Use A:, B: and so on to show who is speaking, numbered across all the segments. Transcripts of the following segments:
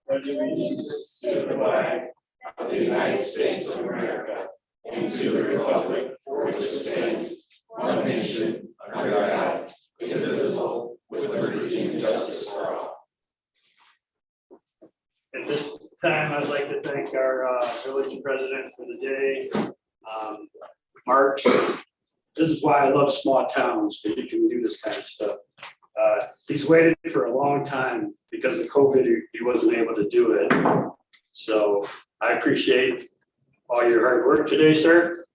A: Pledge allegiance to the flag of the United States of America and to the republic for which it stands, one nation, under God, indivisible, with liberty and justice for all.
B: At this time, I'd like to thank our village president for the day, Mark. This is why I love small towns, because you can do this kind of stuff. He's waited for a long time because of COVID. He wasn't able to do it. So I appreciate all your hard work today, sir.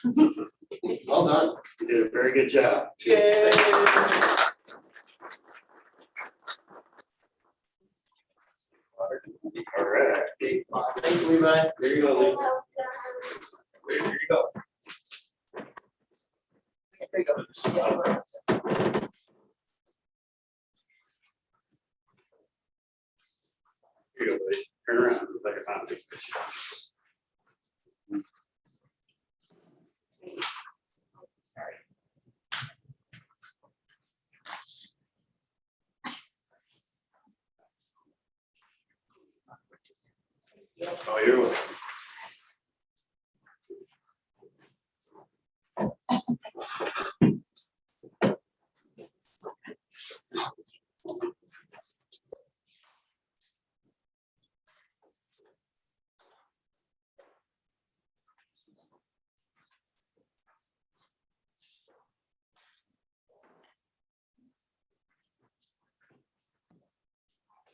A: Well done.
B: You did a very good job.
A: Yay.
B: All right.
A: Thanks, Levi. There you go, Lee. There you go. There you go.
B: Here you go, buddy. Turn around. Look like I found a big picture.
C: Sorry.
B: Oh, you're welcome.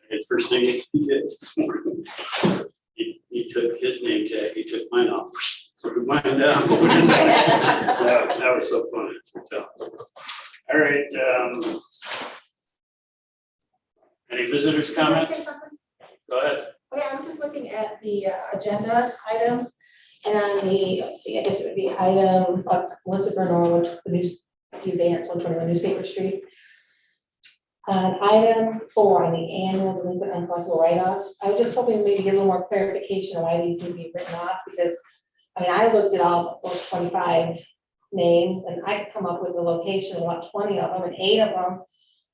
B: The first thing he did this morning, he took his name tag, he took mine off, put mine down. that was so funny to tell. All right. Any visitors' comments? Go ahead.
C: Okay, I'm just looking at the agenda items, and on the, let's see, I guess it would be item Melissa Bernard, the advance 121 Newspaper Street. Item 4 on the annual delinquent uncollectible write-offs. I was just hoping maybe get a little more clarification on why these need to be written off, because I mean, I looked at all those 25 names and I could come up with the location of about 20 of them, and 8 of them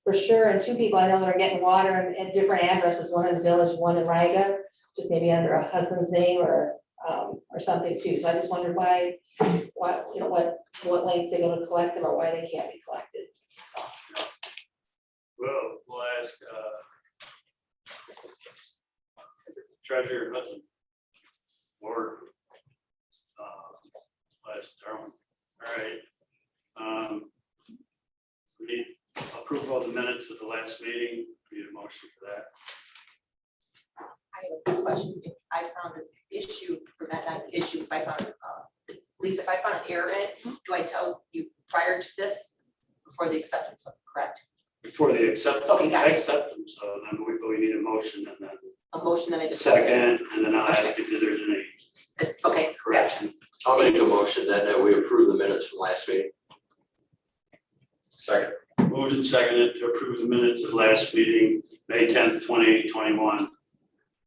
C: for sure. And 2 people I know that are getting water at different addresses, one in the village, one in Riga, just maybe under a husband's name or or something too. So I just wondered why, you know, what lengths they go to collect them or why they can't be collected.
B: Well, we'll ask, Treasurer Hudson. Or, last Darwin. All right. We need approval of the minutes of the last meeting. We need a motion for that.
D: I have a question. If I found an issue, or not an issue, if I found, Lisa, if I found an error in it, do I tell you prior to this, before the acceptance, correct?
B: Before the acceptance,
D: Okay, gotcha.
B: acceptance, so then we need a motion and then
D: A motion that I discuss it?
B: second, and then I'll ask if there's any
D: Okay, correct.
B: correction.
A: I'll make a motion that we approve the minutes from last meeting. Second.
B: Moved and seconded to approve the minutes of last meeting, May 10th, 2021.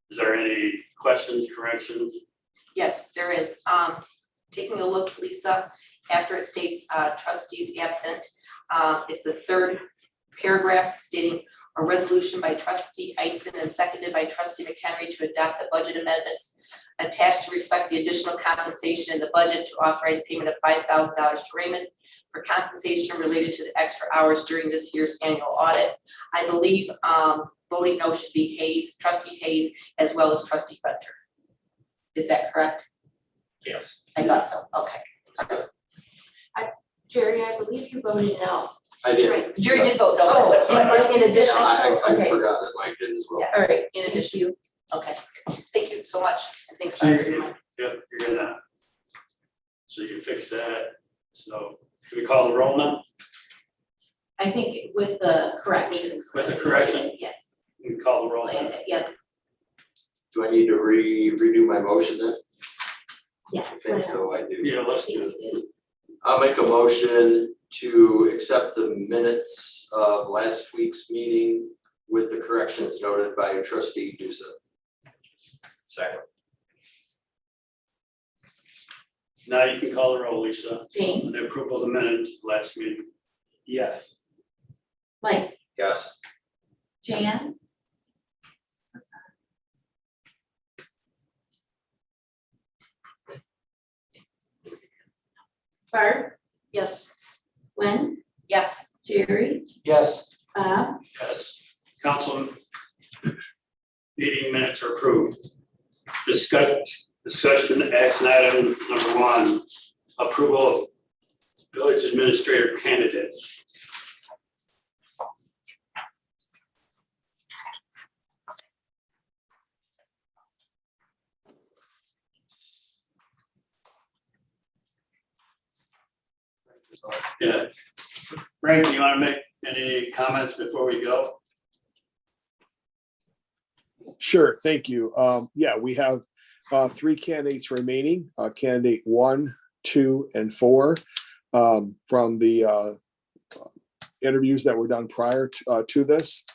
B: Is there any questions, corrections?
D: Yes, there is. Taking a look, Lisa, after it states trustees absent, it's the third paragraph stating a resolution by trustee Eitzen and seconded by trustee McHenry to adopt the budget amendments attached to reflect the additional compensation in the budget to authorize payment of $5,000 to Raymond for compensation related to the extra hours during this year's annual audit. I believe voting no should be Hayes, trustee Hayes, as well as trustee Fenter. Is that correct?
A: Yes.
D: I thought so, okay.
E: Jerry, I believe you voted no.
A: I did.
D: Right, Jerry did vote no.
E: Oh,
D: but
E: in addition,
A: I
E: okay.
A: forgot that Mike did as well.
D: Yes.
E: All right,
D: In addition, okay, thank you so much, and thanks for
B: So
D: everything.
B: Yep, you're gonna. So you can fix that. So do we call the roll now?
E: I think with the corrections.
B: With the correction?
E: Yes.
B: We call the roll then.
E: Yeah,
A: Do I need to redo my motion then?
E: yes.
A: I think so, I do.
B: Yeah, let's do it.
A: I'll make a motion to accept the minutes of last week's meeting with the corrections noted by trustee Dusa. Second.
B: Now you can call the roll, Lisa.
E: James,
B: The approval of the minutes of last meeting.
F: Yes.
E: Mike,
A: Yes.
E: Jan. Barb,
D: Yes.
E: Gwen,
D: Yes.
E: Jerry,
A: Yes.
E: Bob,
B: Yes. Council meeting minutes are approved. Discussion action item number 1, approval of village administrator candidates. Yeah. Frank, do you want to make any comments before we go?
F: Sure, thank you. Yeah, we have 3 candidates remaining, candidate 1, 2, and 4 from the interviews that were done prior to this.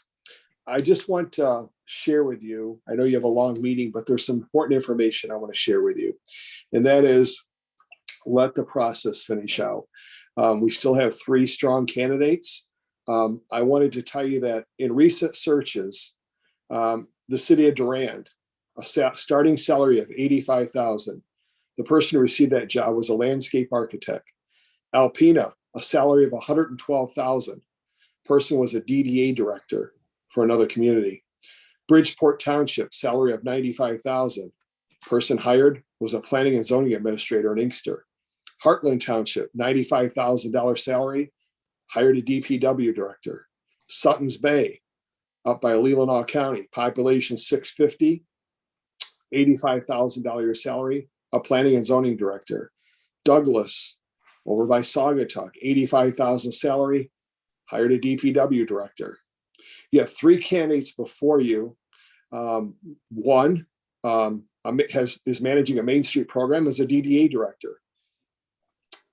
F: I just want to share with you, I know you have a long meeting, but there's some important information I want to share with you. And that is, let the process finish out. We still have 3 strong candidates. I wanted to tell you that in recent searches, the city of Durand, a starting salary of $85,000. The person who received that job was a landscape architect. Alpena, a salary of $112,000. Person was a DDA director for another community. Bridgeport Township, salary of $95,000. Person hired was a planning and zoning administrator in Inkster. Heartland Township, $95,000 salary, hired a DPW director. Sutton's Bay, up by Leelanau County, population 650, $85,000 salary, a planning and zoning director. Douglas, over by Saugatuck, $85,000 salary, hired a DPW director. You have 3 candidates before you. One is managing a Main Street program as a DDA director,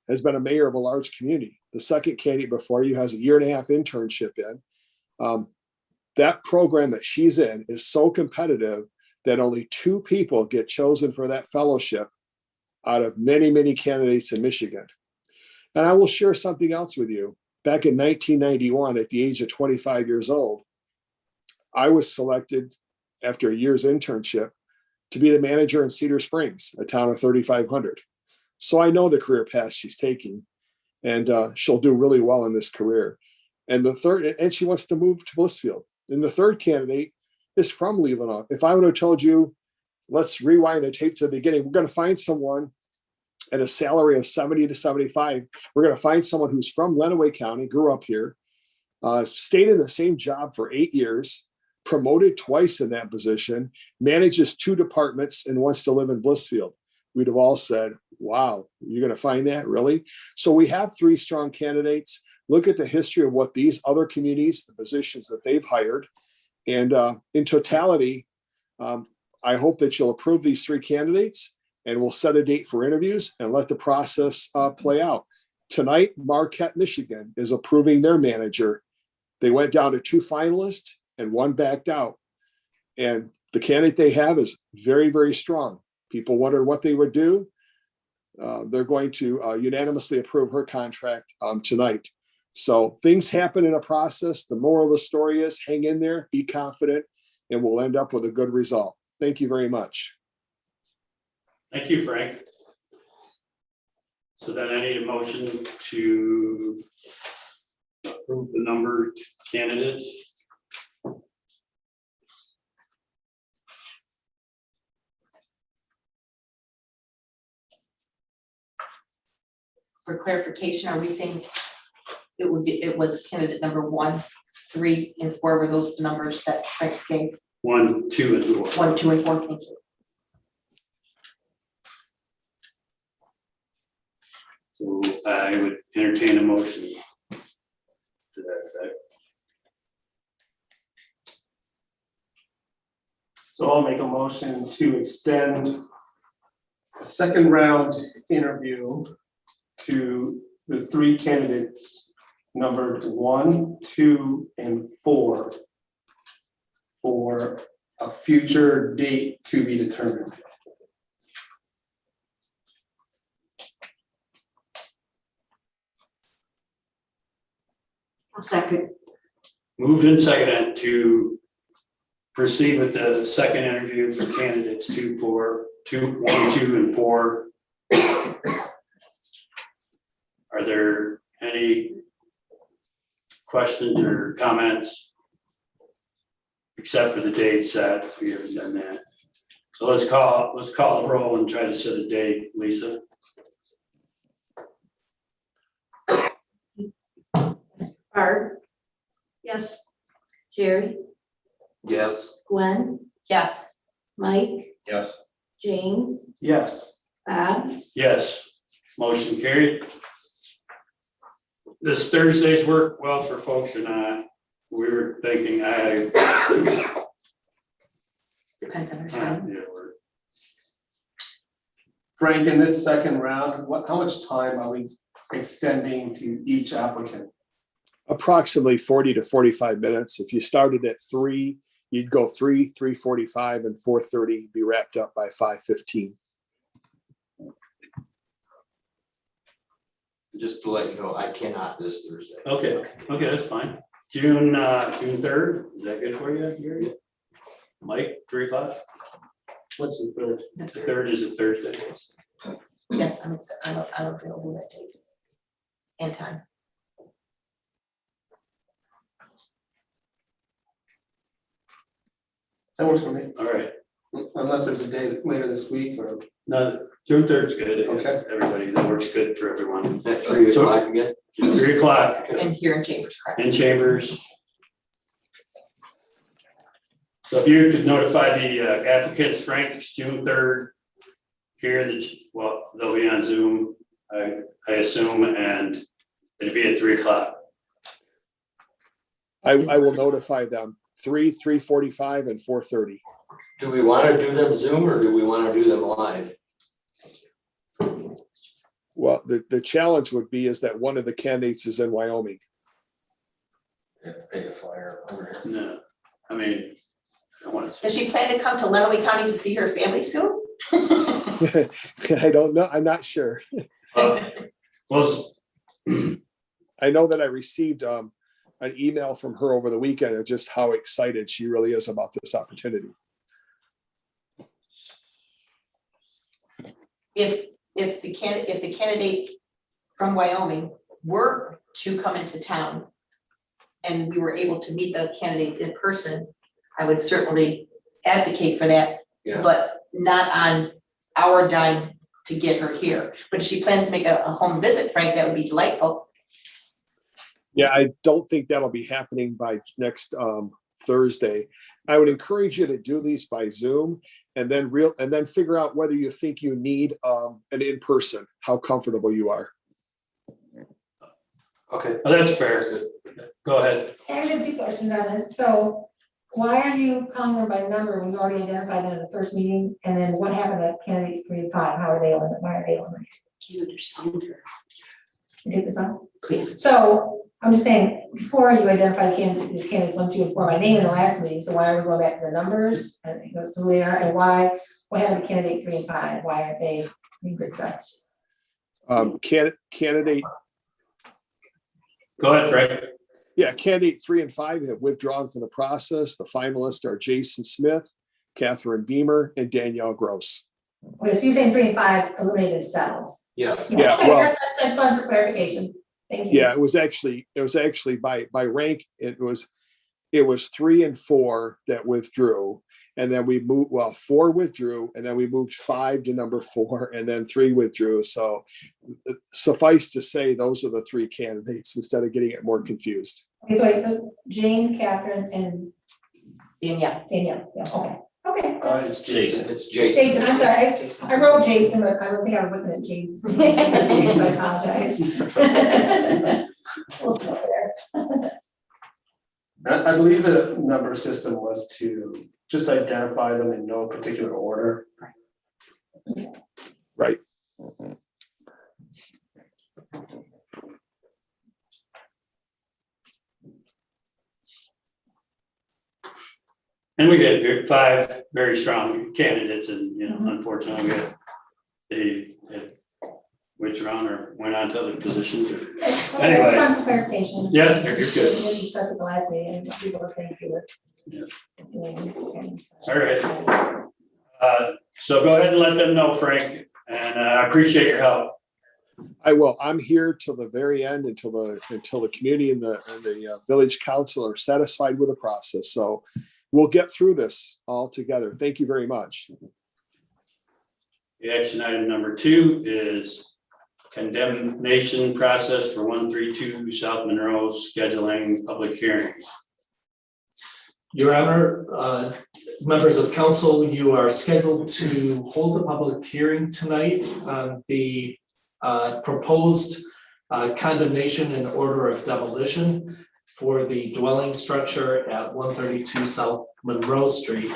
F: has been a mayor of a large community. The second candidate before you has a 1.5 year internship in. That program that she's in is so competitive that only 2 people get chosen for that fellowship out of many, many candidates in Michigan. And I will share something else with you. Back in 1991, at the age of 25 years old, I was selected after a year's internship to be the manager in Cedar Springs, a town of 3,500. So I know the career path she's taking, and she'll do really well in this career. And the third, and she wants to move to Blissfield. And the third candidate is from Leelanau. If I would have told you, let's rewind the tape to the beginning, we're going to find someone at a salary of 70 to 75. We're going to find someone who's from Lenawee County, grew up here, stayed in the same job for 8 years, promoted twice in that position, manages 2 departments, and wants to live in Blissfield. We'd have all said, wow, you're going to find that, really? So we have 3 strong candidates. Look at the history of what these other communities, the positions that they've hired. And in totality, I hope that you'll approve these 3 candidates, and we'll set a date for interviews and let the process play out. Tonight, Marquette, Michigan is approving their manager. They went down to 2 finalists and 1 backed out. And the candidate they have is very, very strong. People wondered what they would do. They're going to unanimously approve her contract tonight. So things happen in a process. The moral of the story is hang in there, be confident, and we'll end up with a good result. Thank you very much.
B: Thank you, Frank. So then I need a motion to approve the numbered candidates.
D: For clarification, are we saying it was candidate number 1, 3, and 4 were those numbers that Frank gave?
B: 1, 2, and 4.
D: 1, 2, and 4, thank you.
B: So I would entertain a motion to that effect.
A: So I'll make a motion to extend a second round interview to the 3 candidates numbered 1, 2, and 4 for a future date to be determined.
E: Second.
B: Moved and seconded to proceed with the second interview for candidates 1, 2, and 4. Are there any questions or comments? Except for the date set, we haven't done that. So let's call a roll and try to set a date, Lisa.
E: Barb? Yes. Jerry?
G: Yes.
E: Gwen?
D: Yes.
E: Mike?
G: Yes.
E: James?
A: Yes.
E: Bob?
B: Yes, motion carried. This Thursday's work well for folks or not? We were thinking
D: Depends on the time.
A: Frank, in this second round, how much time are we extending to each applicant?
F: Approximately 40 to 45 minutes. If you started at 3, you'd go 3, 3:45, and 4:30, be wrapped up by 5:15.
G: Just to let you know, I cannot this Thursday.
B: Okay, that's fine. June 3rd, is that good for you, Gary? Mike, 3 o'clock?
A: What's the 3rd?
B: The 3rd is a Thursday.
D: Yes, I'm available that date and time.
A: That works for me,
B: All right,
A: unless there's a day later this week or.
B: no, June 3rd's good.
A: Okay.
B: Everybody, that works good for everyone.
G: At 3
B: So-
G: o'clock again?
B: 3 o'clock
D: And here in Chambers, correct?
B: in Chambers. So if you could notify the applicants, Frank, it's June 3rd. Here, they'll be on Zoom, I assume, and it'll be at 3 o'clock.
F: I will notify them 3, 3:45, and 4:30.
G: Do we want to do them Zoom or do we want to do them live?
F: Well, the challenge would be is that one of the candidates is in Wyoming.
G: Pay a flyer over here.
B: No, I mean, I don't want to.
D: Does she plan to come to Lenawee County to see her family soon?
F: I don't know. I'm not sure.
B: Well,
F: I know that I received an email from her over the weekend of just how excited she really is about this opportunity.
D: if the candidate from Wyoming were to come into town and we were able to meet the candidates in person, I would certainly advocate for that.
G: Yeah.
D: But not on our dime to get her here. But if she plans to make a home visit, Frank, that would be delightful.
F: Yeah, I don't think that'll be happening by next Thursday. I would encourage you to do these by Zoom and then figure out whether you think you need an in-person, how comfortable you are.
G: Okay.
B: Oh, that's fair. Go ahead.
C: I have 2 questions on this. So why are you calling them by number? We've already identified them in the first meeting. And then what happened to candidates 3 and 5? How are they on? Why are they on?
D: Do you understand her?
C: Can you take this on?
D: Please.
C: So I'm just saying, before you identify these candidates 1, 2, and 4 by name in the last meeting, so why are we going back to the numbers? And it goes who they are and why, what happened to candidate 3 and 5? Why aren't they being discussed?
F: Candidate,
B: Go ahead, Frank.
F: yeah, candidate 3 and 5 have withdrawn from the process. The finalists are Jason Smith, Catherine Beamer, and Danielle Gross.
C: Okay, so you're saying 3 and 5 eliminated themselves?
G: Yes.
F: Yeah,
C: Okay,
F: well-
C: that's fun for clarification. Thank you.
F: Yeah, it was actually by rank. It was 3 and 4 that withdrew, and then we moved. Well, 4 withdrew, and then we moved 5 to number 4, and then 3 withdrew. So suffice to say, those are the 3 candidates instead of getting it more confused.
C: Okay, so wait, so James, Catherine, and
D: Danielle.
C: Danielle, yeah, okay, okay.
A: It's Jason.
G: It's Jason.
C: Jason, I'm sorry, I wrote Jason, but I don't think I was looking at James. I apologize. We'll stop there.
A: I believe the number system was to just identify them in no particular order.
F: Right.
B: And we get 5 very strong candidates, and unfortunately, they had withdrawn or went on to other positions.
C: Okay, I just
B: Anyway.
C: want for clarification.
B: Yeah, you're good.
C: We didn't discuss it the last meeting, and people are thank you.
B: Yeah.
C: Yeah.
B: All right. So go ahead and let them know, Frank, and I appreciate your help.
F: I will. I'm here till the very end until the community and the village council are satisfied with the process. So we'll get through this all together. Thank you very much.
B: The action item number 2 is condemnation process for 132 South Monroe, scheduling public hearings.
H: Your Honor, members of council, you are scheduled to hold a public hearing tonight on the proposed condemnation and order of demolition for the dwelling structure at 132 South Monroe Street.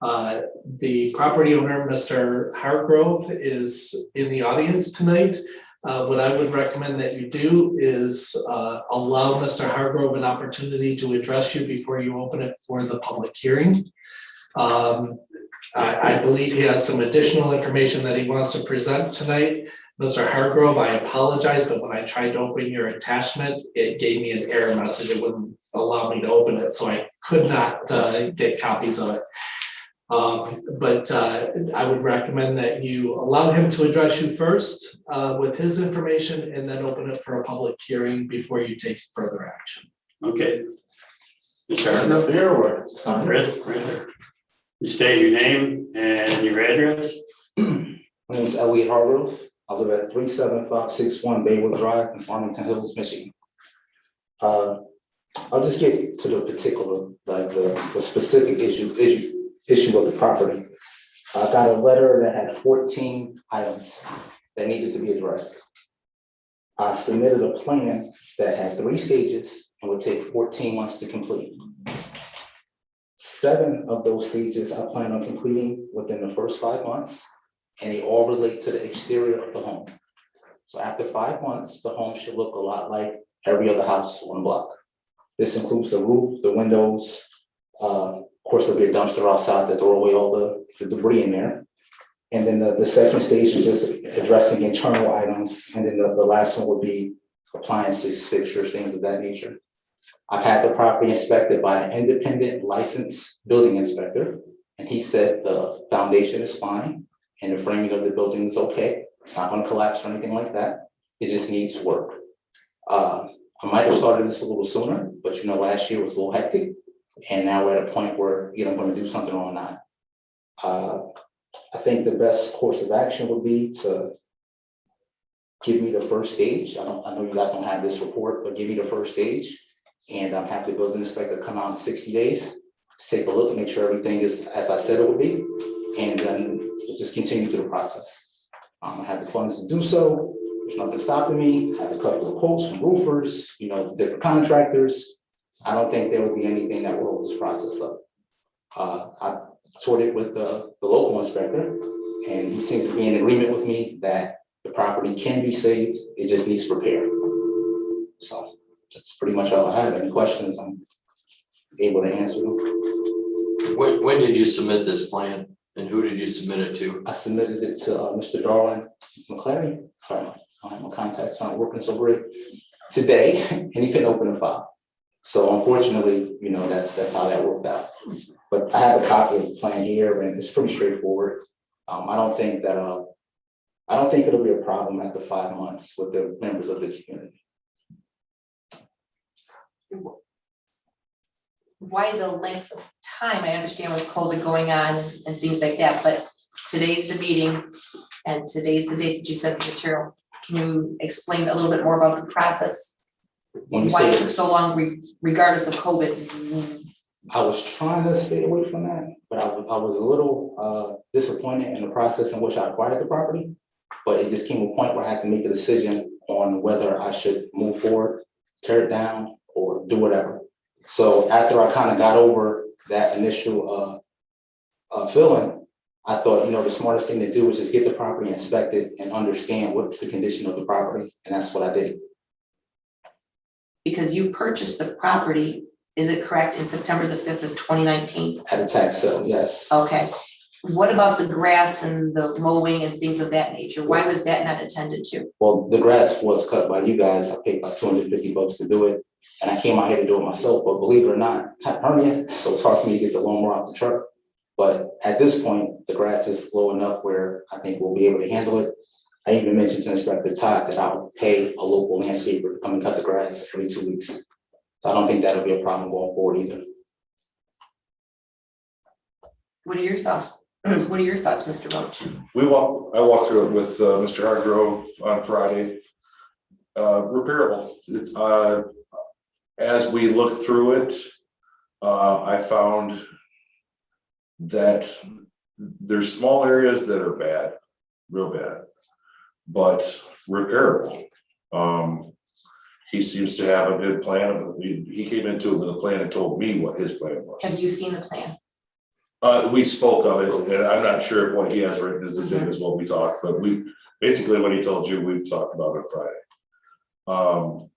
H: The property owner, Mr. Hargrove, is in the audience tonight. What I would recommend that you do is allow Mr. Hargrove an opportunity to address you before you open it for the public hearing. I believe he has some additional information that he wants to present tonight. Mr. Hargrove, I apologize, but when I tried to open your attachment, it gave me an error message. It wouldn't allow me to open it, so I could not get copies of it. But I would recommend that you allow him to address you first with his information and then open it for a public hearing before you take further action.
B: Okay.
A: Starting up here or?
B: Right. You state your name and your address.
I: My name is Elliot Hargrove. I live at 37561 Baywood Drive in Farmington Hills, Michigan. I'll just get to the particular, like the specific issue of the property. I got a letter that had 14 items that needed to be addressed. I submitted a plan that had 3 stages and would take 14 months to complete. 7 of those stages I plan on completing within the first 5 months, and they all relate to the exterior of the home. So after 5 months, the home should look a lot like every other house on the block. This includes the roof, the windows, of course, there'll be a dumpster outside to throw away all the debris in there. And then the second stage is just addressing internal items. And then the last one would be appliances, fixtures, things of that nature. I've had the property inspected by an independent licensed building inspector, and he said the foundation is fine. and the framing of the building is okay. It's not gonna collapse or anything like that. It just needs work. I might have started this a little sooner, but you know, last year was a little hectic. And now we're at a point where either I'm gonna do something or not. I think the best course of action would be to give me the first stage. I know you guys don't have this report, but give me the first stage. And have the building inspector come out in 60 days, take a look, make sure everything is as I said it would be, and then we'll just continue through the process. I have the funds to do so. There's nothing stopping me. I have a couple of quotes from roofers, you know, different contractors. I don't think there will be anything that will hold this process up. I toured it with the local inspector, and he seems to be in agreement with me that the property can be saved. It just needs repair. So that's pretty much all I have. Any questions, I'm able to answer them.
G: When did you submit this plan and who did you submit it to?
I: I submitted it to Mr. Darwin McClary. Sorry, I don't have my contacts aren't working so great today, and he couldn't open the file. So unfortunately, you know, that's how that worked out. But I have a copy of the plan here, and it's pretty straightforward. I don't think it'll be a problem after 5 months with the members of the community.
D: Why the length of time? I understand with COVID going on and things like that, but today's the meeting and today's the date that you sent the material. Can you explain a little bit more about the process? Why it took so long regardless of COVID?
I: I was trying to stay away from that, but I was a little disappointed in the process in which I acquired the property. But it just came to a point where I had to make a decision on whether I should move forward, tear it down, or do whatever. So after I kind of got over that initial feeling, I thought, you know, the smartest thing to do is just get the property inspected and understand what's the condition of the property, and that's what I did.
D: Because you purchased the property, is it correct, in September the 5th of 2019?
I: At a tax sale, yes.
D: Okay. What about the grass and the mowing and things of that nature? Why was that not attended to?
I: Well, the grass was cut by you guys. I paid like $250 to do it. And I came out here to do it myself, but believe it or not, I have hernia, so it's hard for me to get the lawnmower off the truck. But at this point, the grass is low enough where I think we'll be able to handle it. I even mentioned to Inspector Todd that I would pay a local landscaper to come and cut the grass every 2 weeks. So I don't think that'll be a problem going forward either.
D: What are your thoughts? What are your thoughts, Mr. Roach?
A: I walked through it with Mr. Hargrove on Friday. Repairable. As we looked through it, I found that there's small areas that are bad, real bad, but repairable. He seems to have a good plan. He came into it with a plan and told me what his plan was.
D: Have you seen the plan?
A: We spoke of it, and I'm not sure if what he has written is the same as what we talked, but we basically what he told you, we've talked about on Friday.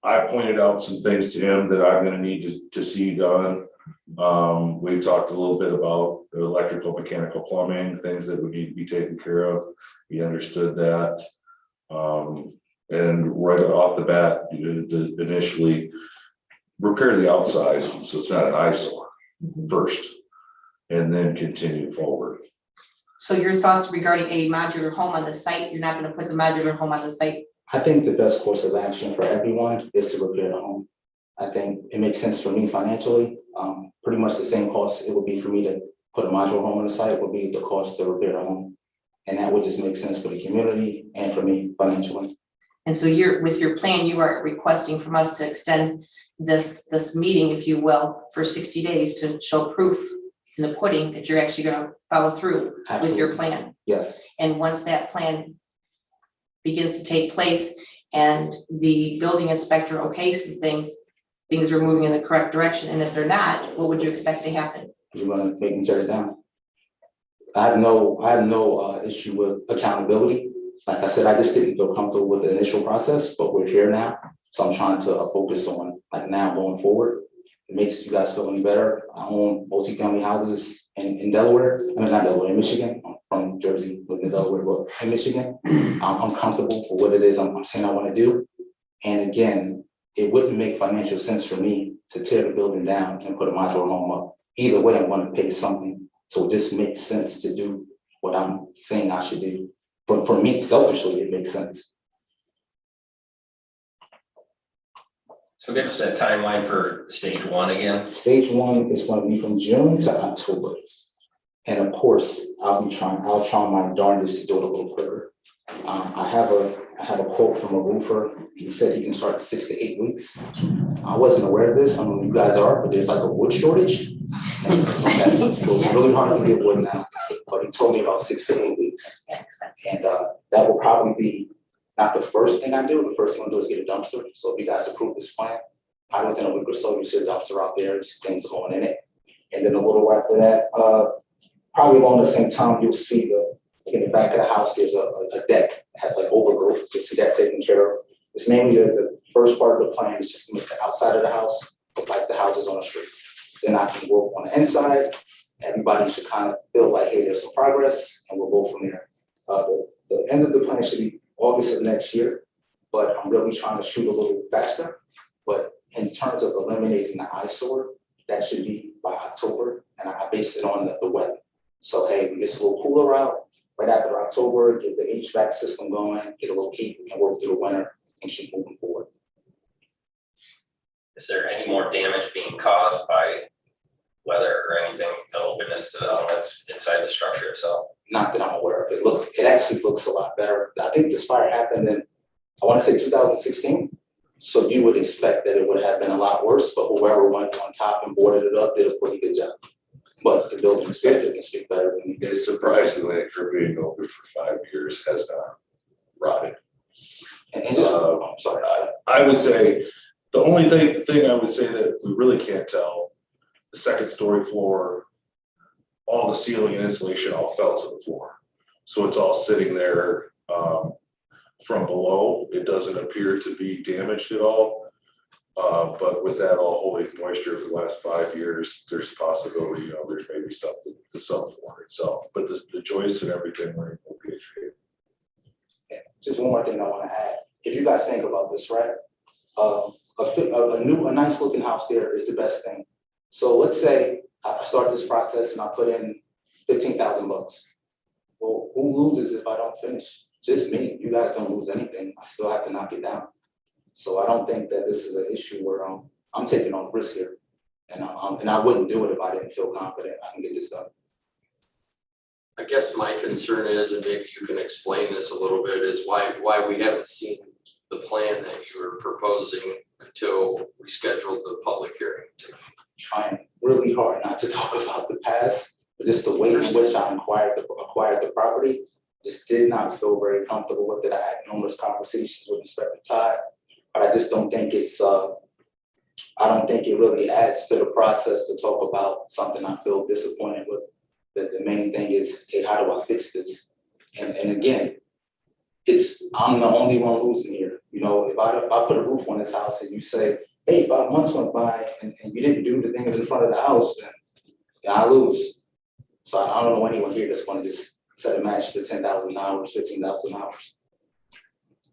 A: I pointed out some things to him that I'm gonna need to see done. We talked a little bit about the electrical, mechanical, plumbing, things that would need to be taken care of. He understood that. And right off the bat, initially repair the outside so it's not an eyesore first, and then continue forward.
D: So your thoughts regarding a modular home on the site, you're not gonna put the modular home on the site?
I: I think the best course of action for everyone is to repair the home. I think it makes sense for me financially. Pretty much the same cost it would be for me to put a modular home on the site would be the cost to repair the home. And that would just make sense for the community and for me financially.
D: And so with your plan, you are requesting from us to extend this meeting, if you will, for 60 days to show proof in the pudding that you're actually gonna follow through with your plan.
I: Yes.
D: And once that plan begins to take place and the building inspector okays some things are moving in the correct direction. And if they're not, what would you expect to happen?
I: You're gonna make them tear it down. I have no issue with accountability. Like I said, I just didn't feel comfortable with the initial process, but we're here now. So I'm trying to focus on like now going forward. It makes you guys feel any better. I own multi-family houses in Delaware. I mean, not Delaware, in Michigan. I'm from Jersey, living in Delaware, but in Michigan. I'm comfortable with what it is I'm saying I want to do. And again, it wouldn't make financial sense for me to tear the building down and put a modular home up. Either way, I'm going to pay something. So it just makes sense to do what I'm saying I should do. But for me, selfishly, it makes sense.
A: So give us a timeline for stage one again.
I: Stage one is gonna be from June to October. And of course, I'll try my darndest to do it a little quicker. I have a quote from a roofer. He said he can start in 6 to 8 weeks. I wasn't aware of this. I don't know if you guys are, but there's like a wood shortage. And it's really hard to get wood now, but he told me about 6 to 8 weeks.
D: Yeah, expensive.
I: And that will probably be not the first thing I do. The first thing I'll do is get a dumpster. So if you guys approve this plan, probably within a week or so, you see a dumpster out there, there's things going in it. And then a little after that, probably along the same time, you'll see in the back of the house, there's a deck that has like overgrowth. You'll see that taken care of. It's mainly the first part of the plan is just to make the outside of the house look like the house is on the street. Then I can work on the inside. Everybody should kind of feel like, hey, there's some progress, and we'll go from there. The end of the plan should be August of next year, but I'm really trying to shoot a little faster. But in terms of eliminating the eyesore, that should be by October, and I based it on the weather. So hey, it gets a little cooler out, right after October, get the HVAC system going, get a little heat, we can work through the winter and keep moving forward.
A: Is there any more damage being caused by weather or anything, the openness to the elements inside the structure itself?
I: Not that I'm aware of. It actually looks a lot better. I think this fire happened in, I want to say 2016. So you would expect that it would have been a lot worse, but whoever went on top and boarded it up did a pretty good job. But the building inspector can speak better than me.
J: It's surprisingly, for being open for 5 years, has not rotted.
I: And just, I'm sorry.
J: I would say, the only thing I would say that we really can't tell, the second story floor, all the ceiling and insulation all fell to the floor. So it's all sitting there from below. It doesn't appear to be damaged at all. But with that all holding moisture for the last 5 years, there's possibility, there's maybe something to the subfloor itself. But the joists and everything were in okay shape.
I: Yeah, just one more thing I want to add. If you guys think about this, right? A nice looking house there is the best thing. So let's say I start this process and I put in $15,000. Well, who loses if I don't finish? Just me. You guys don't lose anything. I still have to knock it down. So I don't think that this is an issue where I'm taking on risk here, and I wouldn't do it if I didn't feel confident I can get this done.
G: I guess my concern is, and maybe you can explain this a little bit, is why we haven't seen the plan that you were proposing until we scheduled the public hearing.
I: Trying really hard not to talk about the past, but just the way in which I acquired the property, just did not feel very comfortable with it. I had numerous conversations with Inspector Todd, but I just don't think it's, I don't think it really adds to the process to talk about something I feel disappointed with. The main thing is, hey, how do I fix this? And again, I'm the only one losing here. If I put a roof on this house and you say, hey, 5 months went by and you didn't do the things in front of the house, then I lose. So I don't know anyone here that's going to just set a match to $10,000, $15,000.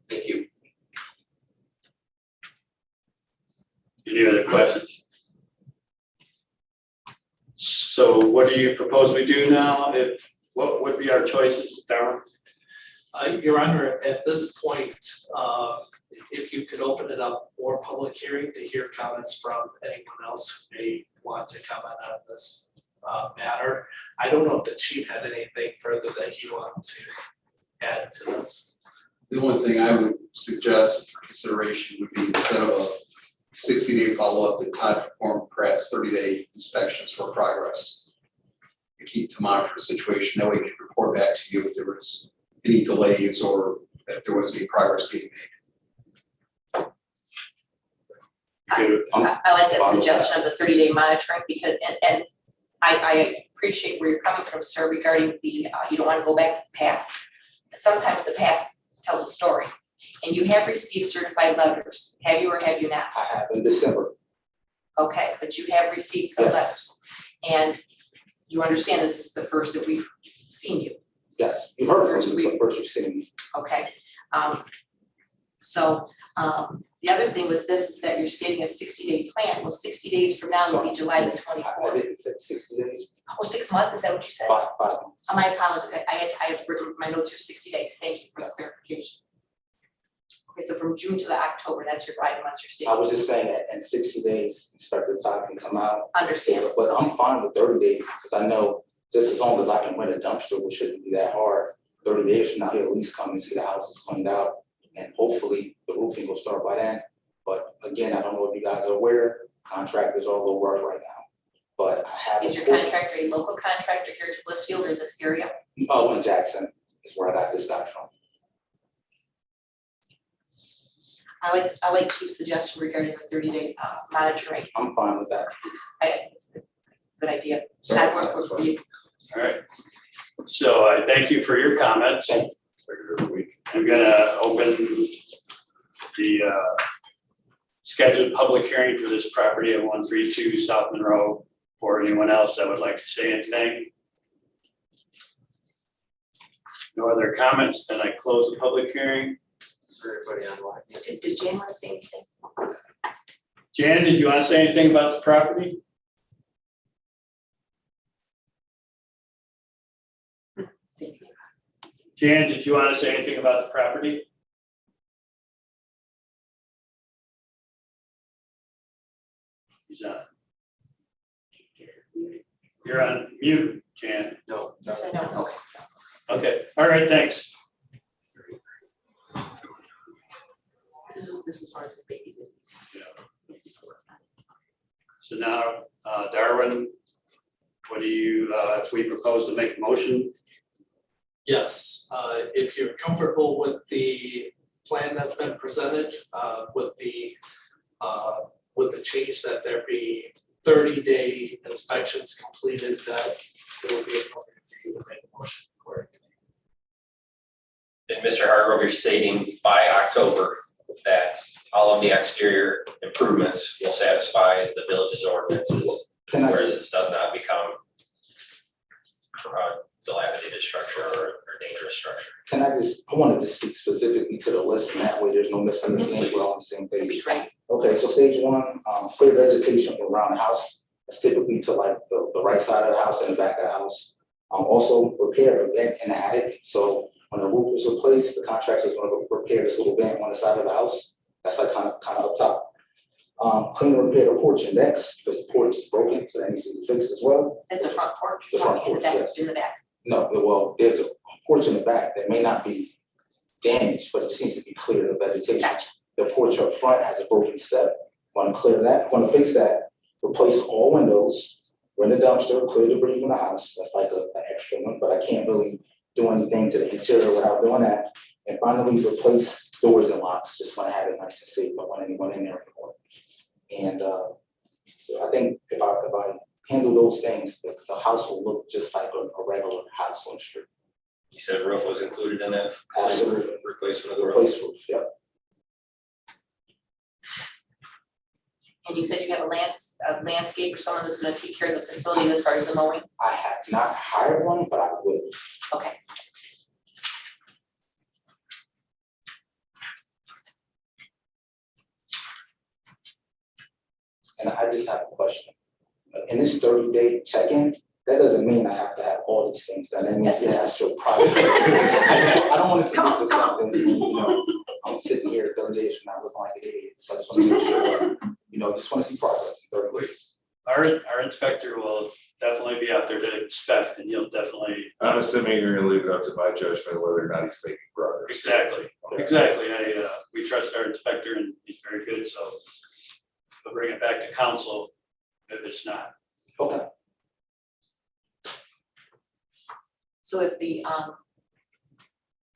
G: Thank you.
B: Any other questions? So what do you propose we do now? What would be our choices, Darren?
H: Your Honor, at this point, if you could open it up for public hearing to hear comments from anyone else who may want to comment on this matter. I don't know if the chief had anything further that he wanted to add to this.
K: The only thing I would suggest for consideration would be instead of a 60-day follow-up, that Todd perform perhaps 30-day inspections for progress. To keep to monitor the situation, that way he can report back to you if there was any delays or if there was any progress being made.
D: I like that suggestion of the 30-day monitoring because, and I appreciate where you're coming from, sir, regarding the, you don't want to go back to the past. Sometimes the past tells a story. And you have received certified letters, have you or have you not?
I: I have in December.
D: Okay, but you have received some
I: Yes.
D: letters. And you understand this is the first that we've seen you,
I: Yes, you heard from me, but first you've seen me.
D: okay? The other thing was this, is that you're stating a 60-day plan. Well, 60 days from now would be July the
I: I
D: 24th.
I: didn't say 60 days,
D: Oh, 6 months, is that what you said?
I: 5 months.
D: Oh, my apologies, I have written my notes here 60 days. Thank you for the clarification. Okay, so from June to the October, that's your 5 months you're
I: I
D: stating.
I: was just saying that in 60 days, Inspector Todd can come out.
D: Understand.
I: But I'm fine with 30 days because I know just as long as I can rent a dumpster, which shouldn't be that hard. 30 days from now, he'll at least come and see the house is cleaned out and hopefully the roofing will start by then. But again, I don't know if you guys are aware, contractors are a little rough right now. But I have.
D: Is your contractor a local contractor here to Blissfield or this area?
I: Oh, in Jackson is where I got this guy from.
D: I like Chief's suggestion regarding the 30-day monitoring.
I: I'm fine with that.
D: I think it's a good idea. That works for you.
B: All right. So I thank you for your comments. I'm gonna open the scheduled public hearing for this property at 132 South Monroe. For anyone else that would like to say anything. No other comments, then I close the public hearing.
G: For everybody online.
D: Did Jane want to say anything?
B: Jan, did you want to say anything about the property? Jan, did you want to say anything about the property? He's on. You're on mute, Jan.
G: No.
D: Say no, okay.
B: Okay, all right, thanks.
D: This is one of his babies.
B: So now, Darwin, what do you, if we propose to make a motion?
H: Yes, if you're comfortable with the plan that's been presented, with the change that there be 30-day inspections completed, that it will be appropriate for you to make a motion for it.
A: And Mr. Hargrove, you're stating by October that all of the exterior improvements will satisfy the village's ordinances,
I: Can I
A: whereas
I: just,
A: this does not become dilapidated structure or dangerous structure.
I: I wanted to speak specifically to the list and that way there's no misunderstanding, we're all on the same
D: That'd be
I: page.
D: great.
I: Okay, so stage one, clear vegetation around the house, that's typically to like the right side of the house and the back of the house. Also repair a vent in the attic, so when the roof is replaced, the contractor's gonna repair this little vent on the side of the house, that's like kind of up top. Clean and repair the porch and decks, because the porch is broken, so that needs to be fixed as well.
D: That's the front porch.
I: The front
D: And
I: porch,
D: that's
I: yes.
D: in the back.
I: No, well, there's a porch in the back that may not be damaged, but it just needs to be cleared of vegetation.
D: Gotcha.
I: The porch up front has a broken step. Want to clear that, want to fix that, replace all windows, rent a dumpster, clear debris from the house. That's like an extra one, but I can't really do anything to the interior without doing that. And finally, replace doors and locks. Just want to have it nice and safe. I don't want anyone in there anymore. And I think if I handle those things, the house will look just like a regular house on the street.
A: You said roof was included in that?
I: Absolutely.
A: Replacement of the roof?
I: Replace roof, yeah.
D: And you said you have a landscape or someone that's gonna take care of the facility as far as the mowing?
I: I have not hired one, but I will.
D: Okay.
I: And I just have a question. In this 30-day check-in, that doesn't mean I have to have all these things done. That means it has to private. I don't want to do this something, I'm sitting here 30 days from now looking like an idiot. So I just want to make sure, just want to see progress in 30 days.
B: Our inspector will definitely be out there to inspect, and he'll definitely.
J: I'm assuming you're gonna leave it up to my judgment whether or not he's making progress.
B: Exactly, exactly. We trust our inspector and he's very good, so we'll bring it back to council if it's not.
I: Okay.
D: So if the,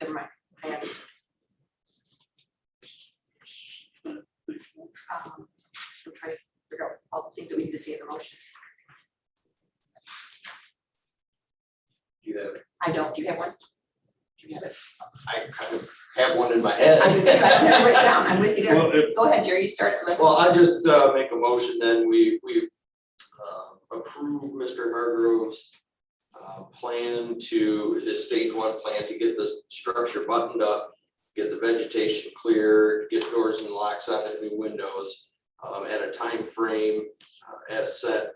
D: never mind, hang on. I'm trying to figure out all the things that we need to see in the motion.
G: You have,
D: I don't, do you have one? Do you have it?
G: I kind of have one in my head.
D: I'm with you, I don't have it written down, I'm with you there.
B: Well,
D: Go ahead, Jerry, you start.
G: Well, I just make a motion, then we approve Mr. Hargrove's plan to, this stage one plan to get the structure buttoned up get the vegetation clear, get doors and locks on the new windows, at a time frame as set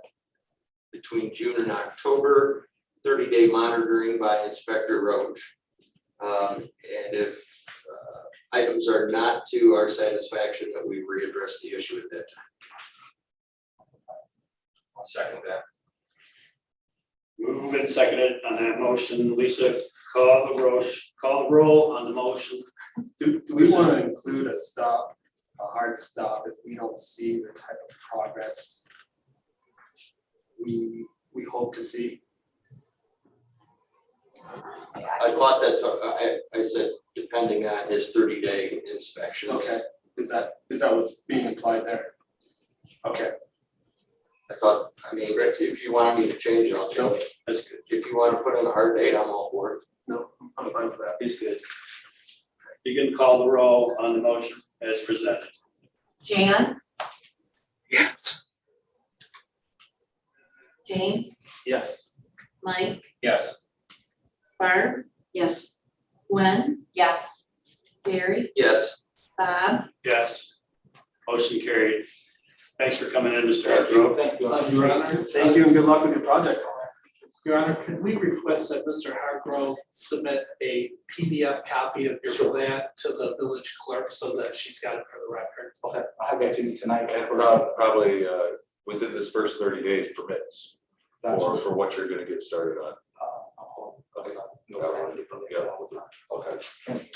G: between June and October, 30-day monitoring by Inspector Roach. And if items are not to our satisfaction, that we readdress the issue at that time.
A: I'll second that.
B: Moved and seconded on that motion. Lisa, call the roll on the motion.
L: Do we want to include a stop, a hard stop, if we don't see the type of progress we hope to see?
G: I thought that's what I said, depending on his 30-day inspection.
L: Okay, is that what's being implied there? Okay,
G: I thought, I mean, if you want me to change it, I'll change it.
B: That's good.
G: If you want to put in a hard date, I'm all for it.
L: no, I'm fine with that.
B: He's good. You can call the roll on the motion as presented.
E: Jan? James,
L: Yes.
E: Mike,
A: Yes.
E: Barb,
D: Yes.
E: Gwen,
D: Yes.
E: Barry,
G: Yes.
E: Bob,
B: Yes. Motion carried. Thanks for coming in, Mr.
G: Thank you.
B: Hargrove.
I: Thank you.
H: Your Honor,
L: Thank you and good luck with your project.
H: Your Honor, could we request that Mr. Hargrove submit a PDF copy of your plan to the village clerk so that she's got it for the record?
I: Okay, I'll have that to you tonight.
J: And probably within this first 30 days permits for what you're gonna get started on. Okay. Okay.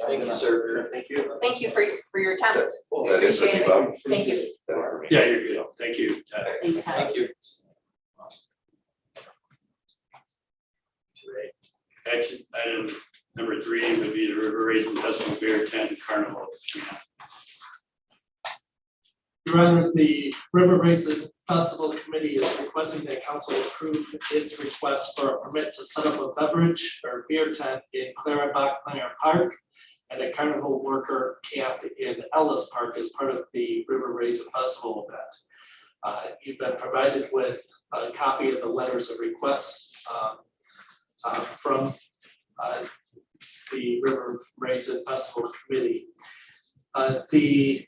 G: Thank you, sir.
L: Thank you.
D: Thank you for your attempts.
J: That is
D: Appreciate it.
J: Bob.
D: Thank you.
B: Yeah, you're good. Thank you.
G: Thank you.
B: Great. Action item number 3 would be the River Raisin Festival Beer Tent Carnival.
H: Your Honor, the River Raisin Festival Committee is requesting that council approve its request for a permit to set up a beverage or beer tent in Clara Bachmeyer Park and a carnival worker camp in Ellis Park as part of the River Raisin Festival event. You've been provided with a copy of the letters of requests from the River Raisin Festival Committee. The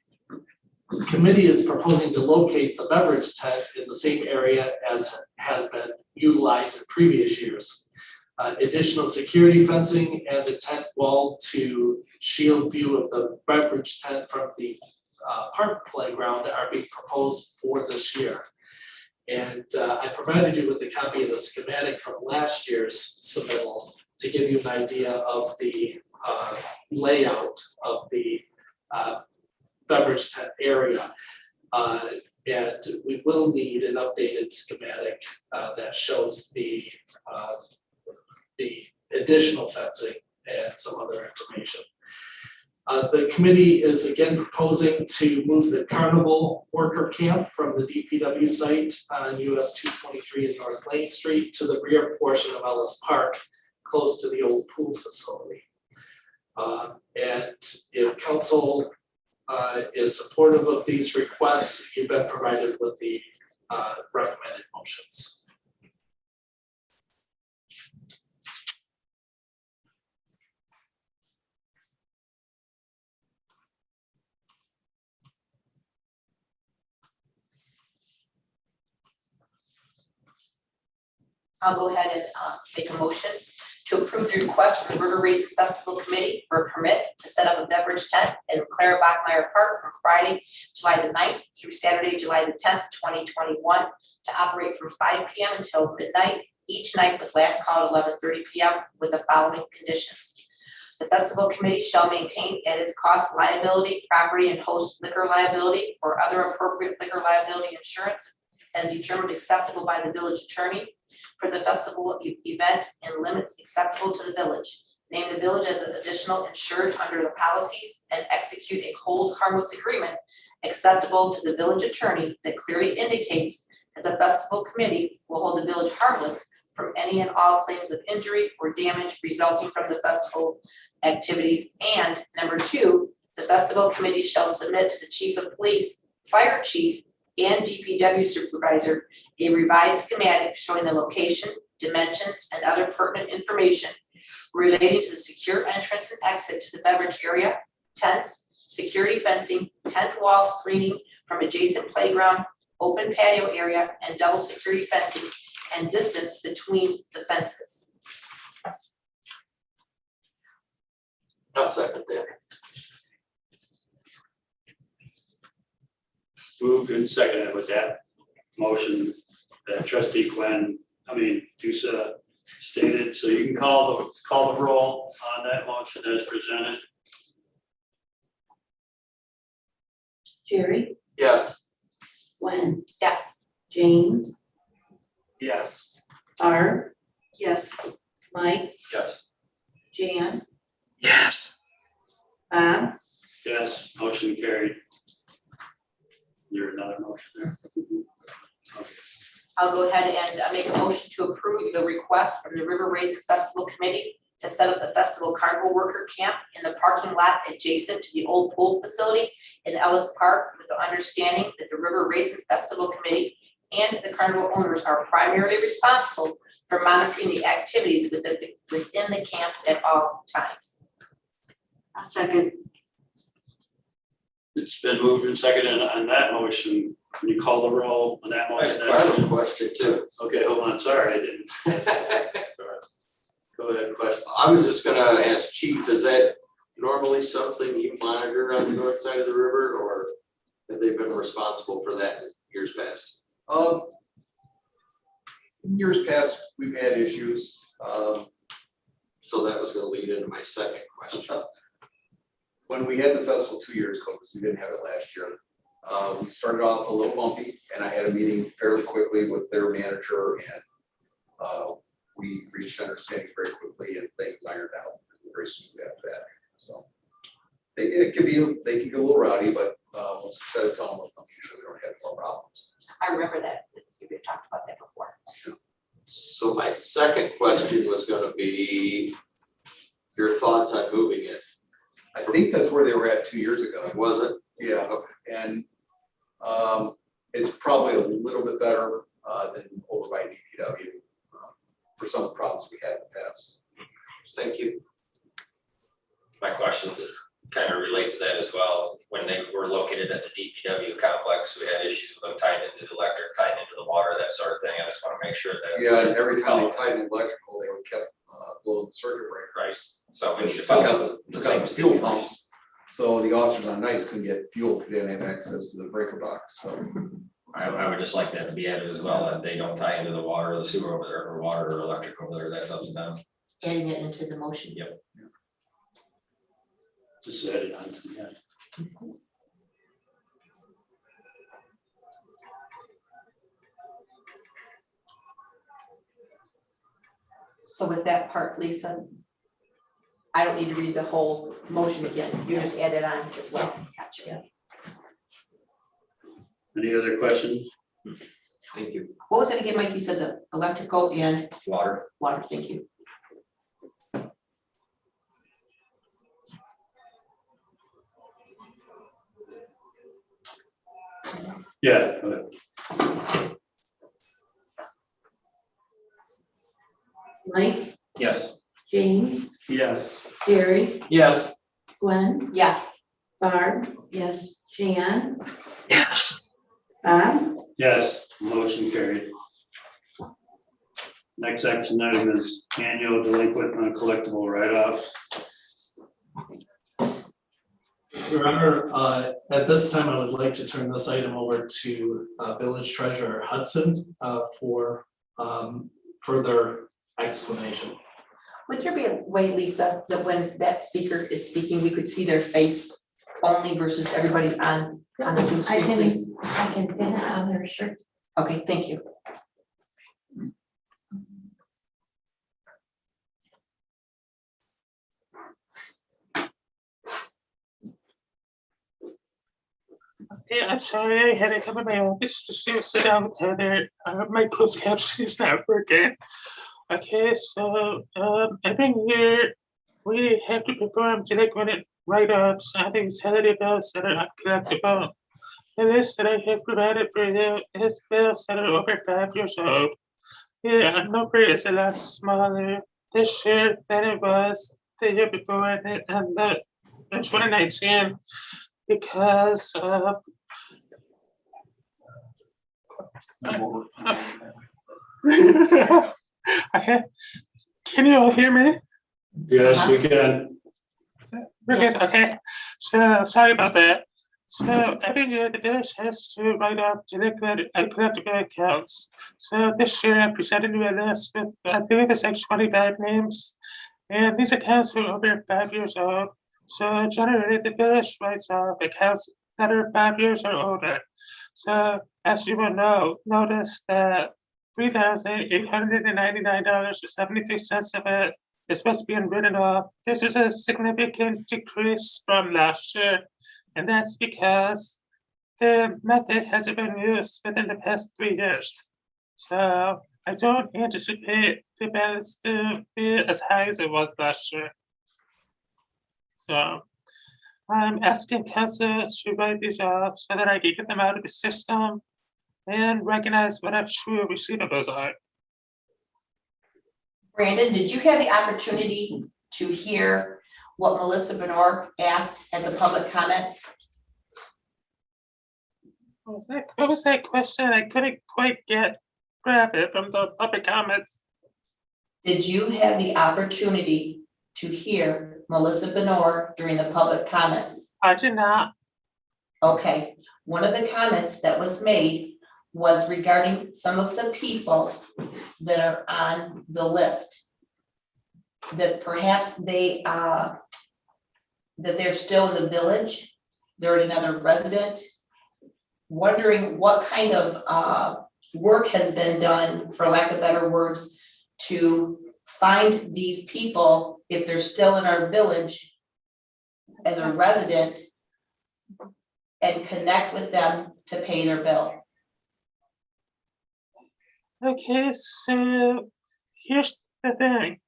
H: committee is proposing to locate the beverage tent in the same area as has been utilized in previous years. Additional security fencing and the tent wall to shield view of the beverage tent from the park playground are being proposed for this year. And I provided you with a copy of the schematic from last year's submittal to give you an idea of the layout of the beverage tent area. And we will need an updated schematic that shows the additional fencing and some other information. The committee is again proposing to move the carnival worker camp from the DPW site on US 223 and North Lane Street to the rear portion of Ellis Park, close to the old pool facility. And if council is supportive of these requests, you've been provided with the recommended motions.
D: I'll go ahead and make a motion to approve the request from the River Raisin Festival Committee for a permit to set up a beverage tent in Clara Bachmeyer Park from Friday, July the 9th through Saturday, July the 10th, 2021, to operate from 5 p.m. until midnight each night with last call at 11:30 p.m. with the following conditions. The festival committee shall maintain at its cost liability, property and host liquor liability or other appropriate liquor liability insurance as determined acceptable by the village attorney for the festival event and limits acceptable to the village. Name the village as an additional insured under the policies and execute a hold harmless agreement acceptable to the village attorney that clearly indicates that the festival committee will hold the village harmless from any and all claims of injury or damage resulting from the festival activities. And number 2, the festival committee shall submit to the chief of police, fire chief, and DPW supervisor a revised schematic showing the location, dimensions, and other pertinent information relating to the secure entrance and exit to the beverage area, tents, security fencing, tent wall screening from adjacent playground, open patio area, and double security fencing and distance between the fences.
G: I'll second that.
B: Moved and seconded with that motion that trustee Dusa stated, so you can call the roll on that motion as presented.
E: Jerry,
G: Yes.
E: Gwen,
D: Yes.
E: James,
L: Yes.
E: Barb,
D: Yes.
E: Mike,
G: Yes.
E: Jan,
A: Yes.
E: Bob,
B: Yes, motion carried. There's another motion there.
D: I'll go ahead and make a motion to approve the request from the River Raisin Festival Committee to set up the festival carnival worker camp in the parking lot adjacent to the old pool facility in Ellis Park, with the understanding that the River Raisin Festival Committee and the carnival owners are primarily responsible for monitoring the activities within the camp at all times.
E: a second.
B: It's been moved and seconded on that motion. Can you call the roll on that
G: I
B: motion?
G: have a question too.
B: Okay, hold on, sorry, I didn't.
G: Go ahead, question. I was just gonna ask Chief, is that normally something you monitor on the north side of the river, or have they been responsible for that in years past?
K: In years past, we've had issues.
G: So that was gonna lead into my second question.
K: When we had the festival 2 years ago, because we didn't have it last year, we started off a little bumpy, and I had a meeting fairly quickly with their manager, and we reached understanding very quickly, and things ironed out very smoothly after that. So they can get a little rowdy, but once we set a tone with them, usually we don't have no problems.
D: I remember that, we've talked about that before.
G: So my second question was gonna be your thoughts on moving it.
K: I think that's where they were at 2 years ago.
G: Was it?
K: Yeah, and it's probably a little bit better than over by DPW for some of the problems we had in the past.
G: Thank you.
M: My questions kind of relate to that as well. When they were located at the DPW complex, we had issues with them tying into the electric, tying into the water, that sort of thing. I just want to make sure that.
K: Yeah, and every time they tied in electrical, they would kept blowing the circuit breaker.
M: Right, so we need to
K: Took
M: follow
K: out
M: the
K: took out
M: same
K: the fuel
M: stipulations.
K: pumps, so the officers on nights couldn't get fuel because they didn't have access to the breaker box, so.
M: I would just like that to be added as well, that they don't tie into the water or the sewer over there, or water or electric over there, that's up to them.
D: Adding it into the motion.
M: Yep.
B: Just add it on to that.
D: So with that part, Lisa, I don't need to read the whole motion again, you just add it on as well. Gotcha.
B: Any other questions?
G: Thank you.
D: What was it again, Mike? You said the electrical and
M: Water.
D: water, thank you.
B: Yeah, go ahead.
E: Mike,
M: Yes.
E: James,
L: Yes.
E: Jerry,
H: Yes.
E: Gwen,
D: Yes.
E: Barb, yes, Jan,
A: Yes.
E: Bob,
B: Yes, motion carried. Next action item is annual delinquent uncollectible write-offs.
H: Your Honor, at this time, I would like to turn this item over to Village Treasurer Hudson for further explanation.
D: Would there be a way, Lisa, that when that speaker is speaking, we could see their face only versus everybody's on the Zoom
C: I
D: screen,
C: can,
D: please?
C: I can pin it on their shirt.
D: Okay, thank you.
N: Yeah, I'm sorry, I had to come in my office to sit down with Heather. My closed caption is not working. Okay, so every year we have to perform delinquent write-ups on these holiday bills that are uncollectible. The list that I have provided for you is bills that are over 5 years old. The number is a lot smaller this year than it was the year before and the in 2019 because okay. Can you all hear me?
B: Yes, we can.
N: Yes. Okay, so sorry about that. So every year the village has to write off delinquent and collectible accounts. So this year I presented you a list with, I believe it's like 25 names. And these accounts are over 5 years old. So generally the village writes off accounts that are 5 years or older. So as you will know, notice that $3,899.73 of it is what's being written off. This is a significant decrease from last year. And that's because the method hasn't been used within the past 3 years. So I don't anticipate the balance to be as high as it was last year. So I'm asking council to write these off so that I can get them out of the system and recognize what our true receivables are.
D: Brandon, did you have the opportunity to hear what Melissa Benoit asked at the public comments?
N: What was that question? I couldn't quite grab it from the public comments.
D: Did you have the opportunity to hear Melissa Benoit during the public comments?
N: I did not.
D: Okay, one of the comments that was made was regarding some of the people that are on the list. That perhaps that they're still in the village, they're another resident. Wondering what kind of work has been done, for lack of better words, to find these people if they're still in our village as a resident and connect with them to pay their bill.
N: Okay, so here's the thing.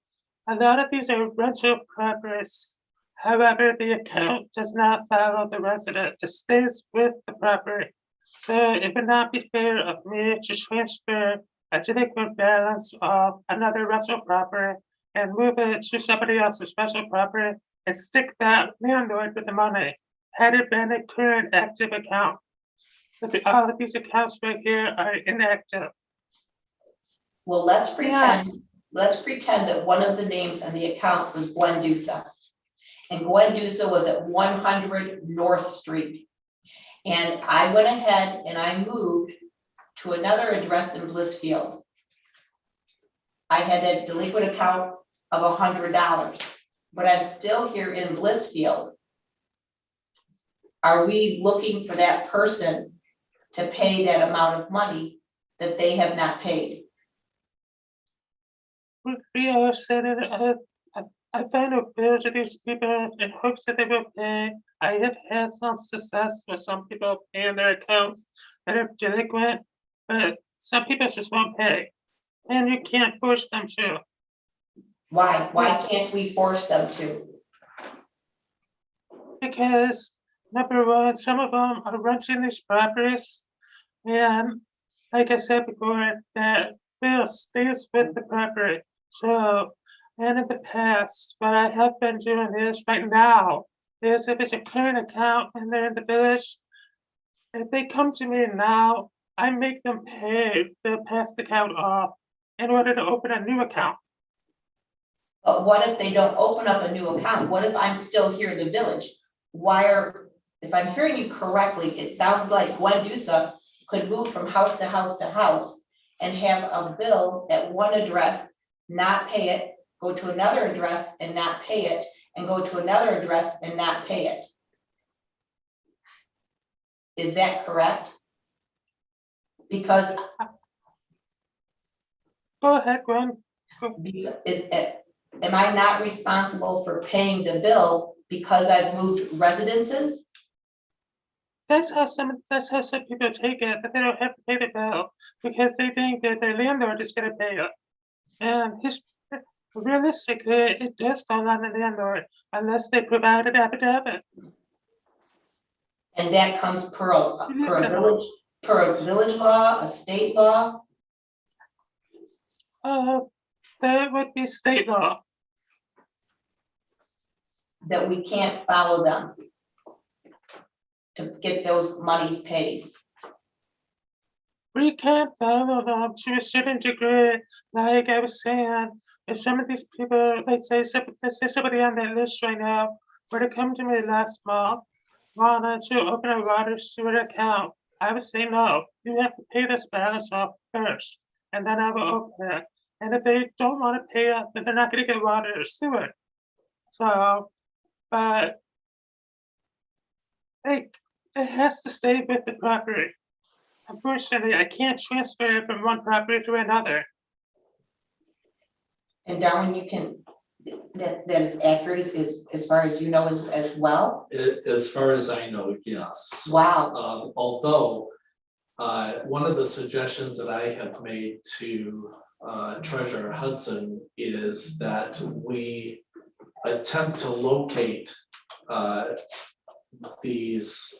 N: A lot of these are rental properties. However, the account does not follow the resident. It stays with the property. So it would not be fair of me to transfer a delinquent balance of another rental property and move it to somebody else's rental property and stick that landlord with the money, had it been a current active account. But all of these accounts right here are inactive.
D: Well, let's pretend that one of the names on the account was Gwen Dusa. And Gwen Dusa was at 100 North Street. And I went ahead and I moved to another address in Blissfield. I had a delinquent account of $100, but I'm still here in Blissfield. Are we looking for that person to pay that amount of money that they have not paid?
N: We are sending I find a bill to these people in hopes that they will pay. I have had some success with some people paying their accounts that are delinquent, but some people just won't pay. And you can't force them to.
D: Why? Why can't we force them to?
N: Because number one, some of them are renting these properties. And like I said before, that bill stays with the property. So, and in the past, what I have been doing is right now, is if it's a current account and they're in the village, if they come to me now, I make them pay the past account off in order to open a new account.
D: But what if they don't open up a new account? What if I'm still here in the village? If I'm hearing you correctly, it sounds like Gwen Dusa could move from house to house to house and have a bill at one address, not pay it, go to another address and not pay it, and go to another address and not pay it. Is that correct? Because
N: Go ahead, Gwen.
D: am I not responsible for paying the bill because I've moved residences?
N: That's how some people take it, that they don't have to pay the bill because they think that their landlord is gonna pay it. And realistically, it does fall on the landlord unless they provide an affidavit.
D: And that comes per a village law, a state law?
N: That would be state law.
D: that we can't follow them to get those monies paid.
N: We can't follow them to a certain degree. Like I was saying, if some of these people, let's say somebody on that list right now, were to come to me last month, wanted to open a water sewer account, I would say no. You have to pay this balance off first, and then I will open it. And if they don't want to pay it, then they're not going to get water or sewer. So, but it has to stay with the property. Unfortunately, I can't transfer it from one property to another.
D: And Darwin, you can, that is accurate as far as you know as well?
H: As far as I know, yes.
D: Wow.
H: Although, one of the suggestions that I have made to Treasurer Hudson is that we attempt to locate these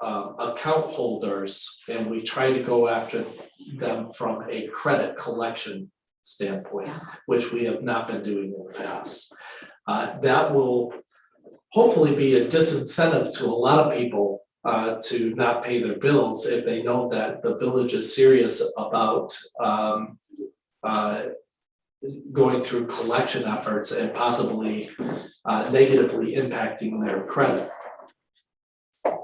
H: account holders, and we try to go after them from a credit collection standpoint, which we have not been doing in the past. That will hopefully be a disincentive to a lot of people to not pay their bills if they know that the village is serious about going through collection efforts and possibly negatively impacting their credit.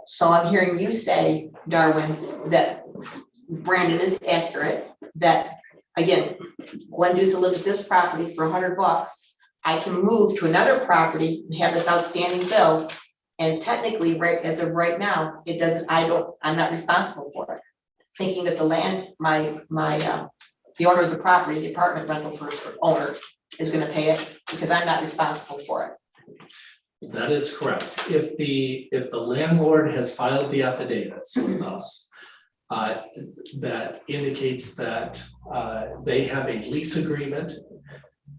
D: So I'm hearing you say, Darwin, that Brandon is accurate, that, again, Gwen used to live at this property for $100. I can move to another property and have this outstanding bill, and technically, right, as of right now, it doesn't, I'm not responsible for it. Thinking that the land, the owner of the property, the apartment rental for owner, is gonna pay it, because I'm not responsible for it.
H: That is correct. If the landlord has filed the affidavits with us, that indicates that they have a lease agreement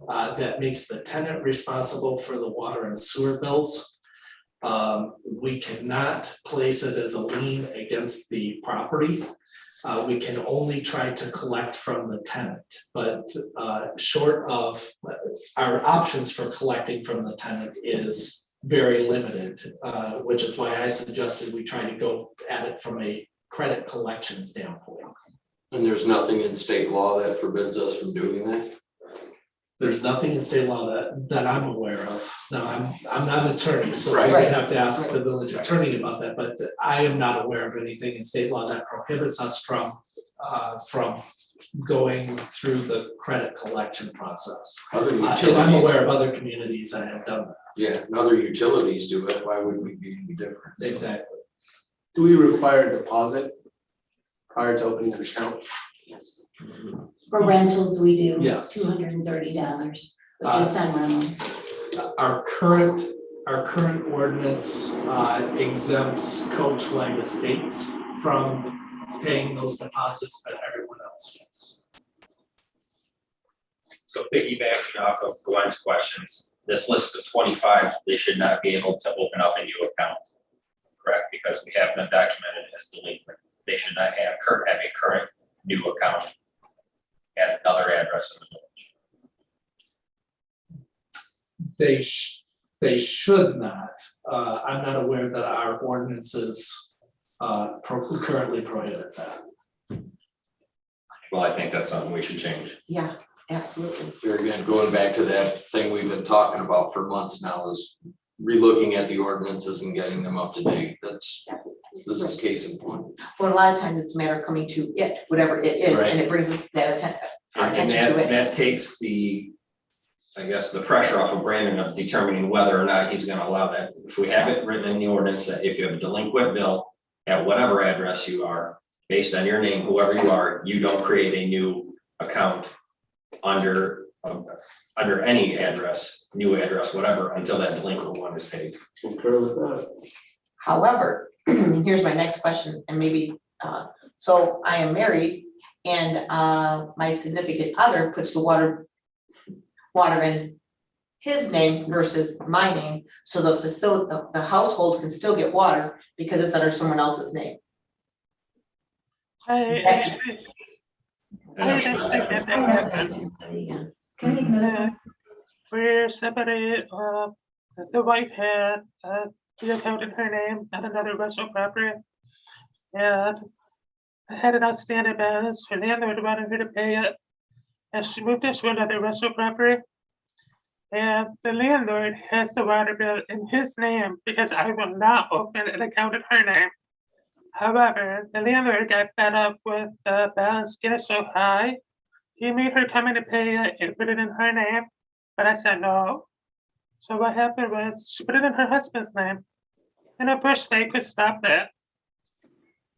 H: that makes the tenant responsible for the water and sewer bills. We cannot place it as a lien against the property. We can only try to collect from the tenant, but short of our options for collecting from the tenant is very limited, which is why I suggested we try to go at it from a credit collection standpoint.
G: And there's nothing in state law that forbids us from doing that?
H: There's nothing in state law that I'm aware of. Now, I'm not an attorney, so
G: Right.
H: I would have to ask the village attorney about that, but I am not aware of anything in state law that prohibits us from going through the credit collection process.
G: Other
H: And I'm
G: utilities,
H: aware of other communities that have done that.
G: yeah, and other utilities do it, why would we be any different?
H: Exactly.
L: Do we require a deposit prior to opening an account?
E: For rentals, we do
H: Yes.
E: $230, just on rentals.
H: Our current ordinance exempts Coach Leg Estates from paying those deposits that everyone else gets.
M: So piggybacking off of Gwen's questions, this list of 25, they should not be able to open up a new account, correct? Because we have them documented as delinquent. They should not have a current new account at another address in the village.
H: They should not. I'm not aware that our ordinances currently prohibit that.
M: Well, I think that's something we should change.
D: Yeah, absolutely.
G: Here again, going back to that thing we've been talking about for months now is relooking at the ordinances and getting them up to date. This is case in point.
D: Well, a lot of times it's a matter of coming to it, whatever it is, and it brings us that
M: And
D: attention to it.
M: that takes the pressure off of Brandon of determining whether or not he's gonna allow that. If we have it written in the ordinance that if you have a delinquent bill at whatever address you are, based on your name, whoever you are, you don't create a new account under any address, new address, whatever, until that delinquent one is paid.
L: Concur with that.
D: However, here's my next question, and maybe, so I am married, and my significant other puts the water in his name versus my name, so the household can still get water because it's under someone else's name.
N: I actually get that happened.
C: Can I make another?
N: where somebody, the wife had, the account in her name and another rental property. And had an outstanding balance, her landlord wanted her to pay it. And she moved into another rental property. And the landlord has the water bill in his name because I will not open an account in her name. However, the landlord got fed up with the balance getting so high. He made her come in to pay it and put it in her name, but I said no. So what happened was she put it in her husband's name. And I pushed they could stop that.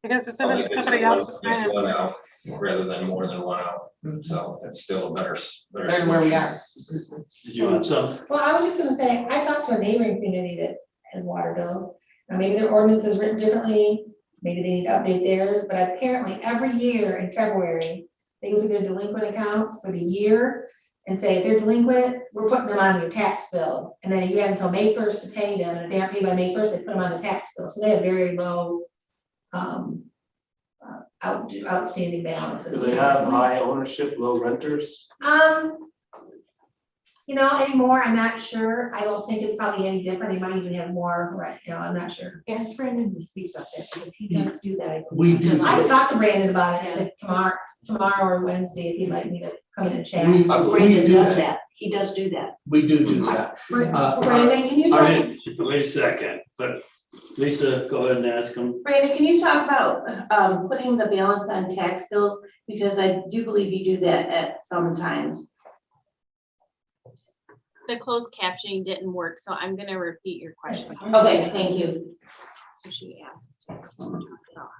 N: Because it's
M: Probably
N: in
M: good to
N: somebody
M: one-
N: else's
M: get
N: name.
M: one out rather than more than one out, so it's still a better.
C: Better than where we
M: solution.
C: are.
B: Did you have some?
C: Well, I was just gonna say, I talked to a neighboring community that has water bills. Now, maybe their ordinance is written differently, maybe they need to update theirs, but apparently every year in February, they go through their delinquent accounts for the year and say, if they're delinquent, we're putting them on your tax bill. And then you have until May 1st to pay them, and if they aren't paid by May 1st, they put them on the tax bill. So they have very low outstanding
L: Do
C: balances.
L: they have high ownership, low renters?
C: You know, anymore, I'm not sure. I don't think it's probably any different. They might even have more, right, you know, I'm not sure.
E: Ask Brandon to speak about that because he does do that.
H: We do.
C: I could talk to Brandon about it if tomorrow or Wednesday, if he'd like me to come in and chat.
H: We
E: Brandon
H: do
E: does
H: that.
E: that. He does do that.
H: We do that.
C: Brandon, can you talk,
B: Wait a second, but Lisa, go ahead and ask him.
E: Brandon, can you talk about putting the balance on tax bills? Because I do believe you do that at some times.
O: The closed captioning didn't work, so I'm gonna repeat your question.
E: Okay, thank you.
O: So she asked about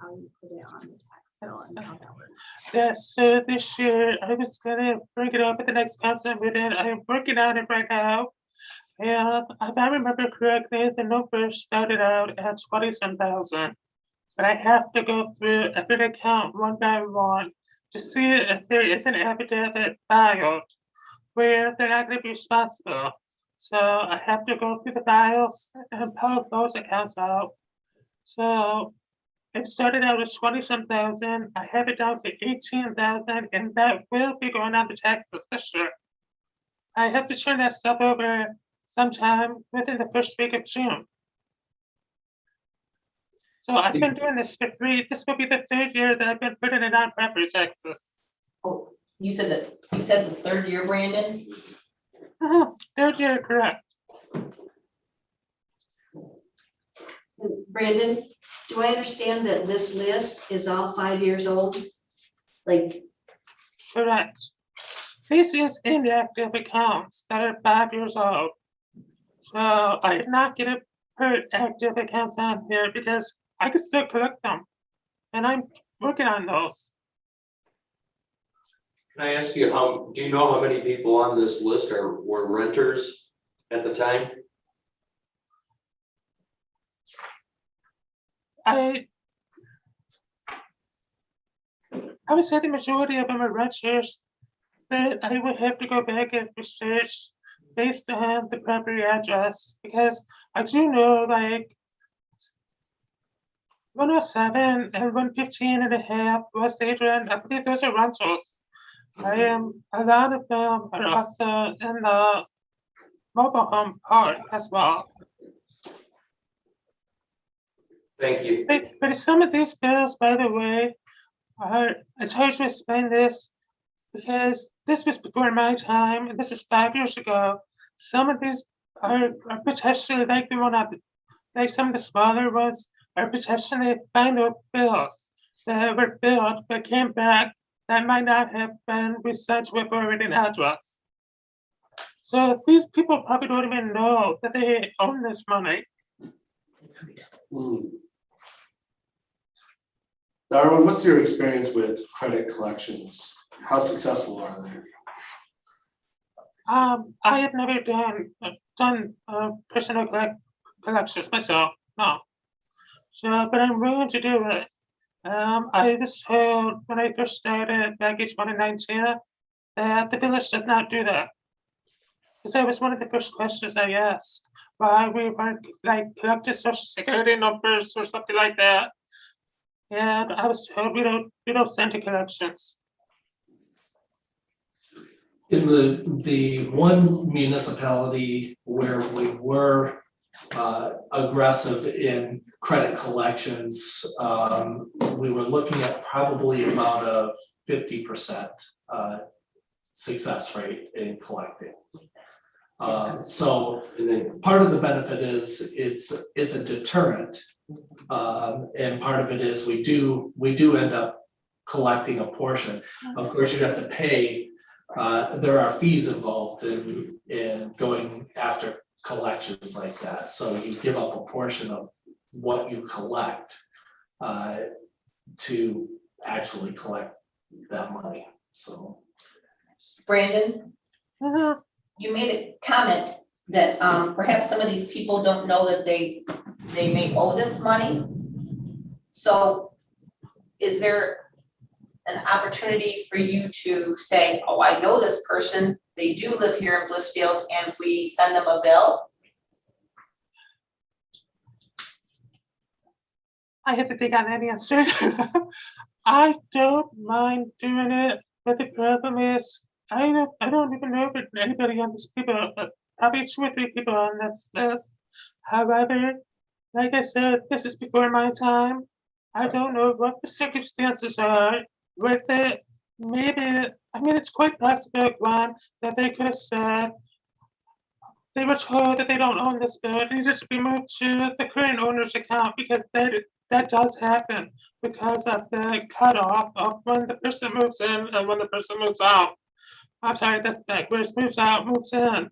O: how you put it on the tax bill and how that works.
N: Yes, so this year I was gonna bring it up at the next council meeting. I am working on it right now. And if I remember correctly, the numbers started out at 20-some thousand. But I have to go through every account one by one to see if there is an affidavit filed where they're not gonna be responsible. So I have to go through the files and pull those accounts out. So it started out at 20-some thousand. I have it down to 18,000, and that will be going on the taxes this year. I have to turn that stuff over sometime within the first week of June. So I've been doing this for this will be the third year that I've been putting it on property taxes.
E: Oh, you said the third year, Brandon?
N: Third year, correct.
E: Brandon, do I understand that this list is all 5 years old? Like,
N: Correct. This is inactive accounts that are 5 years old. So I am not gonna put active accounts on here because I can still collect them. And I'm working on those.
G: Can I ask you, do you know how many people on this list were renters at the time?
N: I would say the majority of them are renters, but I would have to go back and research based on the property address, because I do know like 107 and 115.5 West Adrian, I believe those are rentals. A lot of them are also in the mobile home park as well.
G: Thank you.
N: But some of these bills, by the way, it's hard to explain this because this was before my time, and this is 5 years ago. Some of these are potentially like the one like some of the smaller ones are potentially final bills that were billed but came back that might not have been researched with already an address. So these people probably don't even know that they own this money.
L: Darwin, what's your experience with credit collections? How successful are they?
N: I have never done personal collections myself, no. So, but I'm willing to do it. I was told when I first started back in 2019 that the village does not do that. Because that was one of the first questions I asked, why we weren't like collecting social security numbers or something like that. And I was told we don't send to collections.
H: in the one municipality where we were aggressive in credit collections, we were looking at probably about a 50% success rate in collecting. So part of the benefit is it's a deterrent. And part of it is we do end up collecting a portion. Of course, you have to pay, there are fees involved in going after collections like that. So you give up a portion of what you collect to actually collect that money, so.
D: Brandon, you made a comment that perhaps some of these people don't know that they may owe this money. So is there an opportunity for you to say, oh, I know this person, they do live here in Blissfield, and we send them a bill?
N: I have to think on that answer. I don't mind doing it, but the problem is, I don't even know if anybody on this people, probably 2 or 3 people on this list. However, like I said, this is before my time. I don't know what the circumstances are with it. Maybe, I mean, it's quite possible, Gwen, that they could have said, they were told that they don't own this bill, it needed to be moved to the current owner's account, because that does happen because of the cutoff of when the person moves in and when the person moves out. I'm sorry, that's backwards, moves out, moves in.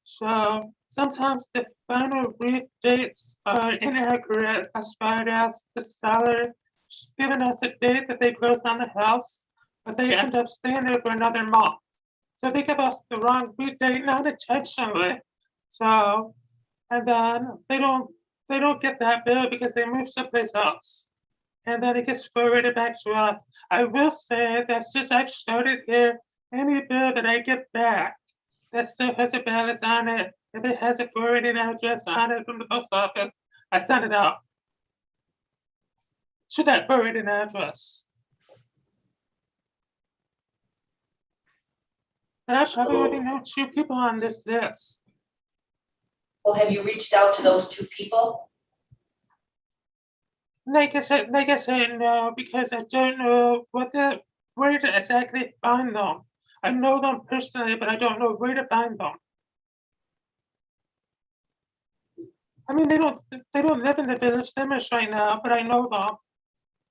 N: So sometimes the final read dates are inaccurate as far as the seller just giving us a date that they closed on the house, but they end up staying there for another month. So they give us the wrong read date, not intentionally. So, and then they don't get that bill because they move someplace else. And then it gets forwarded back to us. I will say that since I've started here, any bill that I get back that still has a balance on it, if it has a forwarding address on it from the post office, I send it out to that forwarding address. And I probably already know 2 people on this list.
D: Well, have you reached out to those 2 people?
N: Like I said, no, because I don't know where to exactly find them. I know them personally, but I don't know where to find them. I mean, they don't live in the village limits right now, but I know them.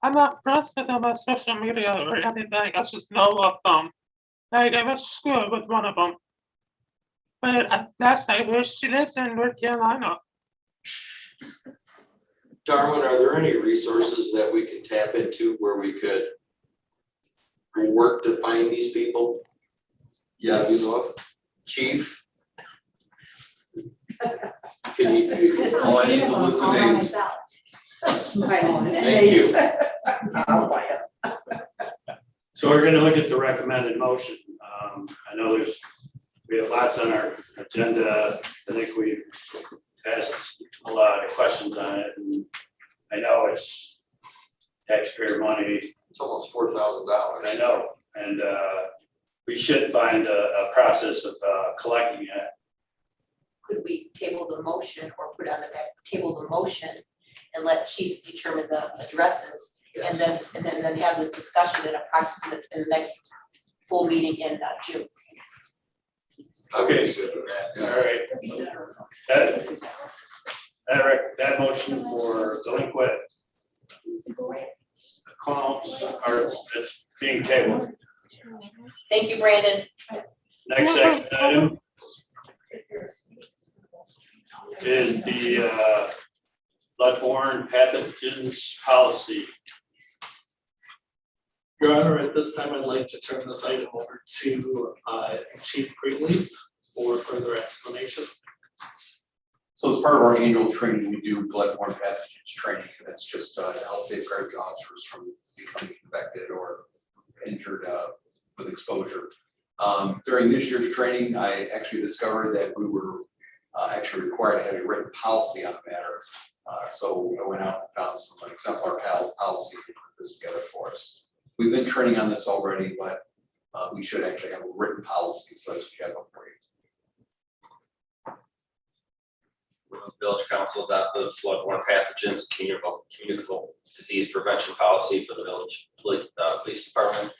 N: I'm not friends with them on social media or anything. I just know of them. Like, I went to school with one of them. But last I heard, she lives in North Carolina.
G: Darwin, are there any resources that we could tap into where we could work to find these people?
K: Yes.
G: You know of? Chief? Can you?
K: All I need is a list of names.
G: Thank you.
B: So we're gonna look at the recommended motion. I know we have lots on our agenda. I think we've asked a lot of questions on it, and I know it's taxpayer money.
G: It's almost $4,000.
B: I know, and we should find a process of collecting it.
D: Could we table the motion or put on the back, table the motion and let Chief determine the addresses? And then have this discussion in the next full meeting in June.
B: Okay, all right. That motion for delinquent accounts it's being tabled.
D: Thank you, Brandon.
B: Next action item is the Bloodborne pathogens policy.
H: Your Honor, at this time, I'd like to turn this item over to Chief Greenleaf for further explanation.
K: So as part of our annual training, we do bloodborne pathogens training. That's just to help safeguard the officers from becoming infected or injured with exposure. During this year's training, I actually discovered that we were actually required to have a written policy on the matter. So I went out and found some exemplar policy and put this together for us. We've been training on this already, but we should actually have a written policy, so as we have a for you.
M: Will the village council adopt the bloodborne pathogens communicable disease prevention policy for the village police department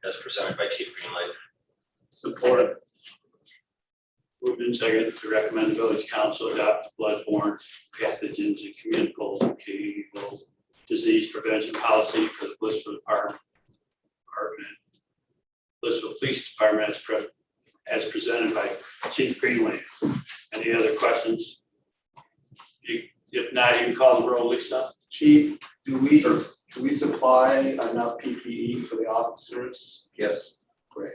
M: as presented by Chief Greenlight?
B: Support. Moved and seconded to recommend the village council adopt bloodborne pathogens and communicable disease prevention policy for the Blissfield Blissfield Police Department as presented by Chief Greenleaf. Any other questions? If not, you can call the roll, Lisa.
L: Chief, do we supply enough PPE for the officers?
K: Yes.
L: Great.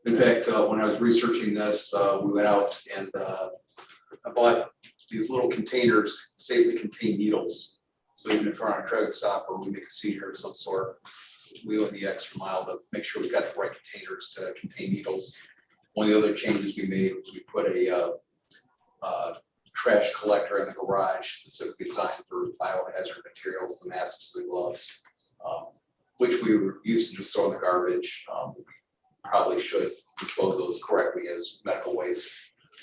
K: In fact, when I was researching this, we went out and I bought these little containers, safely contained needles. So even if we're on a traffic stop or we make a seizure of some sort, we went the extra mile to make sure we got the right containers to contain needles. One of the other changes we made was we put a trash collector in the garage specifically designed for biohazard materials, the masks, the gloves, which we were used to just throw in the garbage. Probably should dispose those correctly as medical waste.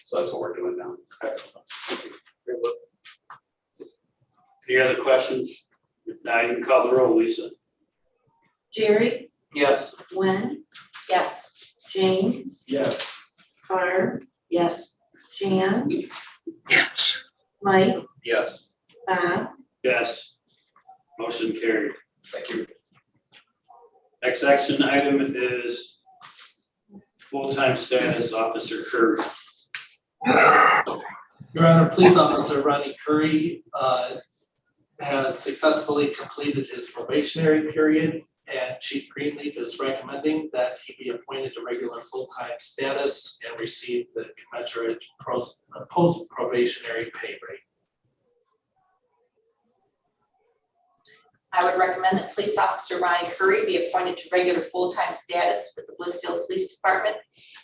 K: So that's what we're doing now.
B: Excellent. Any other questions? If not, you can call the roll, Lisa.
E: Jerry,
B: Yes.
E: Gwen,
D: Yes.
E: James,
L: Yes.
E: Barb, yes, Jan. Mike,
M: Yes.
E: Bob,
B: Yes. Motion carried.
K: Thank you.
B: Next action item is full-time status Officer Curry.
H: Your Honor, Police Officer Ronnie Curry has successfully completed his probationary period, and Chief Greenleaf is recommending that he be appointed to regular full-time status and receive the commensurate post-probationary pay rate.
D: I would recommend that Police Officer Ronnie Curry be appointed to regular full-time status with the Blissfield Police Department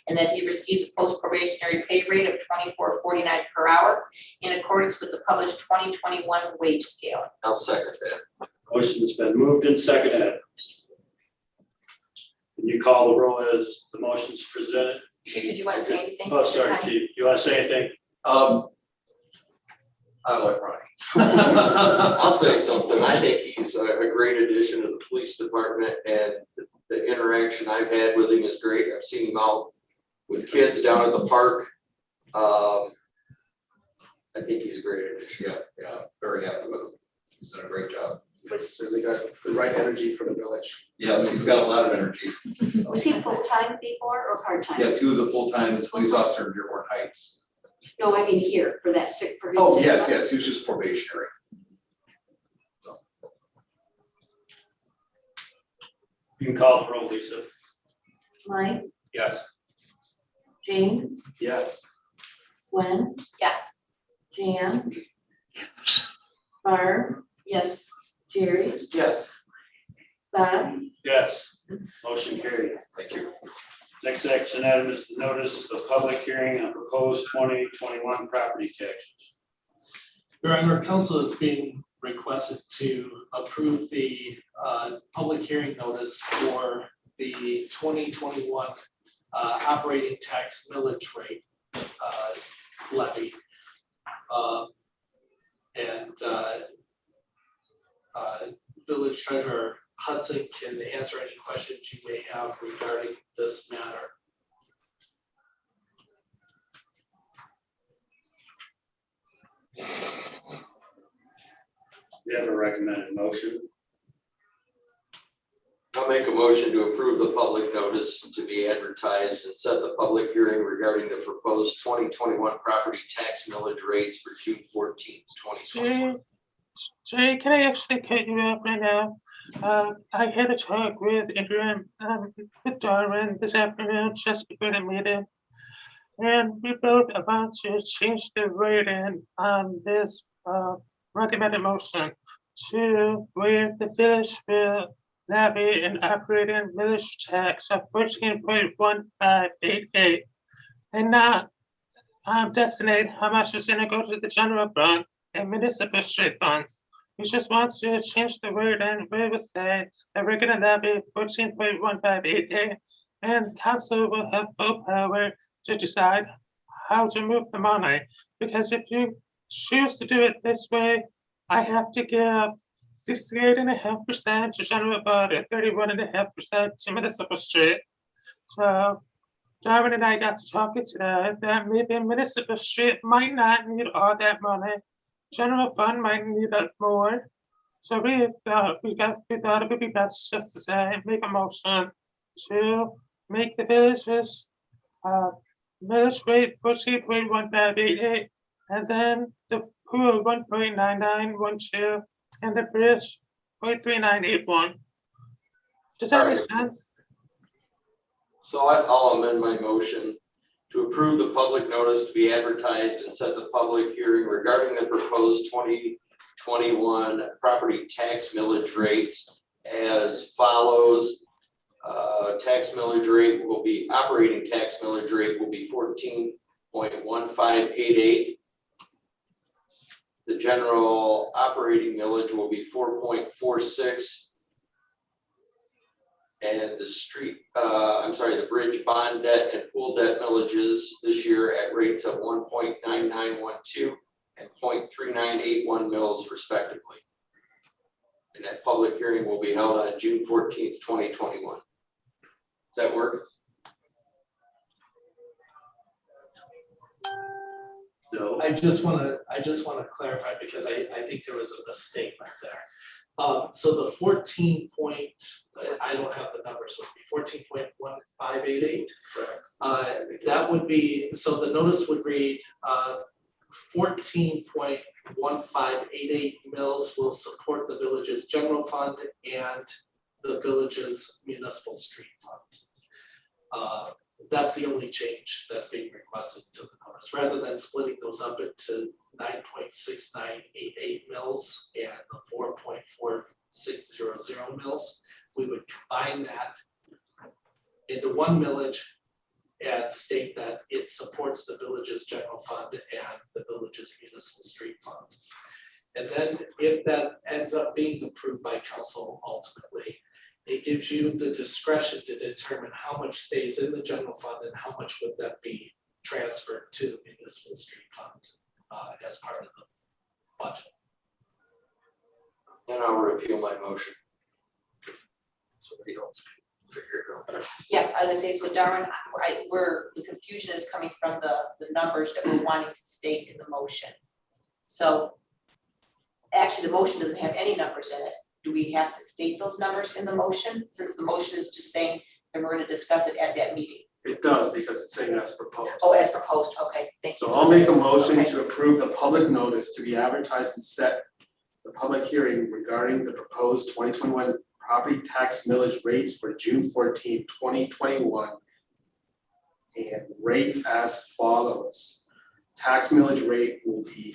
D: and that he receive the post-probationary pay rate of $24.49 per hour in accordance with the published 2021 wage scale.
G: I'll second that.
B: Motion's been moved and seconded. Can you call the roll as the motion's presented?
D: Chief, did you want to say anything?
B: Oh,
D: at this
B: sorry,
D: time?
B: Chief. You want to say anything?
K: I like Ronnie.
G: I'll say something. I think he's a great addition to the police department, and the interaction I've had with him is great. I've seen him out with kids down at the park. I think he's a great addition.
K: Yeah, very happy with him. He's done a great job.
L: He's really got the right energy for the village.
K: Yes, he's got a lot of energy.
E: was he full-time before or part-time?
K: Yes, he was a full-time police officer in Dearborn Heights.
E: No, I mean here, for that sick, for his
K: Oh,
E: 6
K: yes,
E: months?
K: yes, he was just probationary.
B: You can call the roll, Lisa.
E: Mike,
B: Yes.
E: James,
L: Yes.
E: Gwen,
D: Yes.
E: Jan. Barb, yes, Jerry,
G: Yes.
E: Bob,
B: Yes. Motion carried.
K: Thank you.
B: Next action item is the notice of public hearing on proposed 2021 property taxes.
H: Your Honor, council is being requested to approve the public hearing notice for the 2021 operating tax millage rate levy. Village Treasurer Hudson can answer any questions you may have regarding this matter.
B: We have a recommended motion.
G: I'll make a motion to approve the public notice to be advertised and set the public hearing regarding the proposed 2021 property tax millage rates for June 14th, 2021.
N: Jay, can I actually cut you off right now? I had a talk with Adrian, with Darwin this afternoon, just before the meeting. And we both about to change the wording on this recommended motion to where the village will levy an operating village tax of 14.1588 and not designate how much is gonna go to the general fund and municipal street funds. We just want to change the word and where we say that we're gonna levy 14.1588 and council will have full power to decide how to move the money. Because if you choose to do it this way, I have to give 68.5% to general fund and 31.5% to municipal street. So Darwin and I got to talking today that maybe municipal street might not need all that money. General fund might need it more. So we thought it would be best just to say, make a motion to make the villages village rate 14.1588, and then the pool 1.9912, and the bridge 0.3981. Does that make sense?
G: So I'll amend my motion to approve the public notice to be advertised and set the public hearing regarding the proposed 2021 property tax millage rates as follows. Tax millage rate will be, operating tax millage rate will be 14.1588. The general operating millage will be 4.46. And the street, the bridge bond debt and pool debt millages this year at rates of 1.9912 and 0.3981 mils respectively. And that public hearing will be held on June 14th, 2021. Does that work?
H: No. I just wanna clarify because I think there was a mistake right there. So the 14 point, I don't have the numbers with me, 14.1588.
G: Correct.
H: That would be, so the notice would read 14.1588 mils will support the village's general fund and the village's municipal street fund. That's the only change that's being requested to the notice, rather than splitting those up into 9.6988 mils and the 4.4600 mils. We would combine that into one millage and state that it supports the village's general fund and the village's municipal street fund. And then if that ends up being approved by council ultimately, it gives you the discretion to determine how much stays in the general fund and how much would that be transferred to the municipal street fund as part of the budget.
G: And I'll repeal my motion. Somebody else can figure it out.
D: Yes, I was gonna say, so Darwin, the confusion is coming from the numbers that we're wanting to state in the motion. So actually, the motion doesn't have any numbers in it. Do we have to state those numbers in the motion, since the motion is just saying that we're gonna discuss it at that meeting?
L: It does, because it's saying as proposed.
D: Oh, as proposed, okay, thank you.
L: So I'll make a motion
D: Okay.
L: to approve the public notice to be advertised and set the public hearing regarding the proposed 2021 property tax millage rates for June 14, 2021. And rates as follows. Tax millage rate will be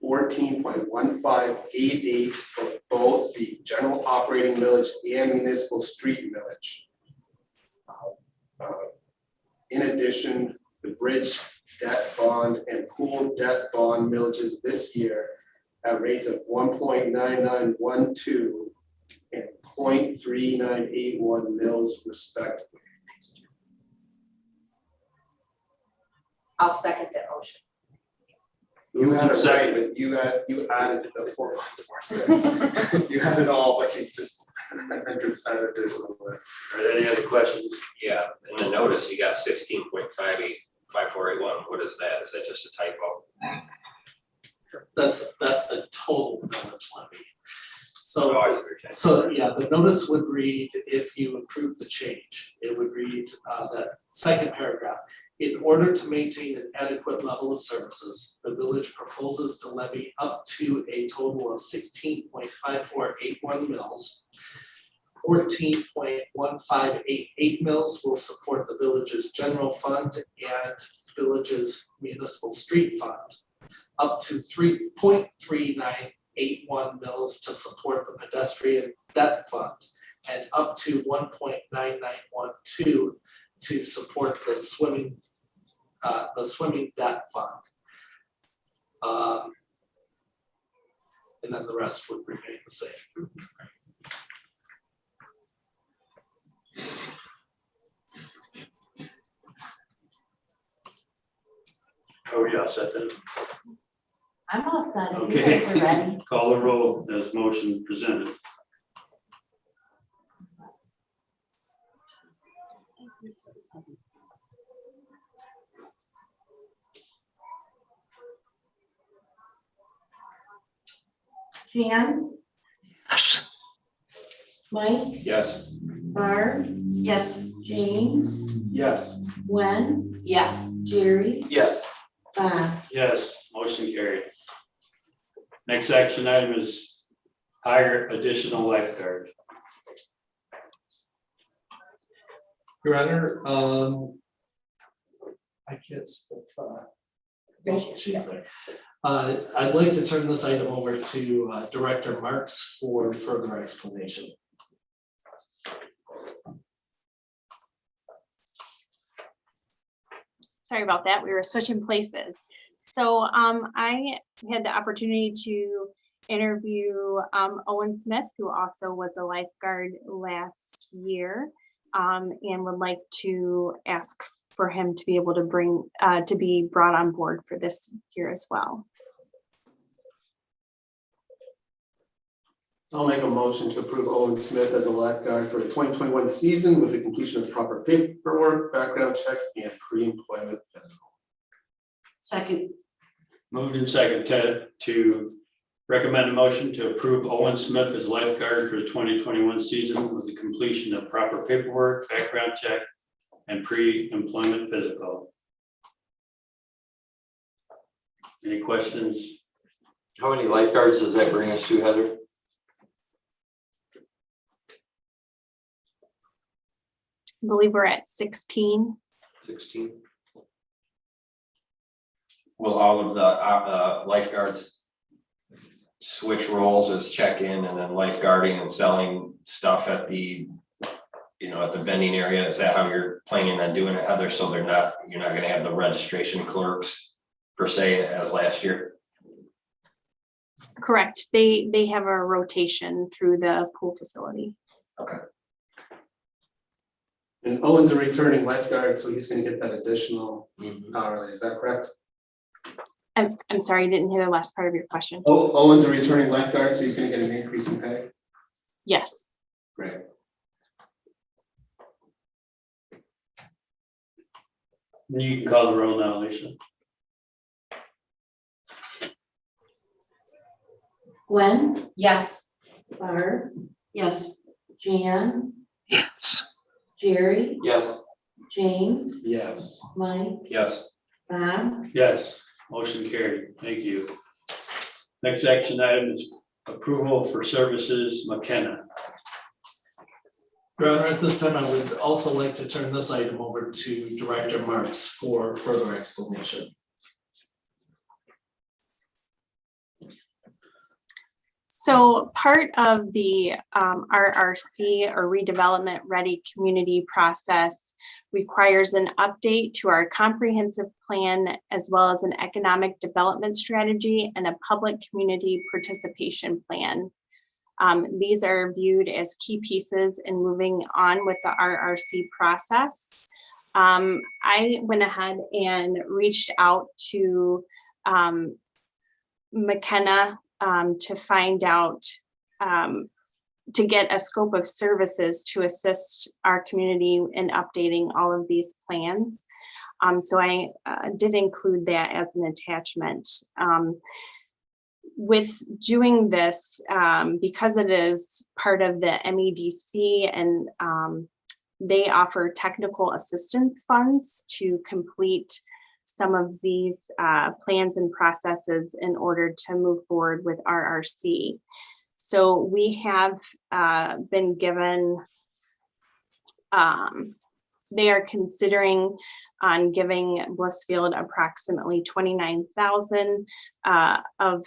L: 14.1588 for both the general operating millage and municipal street millage. In addition, the bridge debt bond and pool debt bond millages this year at rates of 1.9912 and 0.3981 mils respectively.
D: I'll second that motion.
L: You had it right, but you added the 4.46. You had it all, but you just added it a little bit.
G: Are there any other questions?
M: Yeah, in the notice, you got 16.585481. What is that? Is that just a typo?
H: That's the total millage levy. So,
M: Oh, I see what you're saying.
H: so yeah, the notice would read, if you approve the change, it would read that second paragraph. In order to maintain an adequate level of services, the village proposes to levy up to a total of 16.5481 mils. 14.1588 mils will support the village's general fund and village's municipal street fund. Up to 3.3981 mils to support the pedestrian debt fund, and up to 1.9912 to support the swimming debt fund. And then the rest would remain the same.
B: are you all set then?
E: I'm all set. If you
B: Okay.
E: guys are ready.
B: Call the roll as motion presented.
C: Jan? Mike?
M: Yes.
C: Barb?
D: Yes.
C: James?
L: Yes.
C: Gwen?
D: Yes.
C: Jerry?
G: Yes.
C: Bob?
B: Yes, motion carried. Next action item is hire additional lifeguard.
H: Your Honor, I can't. She's there. I'd like to turn this item over to Director Marks for further explanation.
O: Sorry about that. We were switching places. So I had the opportunity to interview Owen Smith, who also was a lifeguard last year, and would like to ask for him to be able to to be brought on board for this year as well.
L: I'll make a motion to approve Owen Smith as a lifeguard for the 2021 season with the completion of proper paperwork, background check, and pre-employment physical.
E: Second.
B: Moved in second, Ted, to recommend a motion to approve Owen Smith as lifeguard for the 2021 season with the completion of proper paperwork, background check, and pre-employment physical. Any questions?
G: How many lifeguards does that bring us to, Heather?
O: I believe we're at 16.
G: 16.
M: Will all of the lifeguards switch roles as check-in and then lifeguarding and selling stuff at the, at the vending area? Is that how you're planning on doing it, Heather? So you're not gonna have the registration clerks per se as last year?
O: Correct. They have a rotation through the pool facility.
M: Okay.
L: And Owen's a returning lifeguard, so he's gonna get that additional hourly, is that correct?
O: I'm sorry, I didn't hear the last part of your question.
L: Oh, Owen's a returning lifeguard, so he's gonna get an increase in pay?
O: Yes.
L: Great.
B: You can call the roll now, Lisa.
C: Gwen?
D: Yes.
C: Barb?
E: Yes.
C: Jan? Jerry?
G: Yes.
C: James?
L: Yes.
C: Mike?
M: Yes.
C: Bob?
B: Yes, motion carried. Thank you. Next action item is approval for services McKenna.
H: Your Honor, at this time, I would also like to turn this item over to Director Marks for further explanation.
O: So part of the RRC or redevelopment ready community process requires an update to our comprehensive plan as well as an economic development strategy and a public community participation plan. These are viewed as key pieces in moving on with the RRC process. I went ahead and reached out to McKenna to find out, to get a scope of services to assist our community in updating all of these plans. So I did include that as an attachment. With doing this, because it is part of the MEDC and they offer technical assistance funds to complete some of these plans and processes in order to move forward with RRC. So we have been given, they are considering on giving Blissfield approximately $29,000 of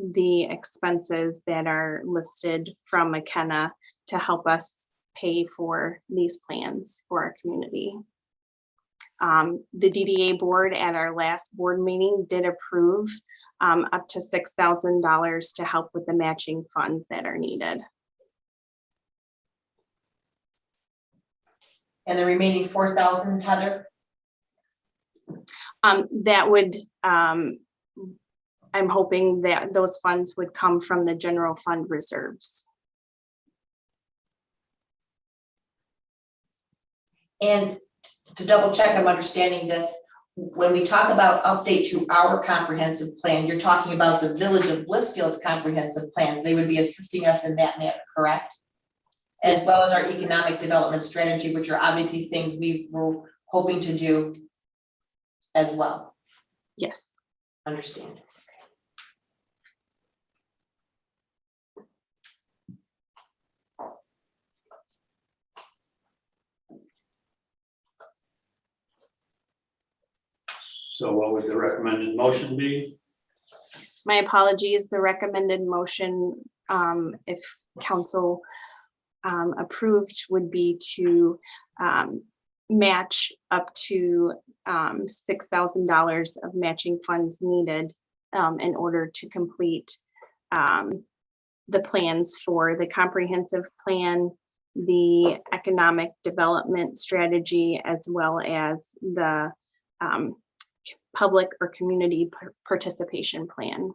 O: the expenses that are listed from McKenna to help us pay for these plans for our community. The DDA board at our last board meeting did approve up to $6,000 to help with the matching funds that are needed.
D: And the remaining 4,000, Heather?
O: That would, I'm hoping that those funds would come from the general fund reserves.
D: And to double check, I'm understanding this, when we talk about update to our comprehensive plan, you're talking about the Village of Blissfield's comprehensive plan. They would be assisting us in that manner, correct? As well as our economic development strategy, which are obviously things we were hoping to do as well.
O: Yes.
D: Understand.
B: So what would the recommended motion be?
O: My apologies, the recommended motion, if council approved, would be to match up to $6,000 of matching funds needed in order to complete the plans for the comprehensive plan, the economic development strategy, as well as the public or community participation plan.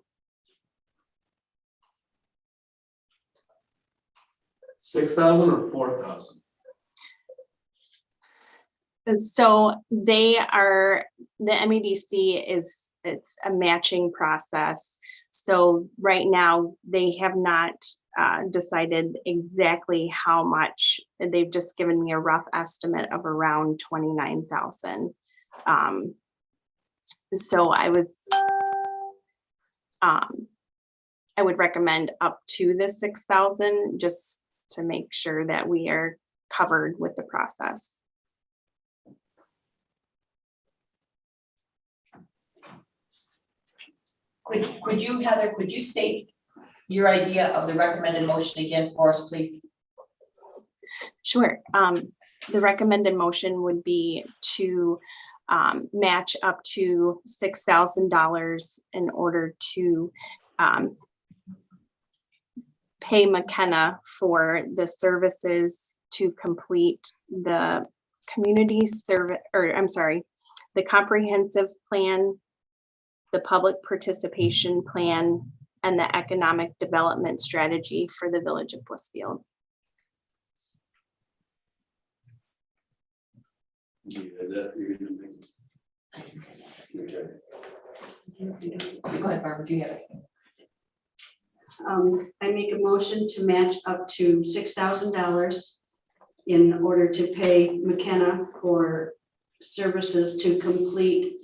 L: 6,000 or 4,000?
O: And so they are, the MEDC is, it's a matching process. So right now they have not decided exactly how much. They've just given me a rough estimate of around 29,000. So I would recommend up to the 6,000 just to make sure that we are covered with the process.
D: Could you, Heather, could you state your idea of the recommended motion again for us, please?
O: Sure. The recommended motion would be to match up to $6,000 in order to pay McKenna for the services to complete the community service, or I'm sorry, the comprehensive plan, the public participation plan, and the economic development strategy for the Village of Blissfield.
D: Go ahead, Barbara, if you have it.
E: I make a motion to match up to $6,000 in order to pay McKenna for services to complete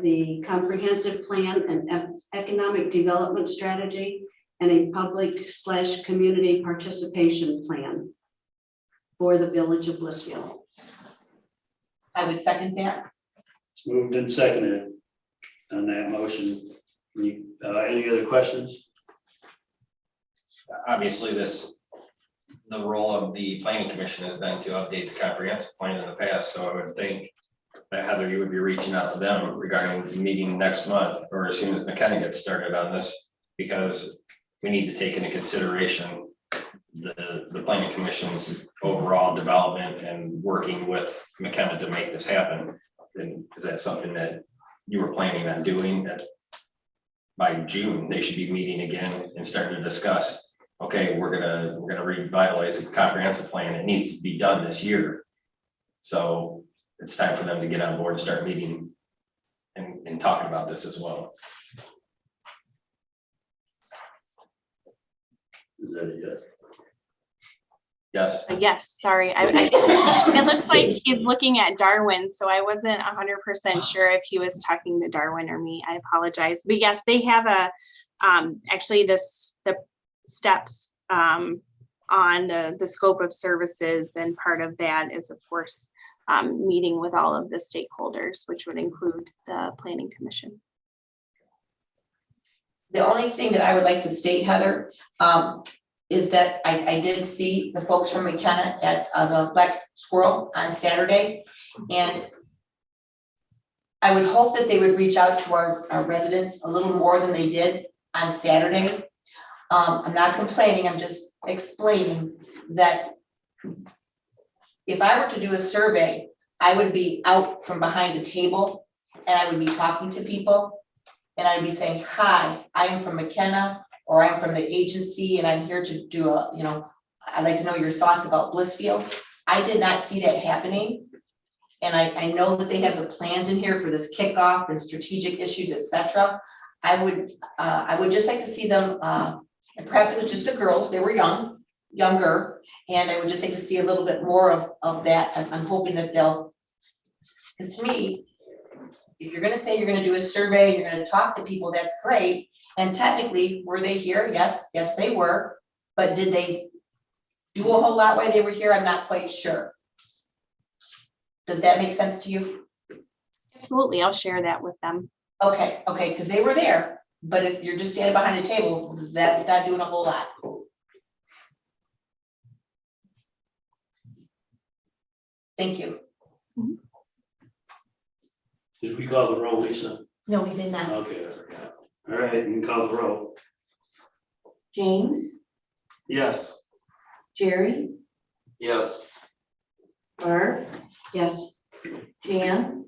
E: the comprehensive plan and economic development strategy and a public/community participation plan for the Village of Blissfield.
D: I would second that.
B: It's moved and seconded on that motion. Any other questions?
M: Obviously, the role of the planning commission has been to update the comprehensive plan in the past, so I would think that Heather, you would be reaching out to them regarding the meeting next month, or as soon as McKenna gets started on this, because we need to take into consideration the planning commission's overall development and working with McKenna to make this happen. And is that something that you were planning on doing by June? They should be meeting again and starting to discuss, okay, we're gonna revitalize the comprehensive plan. It needs to be done this year. So it's time for them to get on board and start meeting and talking about this as well.
B: Is that a yes?
M: Yes.
O: Yes, sorry. It looks like he's looking at Darwin, so I wasn't 100% sure if he was talking to Darwin or me. I apologize. But yes, they have actually the steps on the scope of services, and part of that is, of course, meeting with all of the stakeholders, which would include the Planning Commission.
D: The only thing that I would like to state, Heather, is that I did see the folks from McKenna at the Black Squirrel on Saturday. And I would hope that they would reach out to our residents a little more than they did on Saturday. I'm not complaining, I'm just explaining that if I were to do a survey, I would be out from behind a table and I would be talking to people. And I'd be saying, hi, I am from McKenna, or I'm from the agency, and I'm here to do a, you know, I'd like to know your thoughts about Blissfield. I did not see that happening. And I know that they have the plans in here for this kickoff and strategic issues, et cetera. I would just like to see them, and perhaps it was just the girls, they were younger, and I would just like to see a little bit more of that. I'm hoping that they'll, because to me, if you're gonna say you're gonna do a survey, you're gonna talk to people, that's great. And technically, were they here? Yes, they were. But did they do a whole lot while they were here? I'm not quite sure. Does that make sense to you?
O: Absolutely, I'll share that with them.
D: Okay, because they were there, but if you're just standing behind a table, that's not doing a whole lot. Thank you.
B: Did we call the roll, Lisa?
C: No, we did not.
B: Okay, I forgot. All right, you can call the roll.
C: James,
L: Yes.
C: Jerry,
G: Yes.
C: Barb,
E: Yes.
C: Jan,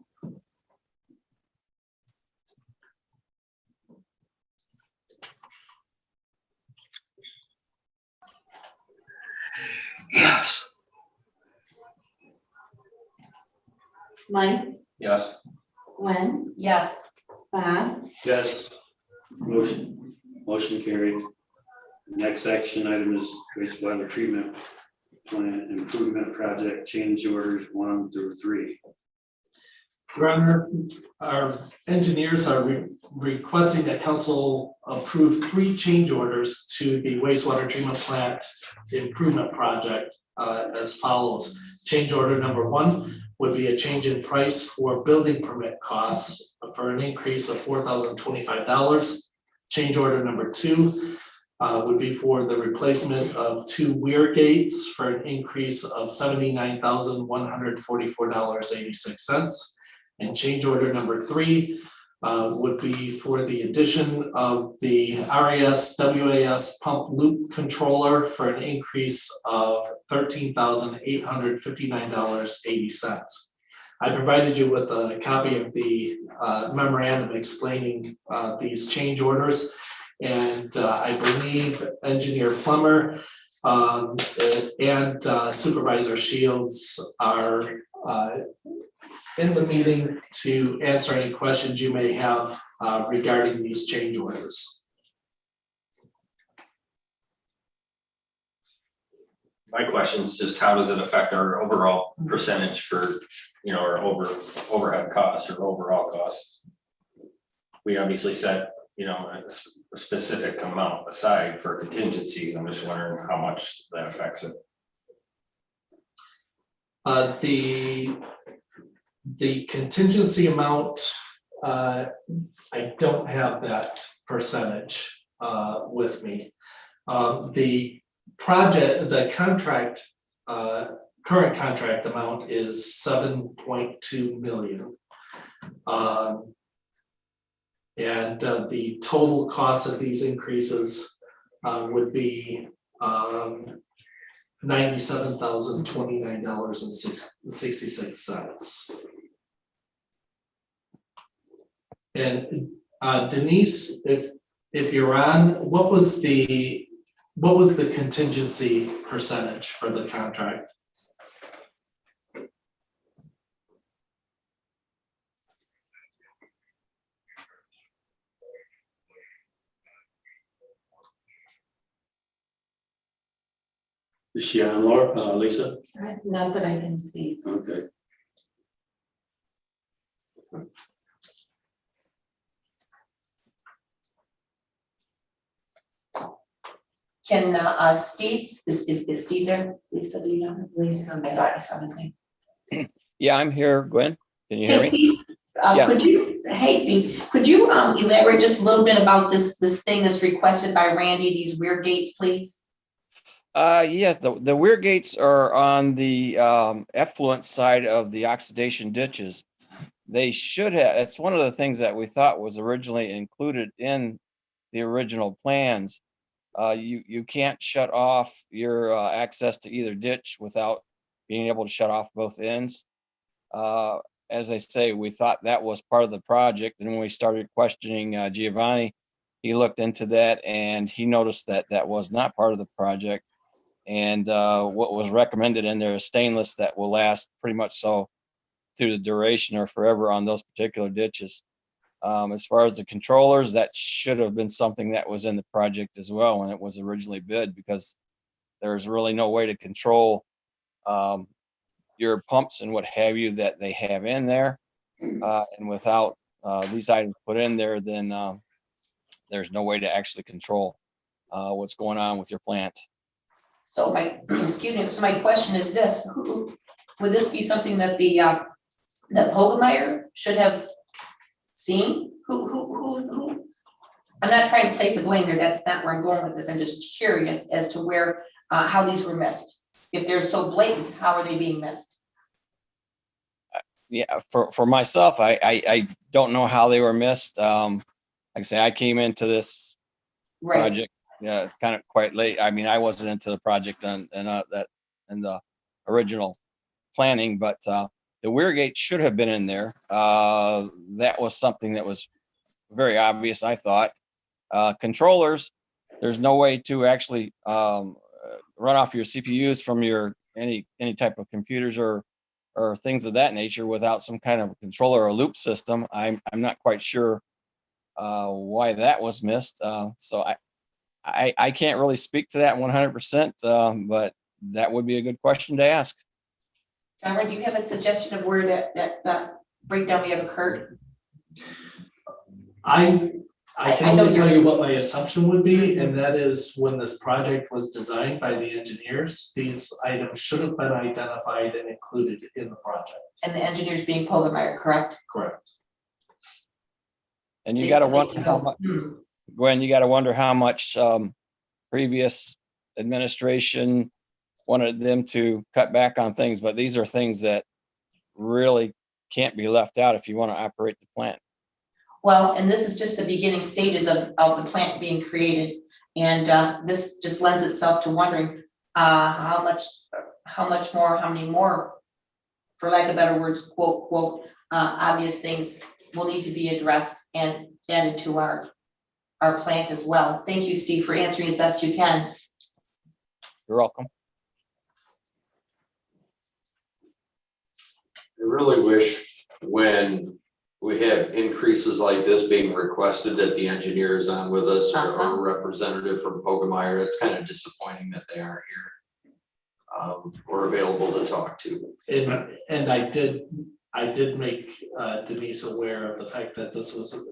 N: Yes.
C: Mike,
G: Yes.
C: Gwen,
D: Yes.
C: Bob,
B: Yes. Motion carried. Next action item is wastewater treatment plant improvement project change orders 1 through 3.
H: Your Honor, our engineers are requesting that council approve 3 change orders to the wastewater treatment plant improvement project as follows. Change order number 1 would be a change in price for building permit costs for an increase of $4,025. Change order number 2 would be for the replacement of 2 weir gates for an increase of $79,144.86. And change order number 3 would be for the addition of the RAS WAS pump loop controller for an increase of $13,859.80. I provided you with a copy of the memorandum explaining these change orders. And I believe Engineer Plummer and Supervisor Shields are in the meeting to answer any questions you may have regarding these change orders.
M: My question is just how does it affect our overall percentage for, our overhead costs or overall costs? We obviously set, a specific amount aside for contingencies. I'm just wondering how much that affects it.
H: The contingency amount, I don't have that percentage with me. The contract, current contract amount is 7.2 million. And the total cost of these increases would be $97,029.66. And Denise, if you're on, what was the contingency percentage for the contract?
B: Is she on, Laura, Lisa?
C: not that I can see.
B: Okay.
D: Can Steve, is Steve there? Lisa, do you know? Lisa, I thought I saw his name.
P: Yeah, I'm here, Gwen. Can you hear
D: Hey,
P: me?
D: Steve,
P: Yes.
D: could you elaborate just a little bit about this thing that's requested by Randy, these rear gates, please?
P: Yes, the weir gates are on the effluent side of the oxidation ditches. They should have, it's one of the things that we thought was originally included in the original plans. You can't shut off your access to either ditch without being able to shut off both ends. as I say, we thought that was part of the project. And when we started questioning Giovanni, he looked into that and he noticed that that was not part of the project. And what was recommended in there is stainless that will last pretty much so through the duration or forever on those particular ditches. As far as the controllers, that should have been something that was in the project as well when it was originally bid, because there's really no way to control your pumps and what have you that they have in there. And without these items put in there, then there's no way to actually control what's going on with your plant.
D: So my, excuse me, so my question is this, would this be something that that Hogemeyer should have seen? Who? I'm not trying to place a blame here, that's not where I'm going with this, I'm just curious as to where, how these were missed. If they're so blatant, how are they being missed?
P: Yeah, for myself, I don't know how they were missed. Like I say, I came into this project, yeah, kind of quite late. I mean, I wasn't into the project and the original planning, but the weir gate should have been in there. That was something that was very obvious, I thought. Controllers, there's no way to actually run off your CPUs from your any type of computers or things of that nature without some kind of controller or loop system. I'm not quite sure why that was missed. So I can't really speak to that 100%, but that would be a good question to ask.
D: Cameron, do you have a suggestion of where that breakdown may have occurred?
H: I can only tell you what my assumption would be, and that is when this project was designed by the engineers, these items should have been identified and included in the project.
D: And the engineers being Hogemeyer, correct?
H: Correct.
P: And you got to wonder how much, Gwen, you got to wonder how much previous administration wanted them to cut back on things, but these are things that really can't be left out if you want to operate the plant.
D: Well, and this is just the beginning stages of the plant being created. And this just lends itself to wondering how much more, how many more, for lack of better words, quote, obvious things will need to be addressed and added to our plant as well. Thank you, Steve, for answering as best you can.
P: You're welcome.
G: I really wish when we have increases like this being requested that the engineer is on with us or a representative from Hogemeyer. It's kind of disappointing that they aren't here. We're available to talk to.
H: And I did make Denise aware of the fact that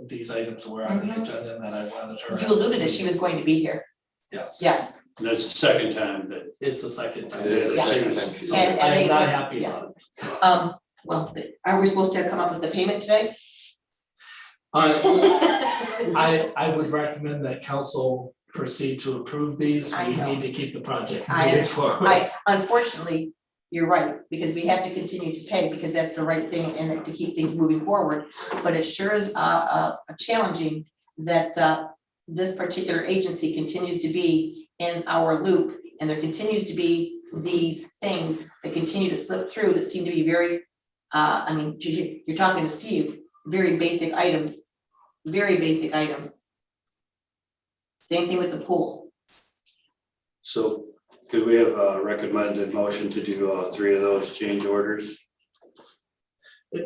H: these items were on the agenda and that I wanted her.
D: You alluded that she was going to be here.
H: Yes.
B: And that's the second time that.
H: It's the second time.
G: It is the second time she's.
H: So
D: And
H: I'm not happy about it.
D: Well, are we supposed to come up with the payment today?
H: I would recommend that council proceed to approve these.
D: I
H: We
D: know.
H: need to keep the project
D: I
H: moving
D: know.
H: forward.
D: Unfortunately, you're right, because we have to continue to pay because that's the right thing and to keep things moving forward. But it sure is challenging that this particular agency continues to be in our loop. And there continues to be these things that continue to slip through that seem to be very, I mean, you're talking to Steve, very basic items, very basic items. Same thing with the pool.
B: So could we have a recommended motion to do 3 of those change orders?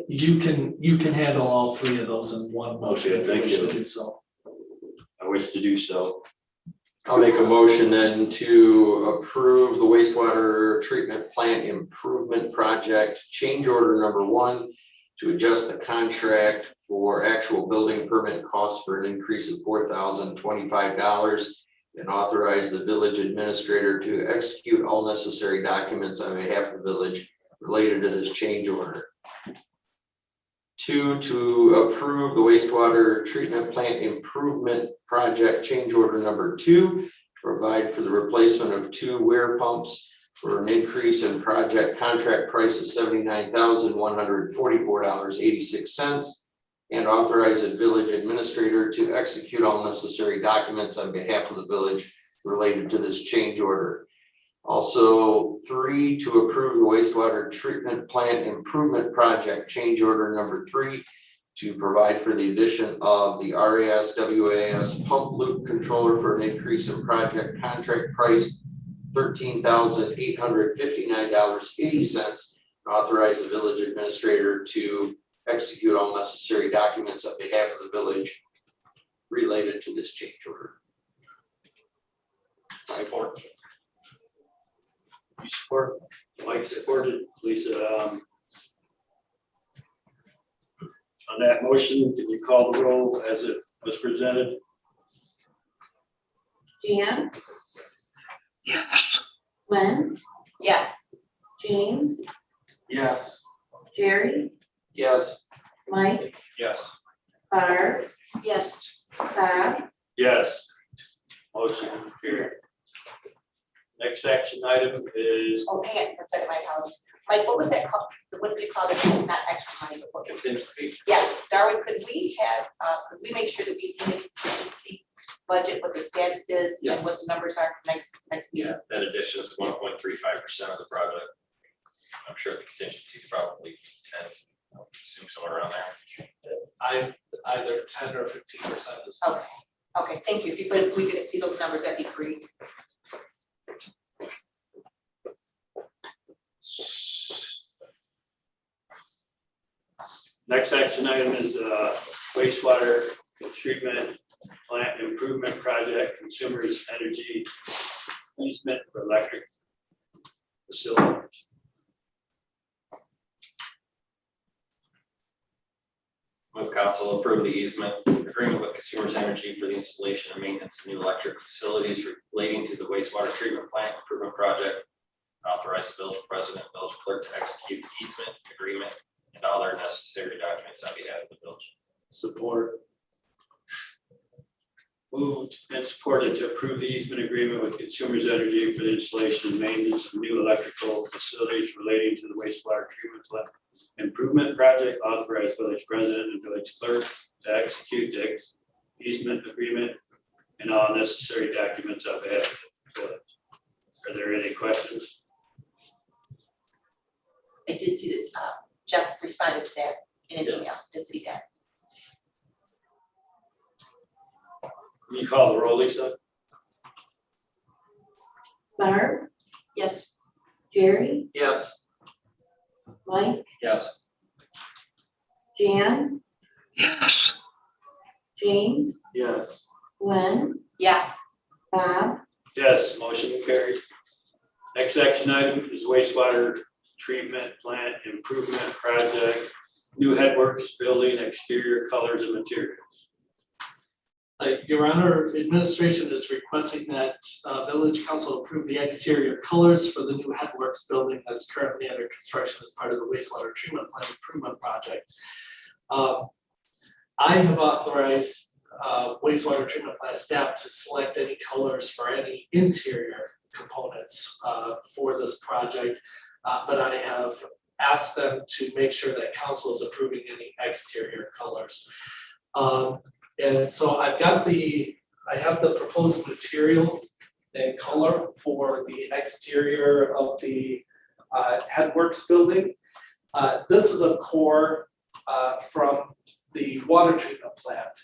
H: You can handle all 3 of those in one motion.
B: Okay,
H: if you
B: thank
H: wish to
B: you.
H: do so.
B: I wish to do so.
G: I'll make a motion then to approve the wastewater treatment plant improvement project change order number 1 to adjust the contract for actual building permit costs for an increase of $4,025 and authorize the village administrator to execute all necessary documents on behalf of the village related to this change order. 2, to approve the wastewater treatment plant improvement project change order number 2, to provide for the replacement of 2 weir pumps for an increase in project contract price of $79,144.86, and authorize the village administrator to execute all necessary documents on behalf of the village related to this change order. Also, 3, to approve the wastewater treatment plant improvement project change order number 3 to provide for the addition of the RAS-WAS pump loop controller for an increase in project contract price $13,859.80. Authorize the village administrator to execute all necessary documents on behalf of the village related to this change order.
M: Support.
B: You support, Mike supported, Lisa, on that motion, can you call the roll as it was presented?
C: Jan,
N: Yes.
C: Gwen,
D: Yes.
C: James,
L: Yes.
C: Jerry,
G: Yes.
C: Mike,
M: Yes.
C: Barb,
E: Yes.
C: Bob,
B: Yes. Motion carried. Next action item is
D: Oh, hang on, one second, my apologies. Mike, what was that called? What did you call it? Not extra money, but what?
M: Contingency.
D: Yes, Darwin, could we make sure that we see the contingency budget, what the status is and what the numbers are for next meeting?
M: Yeah, that addition is 1.35% of the project. I'm sure the contingency is probably 10, I'll assume somewhere around there.
H: Either 10 or 15% is.
D: Okay, thank you. If we could see those numbers, that'd be great.
B: next action item is wastewater treatment plant improvement project, consumers energy easement for electric facilities.
M: Move council approve the easement agreement with Consumers Energy for the installation and maintenance of new electric facilities relating to the wastewater treatment plant improvement project. Authorize the village president, village clerk to execute the easement agreement and all their necessary documents on behalf of the village.
B: Support. Moved and supported to approve the easement agreement with Consumers Energy for the installation and maintenance of new electrical facilities relating to the wastewater treatment plant improvement project. Authorized village president and village clerk to execute the easement agreement and all necessary documents on behalf of the village. Are there any questions?
D: I did see that Jeff responded to that in an email. Did see that.
B: Can you call the roll, Lisa?
C: Barb,
D: Yes.
C: Jerry,
G: Yes.
C: Mike,
M: Yes.
C: Jan,
N: Yes.
C: James,
L: Yes.
C: Gwen,
D: Yes.
C: Bob,
B: Yes, motion carried. Next action item is wastewater treatment plant improvement project, new headworks, building, exterior colors and materials.
H: Your Honor, administration is requesting that village council approve the exterior colors for the new headworks building that's currently under construction as part of the wastewater treatment plant improvement project. I have authorized wastewater treatment plant staff to select any colors for any interior components for this project, but I have asked them to make sure that council is approving any exterior colors. And so I have the proposed material and color for the exterior of the headworks building. This is a core from the water treatment plant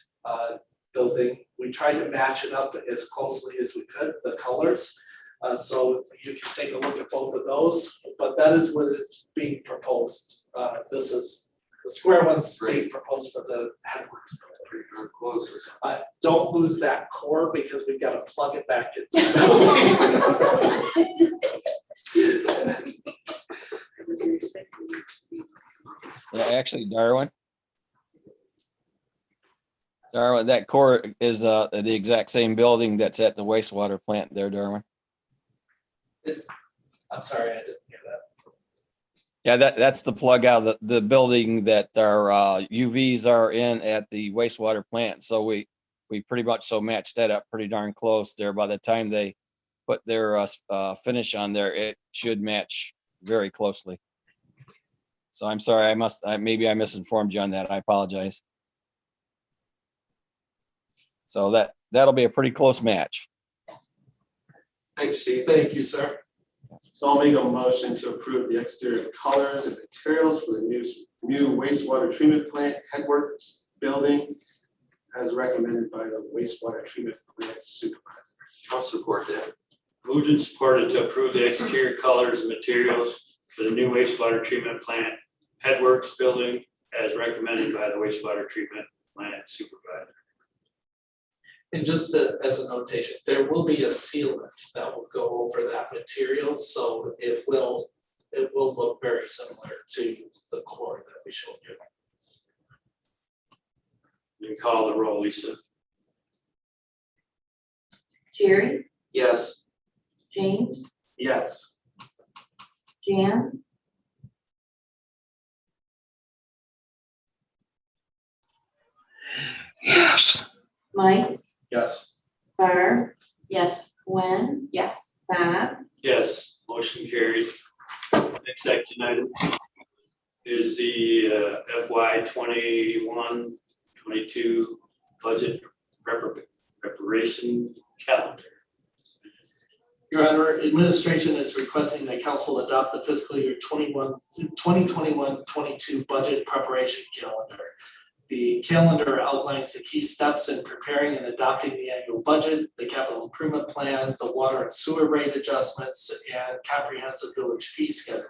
H: building. We tried to match it up as closely as we could, the colors. So you can take a look at both of those, but that is what is being proposed. This is the square one's being proposed for the headworks building. Don't lose that core because we've got to plug it back into.
P: Yeah, actually, Darwin, that core is the exact same building that's at the wastewater plant there, Darwin.
H: I'm sorry, I didn't hear that.
P: Yeah, that's the plug out of the building that our UVs are in at the wastewater plant. So we pretty much matched that up pretty darn close there. By the time they put their finish on there, it should match very closely. So I'm sorry, maybe I misinformed you on that. I apologize. So that'll be a pretty close match.
G: Thanks, Steve.
H: Thank you, sir.
L: So I'll make a motion to approve the exterior colors and materials for the new wastewater treatment plant headworks building as recommended by the wastewater treatment plant supervisor.
G: I'll support that.
B: Moved and supported to approve the exterior colors and materials for the new wastewater treatment plant headworks building as recommended by the wastewater treatment plant supervisor.
H: And just as a notation, there will be a sealant that will go over that material, so it will look very similar to the core that we showed you.
B: You can call the roll, Lisa.
C: Jerry,
G: Yes.
C: James,
L: Yes.
C: Jan,
A: Yes.
C: Mike,
J: Yes.
C: Barb,
E: Yes.
C: Gwen,
D: Yes.
C: Bob,
B: Yes, motion carried. Next action item is the FY 21-22 budget preparation calendar.
H: Your Honor, administration is requesting that council adopt the fiscal year 2021-22 budget preparation calendar. The calendar outlines the key steps in preparing and adopting the annual budget, the capital improvement plan, the water and sewer rate adjustments, and comprehensive village fee schedule.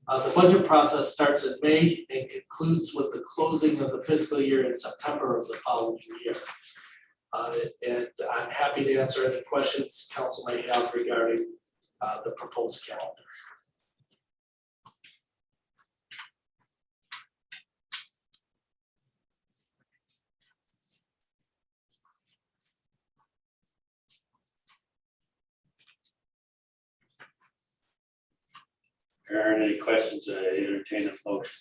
H: The budget process starts in May and concludes with the closing of the fiscal year in September of the following year. And I'm happy to answer any questions council may have regarding the proposed calendar.
B: There aren't any questions, I entertain a motion.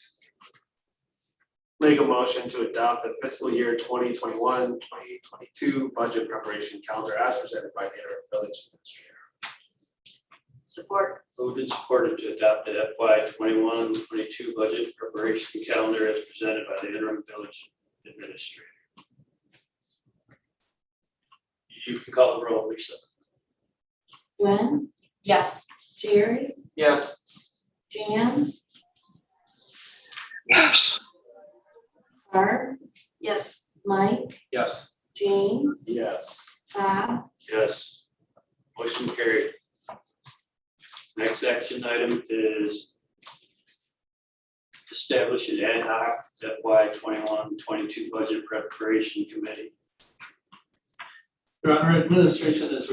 L: Make a motion to adopt the fiscal year 2021-2022 budget preparation calendar as presented by the interim village administrator.
D: Support.
B: Moved and supported to adopt the FY 21-22 budget preparation calendar as presented by the interim village administrator. You can call the roll, Lisa.
C: Gwen,
D: Yes.
C: Jerry,
G: Yes.
C: Jan,
A: Yes.
C: Barb,
D: Yes.
C: Mike,
J: Yes.
C: James,
L: Yes.
C: Bob,
B: Yes. Motion carried. Next action item is establish an ad hoc FY 21-22 budget preparation committee.
H: Your Honor, administration is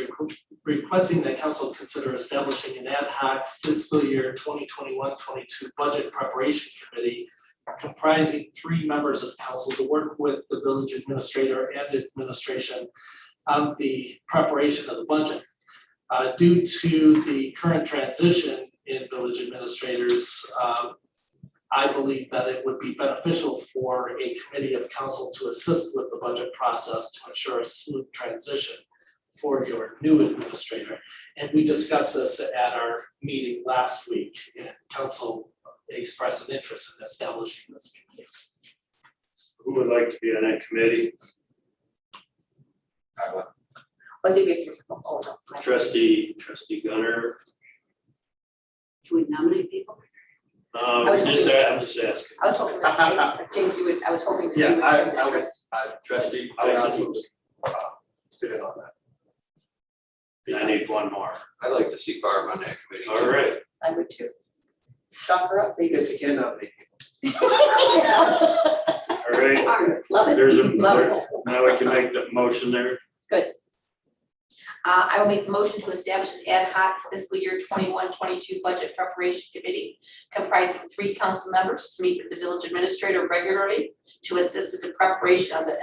H: requesting that council consider establishing an ad hoc fiscal year 2021-22 budget preparation committee comprising 3 members of council to work with the village administrator and administration on the preparation of the budget. Due to the current transition in village administrators, I believe that it would be beneficial for a committee of council to assist with the budget process to ensure a smooth transition for your new administrator. And we discussed this at our meeting last week, and council expressed an interest in establishing this committee.
B: Who would like to be on that committee?
D: I think we have to. Oh, no.
B: Trustee Gunner.
E: Do we nominate people?
B: I'm just asking.
D: I was hoping that, James, you would, I was hoping that you would.
L: Yeah, I was,
B: Trustee,
L: I would also sit in on that.
B: I need one more.
G: I'd like to see Barb on that committee.
B: All right.
D: I would too. Chalk her up, baby.
L: Yes, you can nominate people.
B: All right.
D: Love it.
B: There's a,
D: Love it.
B: now we can make the motion there.
D: I will make the motion to establish an ad hoc fiscal year 21-22 budget preparation committee comprising 3 council members to meet with the village administrator regularly to assist in the preparation of the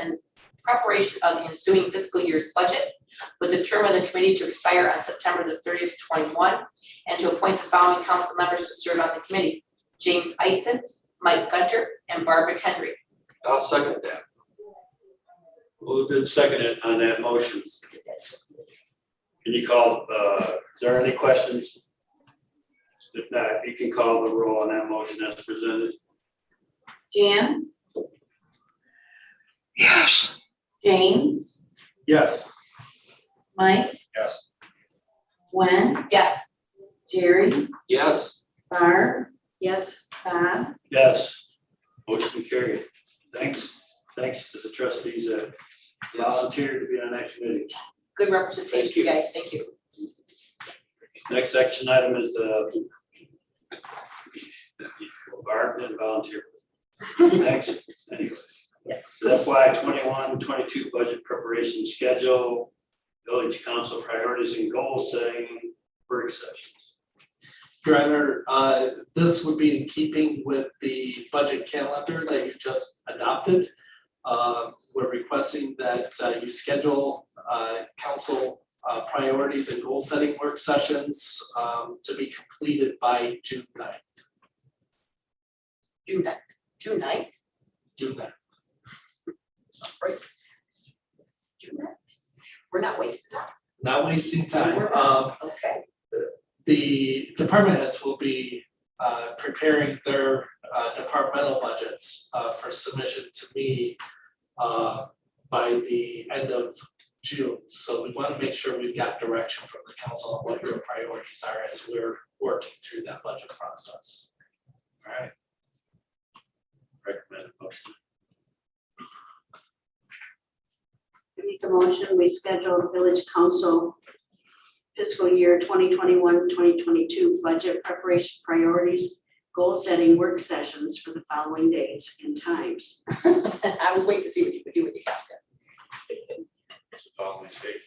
D: ensuing fiscal year's budget, with the term of the committee to expire on September the 30th, 21, and to appoint the following council members to serve on the committee: James Eitzen, Mike Gunter, and Barbara Kendry.
G: I'll second that.
B: Moved and seconded on that motion. Can you call, is there any questions? If not, you can call the roll on that motion as presented.
C: Jan,
A: Yes.
C: James,
L: Yes.
C: Mike,
J: Yes.
C: Gwen,
D: Yes.
E: Jerry,
G: Yes.
E: Barb, yes, Bob,
B: Yes. Motion carried. Thanks to the trustees that volunteered to be on that committee.
D: Good representation,
G: Thank you.
D: you guys, thank you.
B: Next action item is the Barb didn't volunteer. Thanks. Anyway. The FY 21-22 budget preparation schedule, village council priorities and goal setting work sessions.
H: Your Honor, this would be in keeping with the budget calendar that you just adopted. We're requesting that you schedule council priorities and goal setting work sessions to be completed by June 9th.
D: June 9th?
H: June 9th.
D: Right. June 9th. We're not wasting time.
H: Not wasting time.
D: Okay.
H: The department heads will be preparing their departmental budgets for submission to me by the end of June. So we want to make sure we've got direction from the council on what your priorities are as we're working through that budget process.
B: All right. Recommended motion.
E: I make the motion, we schedule village council fiscal year 2021-2022 budget preparation priorities, goal setting work sessions for the following dates and times.
D: I was waiting to see what you would do when you got there.
B: Following date.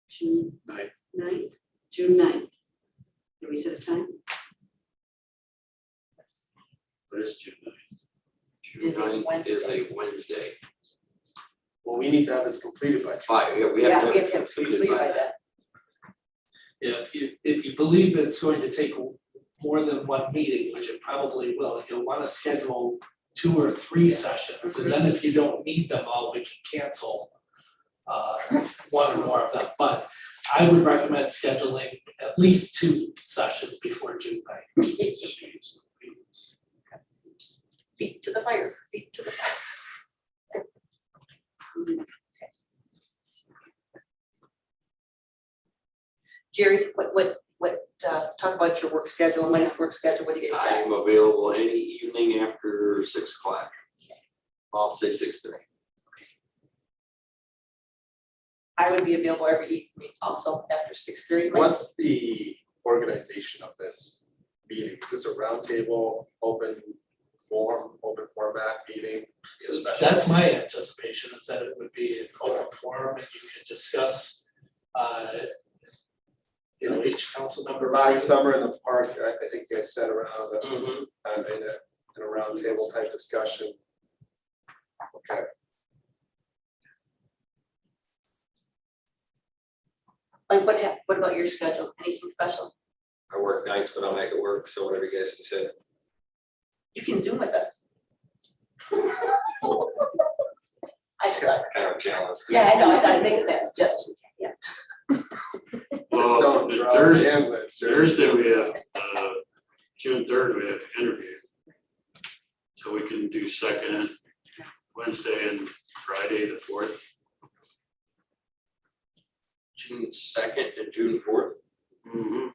E: June
B: 9th.
E: 9th, June 9th. Did we set a time?
B: What is June 9th?
G: June 9th is a Wednesday.
L: Well, we need to have this completed by.
G: Yeah, we have to have it
D: have
G: completed by
D: that.
H: Yeah, if you believe it's going to take more than one meeting, which it probably will, you'll want to schedule 2 or 3 sessions. And then if you don't need them all, we can cancel one or more of them. But I would recommend scheduling at least 2 sessions before June 9th.
D: Feet to the fire, feet to the fire. Jerry, talk about your work schedule, Mike's work schedule, what do you guys
G: I
D: got?
G: am available any evening after 6 o'clock. I'll say 6:30.
D: I would be available every evening also after 6:30.
L: What's the organization of this meeting? Is this a roundtable, open format meeting?
H: That's my anticipation, is that it would be an open forum and you could discuss each council member.
L: Last summer in the park, I think you guys sat around in a roundtable type discussion. Okay.
D: Like what about your schedule? Anything special?
G: I work nights, but I'll make it work, so whatever you guys can say.
D: You can Zoom with us. I thought,
G: Kind of a challenge.
D: yeah, I know, I gotta make that suggestion. Yeah.
L: Just don't draw the ambulance.
B: Thursday we have, June 3rd, we have an interview. So we can do second Wednesday and Friday the 4th.
G: June 2nd and June 4th.
B: Mm-hmm.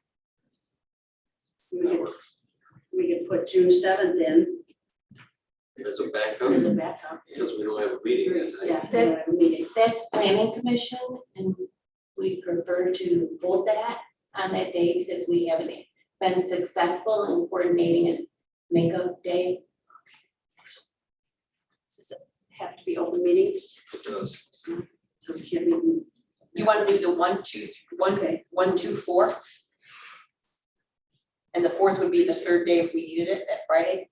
E: We could put June 7th in
G: As a backup,
E: as a backup.
G: because we don't have a meeting that night.
E: Yeah, we don't have a meeting.
C: That's planning commission, and we prefer to hold that on that day because we haven't been successful in coordinating a makeup day.
E: Does it have to be open meetings?
G: It does.
E: So we can't be.
D: You wanna do the 1, 2, 1, 2, 4? And the 4th would be the 3rd day if we needed it, that Friday?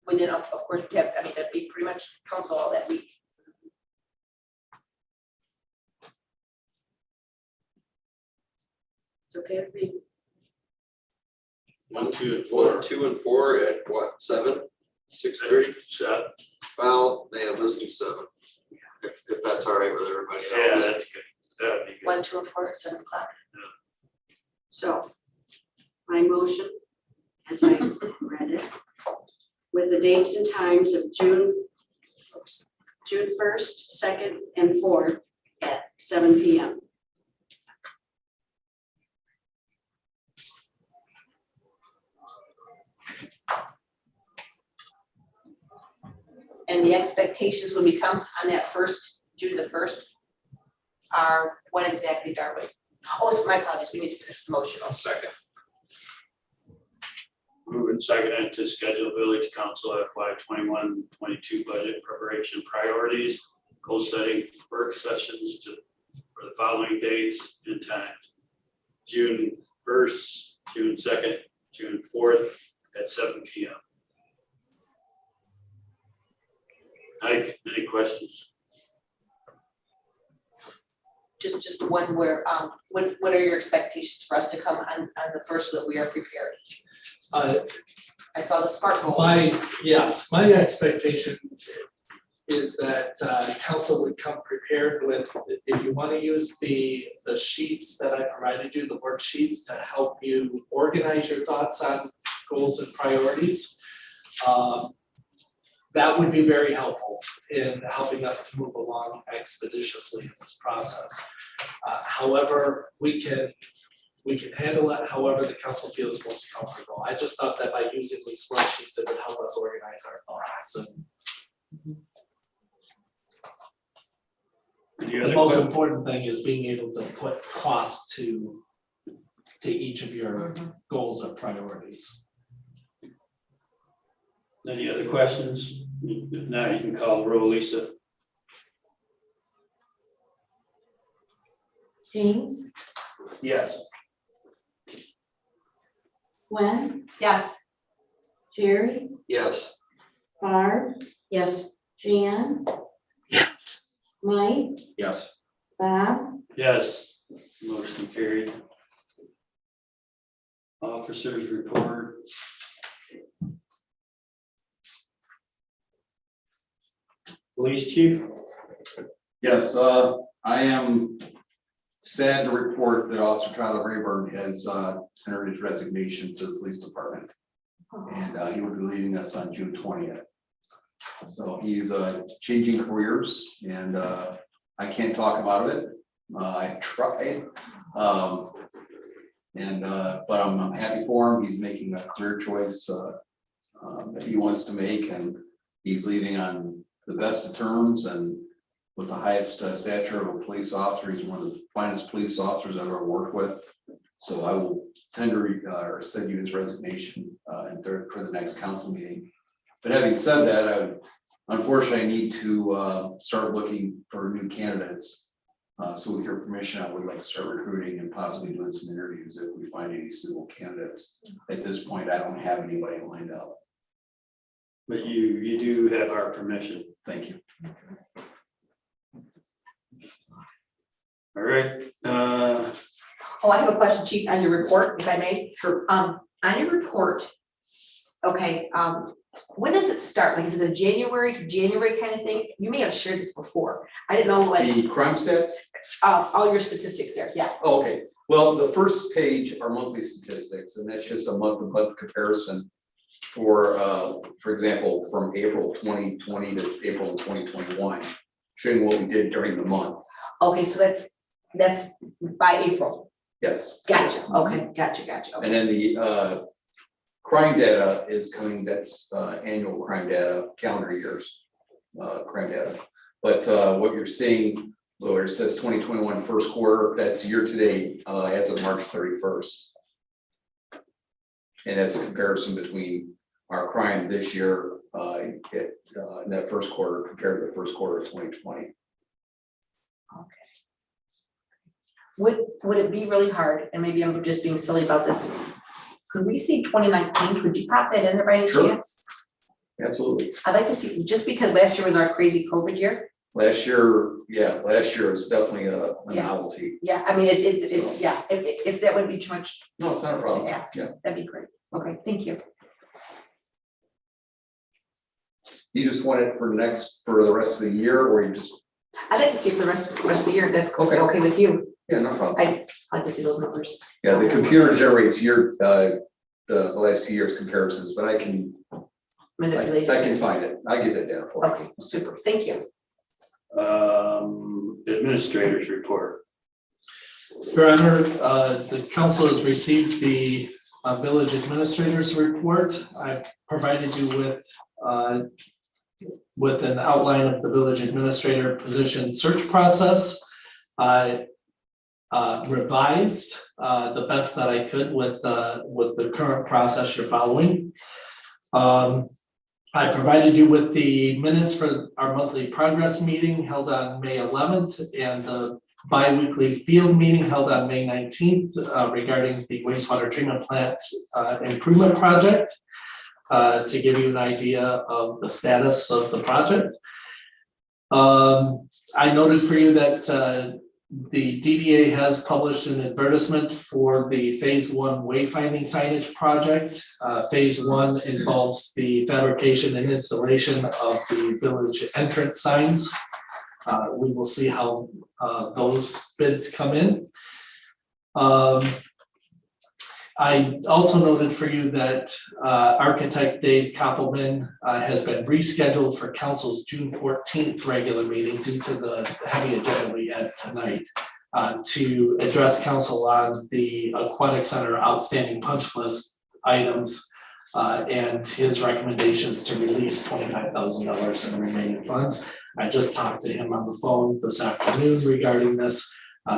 D: Within, of course, we have, I mean, that'd be pretty much council all that week.
E: It's okay with me.
B: 1, 2, and
G: 1,
B: 4.
G: 2, and 4 at what, 7? 6:30?
B: Set.
G: Well, yeah, let's do 7. If that's all right with everybody
B: Yeah,
G: else.
B: that's good. That'd be good.
D: 1, 2, and 4 at 7 o'clock.
E: So my motion, as I read it, with the dates and times of June 1st, 2nd, and 4th at 7 p.m.
D: And the expectations when we come on that June the 1st are what exactly, Darwin? Oh, so my apologies, we need to finish the motion.
M: I'll second.
B: Moving second to schedule village council FY 21-22 budget preparation priorities, goal setting work sessions for the following dates and times. June 1st, June 2nd, June 4th at 7 p.m. Mike, any questions?
D: Just one where, what are your expectations for us to come on the 1st so that we are prepared? I saw the SMART goals.
H: My expectation is that council would come prepared with, if you want to use the sheets that I provided you, the worksheets to help you organize your thoughts on goals and priorities. That would be very helpful in helping us to move along expeditiously in this process. However, we can handle it however the council feels most comfortable. I just thought that by using these worksheets, it would help us organize our thoughts. And the most important thing is being able to put cost to each of your goals or priorities.
B: Any other questions? If not, you can call the roll, Lisa.
C: James,
L: Yes.
C: Gwen,
D: Yes.
C: Jerry,
G: Yes.
C: Barb,
E: Yes.
C: Jan, Mike,
G: Yes.
C: Bob,
B: Yes. Motion carried. Officers report. Police chief.
K: Yes, I am sad to report that Officer Tyler Rayburn has tendered his resignation to the police department. And he will be leaving us on June 20th. So he's changing careers, and I can't talk him out of it. I tried. But I'm happy for him. He's making a career choice that he wants to make, and he's leaving on the best of terms and with the highest stature of a police officer. He's one of the finest police officers I've ever worked with. So I will tender or send you his resignation for the next council meeting. But having said that, unfortunately, I need to start looking for new candidates. So with your permission, I would like to start recruiting and possibly doing some interviews if we find any suitable candidates. At this point, I don't have anybody lined up.
B: But you do have our permission.
K: Thank you.
B: All right.
D: Oh, I have a question, Chief, on your report, if I may.
K: Sure.
D: On your report, okay, when does it start? Like, is it a January to January kind of thing? You may have shared this before. I didn't know, like,
K: The crime stats?
D: all your statistics there, yes.
K: Okay, well, the first page are monthly statistics, and that's just a month-to-month comparison for example, from April 2020 to April 2021, showing what we did during the month.
D: Okay, so that's by April.
K: Yes.
D: Gotcha, okay, gotcha. Okay.
K: And then the crime data is coming, that's annual crime data, calendar years crime data. But what you're seeing, where it says 2021 first quarter, that's year to date as of March 31st. And that's a comparison between our crime this year in that first quarter compared to the first quarter of 2020.
D: Okay. Would it be really hard, and maybe I'm just being silly about this, could we see 2019, could you pop that in there by any
K: Sure.
D: chance?
K: Absolutely.
D: I'd like to see, just because last year was our crazy COVID year.
K: Last year was definitely a
D: Yeah.
K: novelty.
D: Yeah, I mean, if that would be too much
K: No, it's not a problem.
D: to ask,
K: Yeah.
D: that'd be great. Okay, thank you.
K: You just want it for the rest of the year, or you just,
D: I'd like to see it for the rest of the year, if that's
K: Okay.
D: okay with you.
K: yeah, no problem.
D: I'd like to see those numbers.
K: Yeah, the computer generates the last 2 years comparisons, but I can
D: Manipulated.
K: find it. I get that down for you.
D: Okay, super, thank you.
B: Administrators report.
H: Your Honor, the council has received the village administrators report. I provided you with with an outline of the village administrator position search process. I revised the best that I could with the current process you're following. I provided you with the minutes for our monthly progress meeting held on May 11th and the bi-weekly field meeting held on May 19th regarding the wastewater treatment plant improvement project to give you an idea of the status of the project. I noted for you that the DDA has published an advertisement for the phase 1 wayfinding signage project. Phase 1 involves the fabrication and installation of the village entrance signs. We will see how those bids come in. I also noted for you that architect Dave Koppelman has been rescheduled for council's June 14th regular meeting due to the heavy agenda we had tonight to address council on the aquatic center outstanding punch list items and his recommendations to release $25,000 in the remaining funds. I just talked to him on the phone this afternoon regarding this.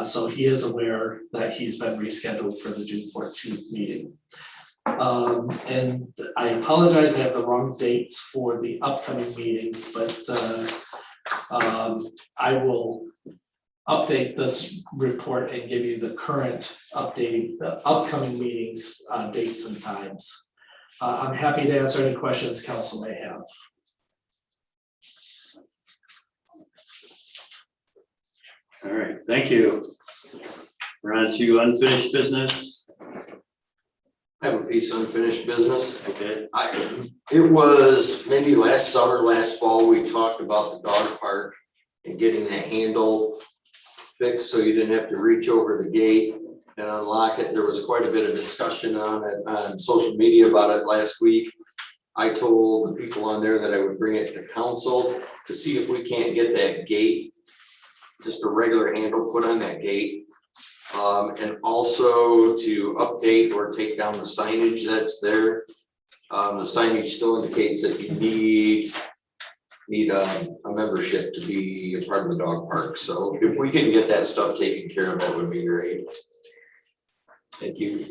H: So he is aware that he's been rescheduled for the June 14th meeting. And I apologize, I have the wrong dates for the upcoming meetings, but I will update this report and give you the current update, the upcoming meetings, dates and times. I'm happy to answer any questions council may have.
B: All right, thank you. We're on to unfinished business.
G: I have a piece of unfinished business.
B: Okay.
G: It was maybe last summer, last fall, we talked about the dog park and getting the handle fixed so you didn't have to reach over the gate and unlock it. There was quite a bit of discussion on it on social media about it last week. I told the people on there that I would bring it to council to see if we can't get that gate, just a regular handle put on that gate. And also to update or take down the signage that's there. The signage still indicates that you need a membership to be a part of the dog park. So if we can get that stuff taken care of, that would be great. Thank you.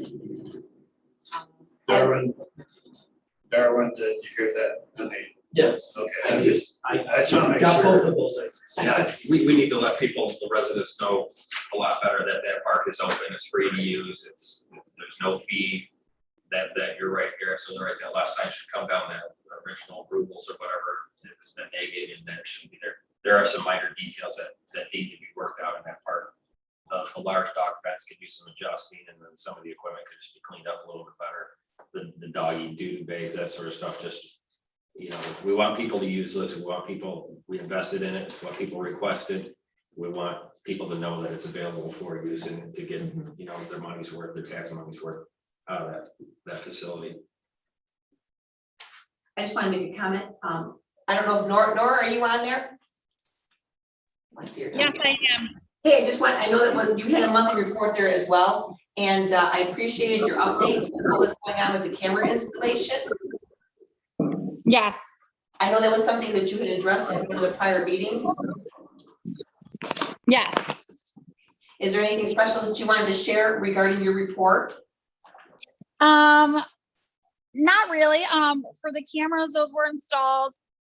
B: Darwin, did you hear that?
H: Yes.
B: Okay.
H: Thank you. I
B: just wanna make
H: got
B: sure.
H: both of those items.
M: Yeah, we need to let people, the residents know a lot better that that park is open, it's free to use, there's no fee. That you're right here, so the right, that left side should come down, that original approvals or whatever it's been negated, and that shouldn't be there. There are some minor details that need to be worked out in that park. A large dog fence could do some adjusting, and then some of the equipment could just be cleaned up a little bit better. The doggy doo bags, that sort of stuff, just, you know, we want people to use this, we invested in it, it's what people requested. We want people to know that it's available for use and to get, you know, their money's worth, their tax money's worth out of that facility.
D: I just want to make a comment. I don't know if Nora, are you on there? I see her.
O: Yes, I am.
D: Hey, I know that when you had a monthly report there as well, and I appreciated your updates on what was going on with the camera installation.
O: Yes.
D: I know that was something that you had addressed in one of the prior meetings.
O: Yes.
D: Is there anything special that you wanted to share regarding your report?
Q: Not really. For the cameras, those were installed.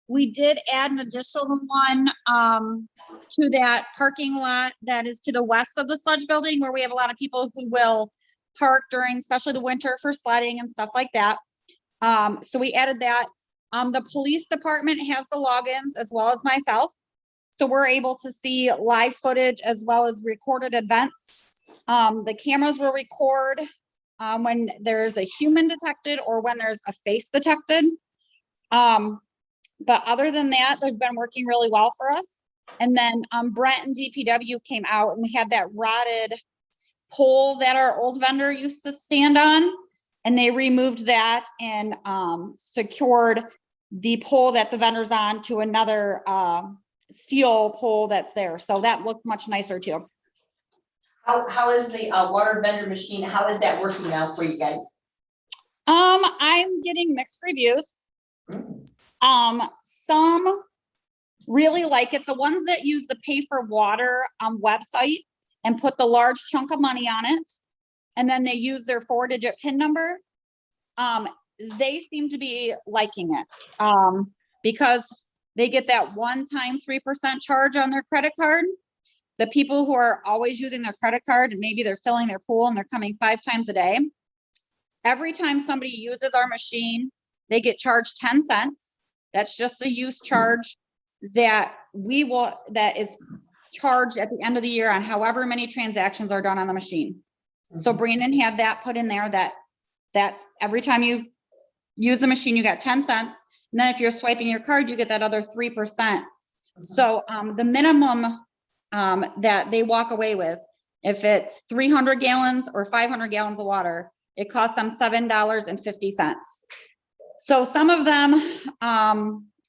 Q: We did add an additional one to that parking lot that is to the west of the sludge building, where we have a lot of people who will park during, especially the winter, for sledding and stuff like that. So we added that. The police department has the logins as well as myself. So we're able to see live footage as well as recorded events. The cameras will record when there's a human detected or when there's a face detected. But other than that, they've been working really well for us. And then Brent and DPW came out and we had that rotted pole that our old vendor used to stand on. And they removed that and secured the pole that the vendor's on to another steel pole that's there. So that looks much nicer too.
D: How is the water vendor machine, how is that working now for you guys?
Q: I'm getting mixed reviews. Some really like it. The ones that use the pay for water website and put the large chunk of money on it, and then they use their 4-digit PIN number, they seem to be liking it because they get that one-time 3% charge on their credit card. The people who are always using their credit card and maybe they're filling their pool and they're coming 5 times a day, every time somebody uses our machine, they get charged 10 cents. That's just a use charge that that is charged at the end of the year on however many transactions are done on the machine. So Brandon had that put in there that's every time you use the machine, you got 10 cents. And then if you're swiping your card, you get that other 3%. So the minimum that they walk away with, if it's 300 gallons or 500 gallons of water, it costs them $7.50. So some of them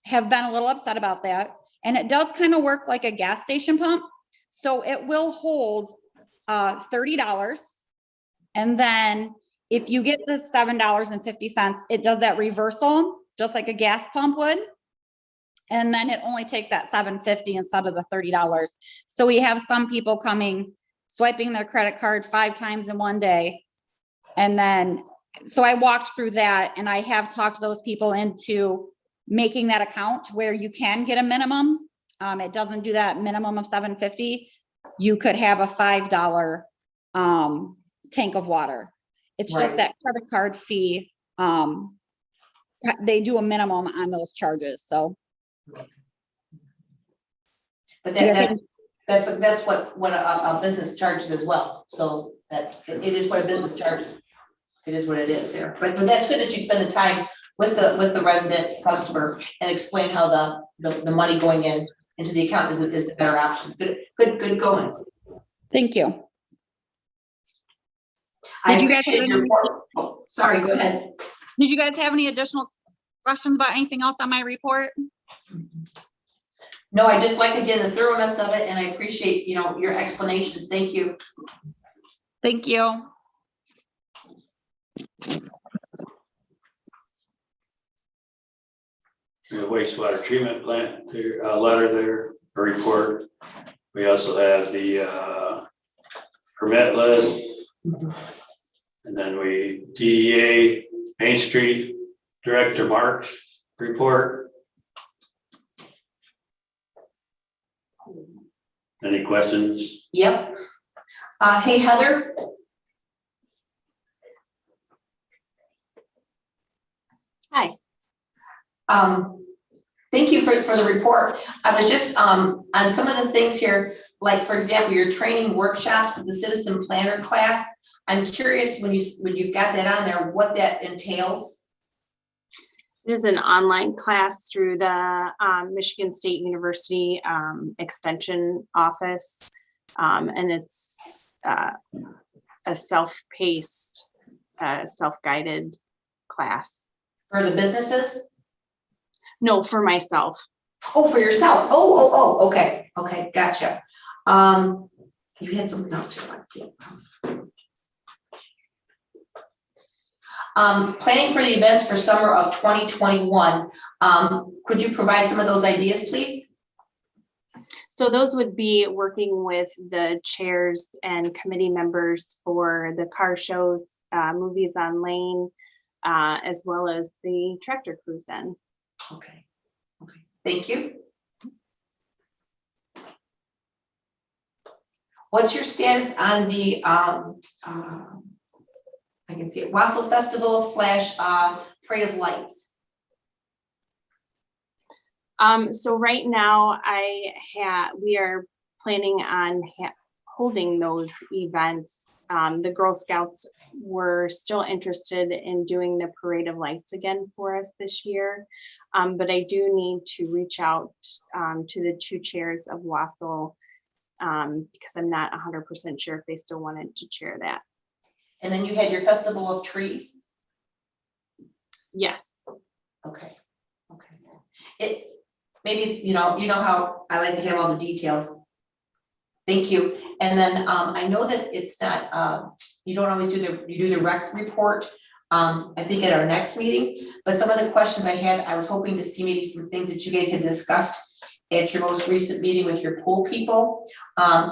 Q: have been a little upset about that. And it does kind of work like a gas station pump. So it will hold $30. And then if you get the $7.50, it does that reversal, just like a gas pump would. And then it only takes that $7.50 instead of the $30. So we have some people coming, swiping their credit card 5 times in one day. And then, so I walked through that and I have talked those people into making that account where you can get a minimum. It doesn't do that minimum of $7.50. You could have a $5 tank of water. It's just that credit card fee. They do a minimum on those charges, so.
D: But that's what a business charges as well. So it is what a business charges. It is what it is there. But that's good that you spend the time with the resident customer and explain how the money going into the account is the better option. Good going.
Q: Thank you.
D: Did you guys have any, sorry, go ahead.
Q: Did you guys have any additional questions about anything else on my report?
D: No, I just like, again, the thoroughness of it, and I appreciate, your explanations. Thank you.
Q: Thank you.
B: The wastewater treatment plant, a letter there, a report. We also have the permit list. And then DEA Main Street Director Mark's report. Any questions?
D: Yep. Hey, Heather.
O: Hi.
D: Thank you for the report. I was just on some of the things here, like for example, your training workshops with the citizen planner class. I'm curious when you've got that on there, what that entails.
O: It is an online class through the Michigan State University Extension Office, and it's a self-paced, self-guided class.
D: For the businesses?
O: No, for myself.
D: Oh, for yourself. Oh, okay, gotcha. You had something else here. Planning for the events for summer of 2021. Could you provide some of those ideas, please?
O: So those would be working with the chairs and committee members for the car shows, movies on lane, as well as the tractor cruise in.
D: Okay, thank you. What's your status on the I can see it, Wassail Festival / Parade of Lights?
O: So right now we are planning on holding those events. The Girl Scouts were still interested in doing the Parade of Lights again for us this year. But I do need to reach out to the 2 chairs of Wassail because I'm not 100% sure if they still wanted to chair that.
D: And then you had your Festival of Trees?
O: Yes.
D: Okay. It maybe, you know how I like to have all the details. Thank you. And then I know that it's not, you don't always do the rec report. I think at our next meeting, but some of the questions I had, I was hoping to see maybe some things that you guys had discussed at your most recent meeting with your pool people.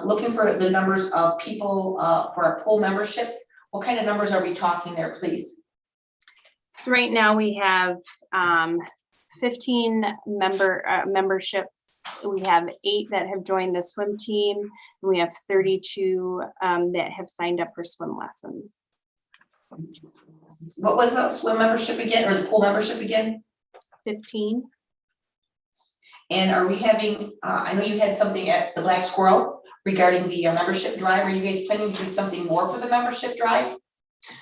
D: Looking for the numbers of people, for our pool memberships. What kind of numbers are we talking there, please?
O: So right now we have 15 memberships. We have 8 that have joined the swim team. And we have 32 that have signed up for swim lessons.
D: What was the swim membership again, or the pool membership again?
O: 15.
D: And are we having, I know you had something at the Black Squirrel regarding the membership drive. Are you guys planning to do something more for the membership drive?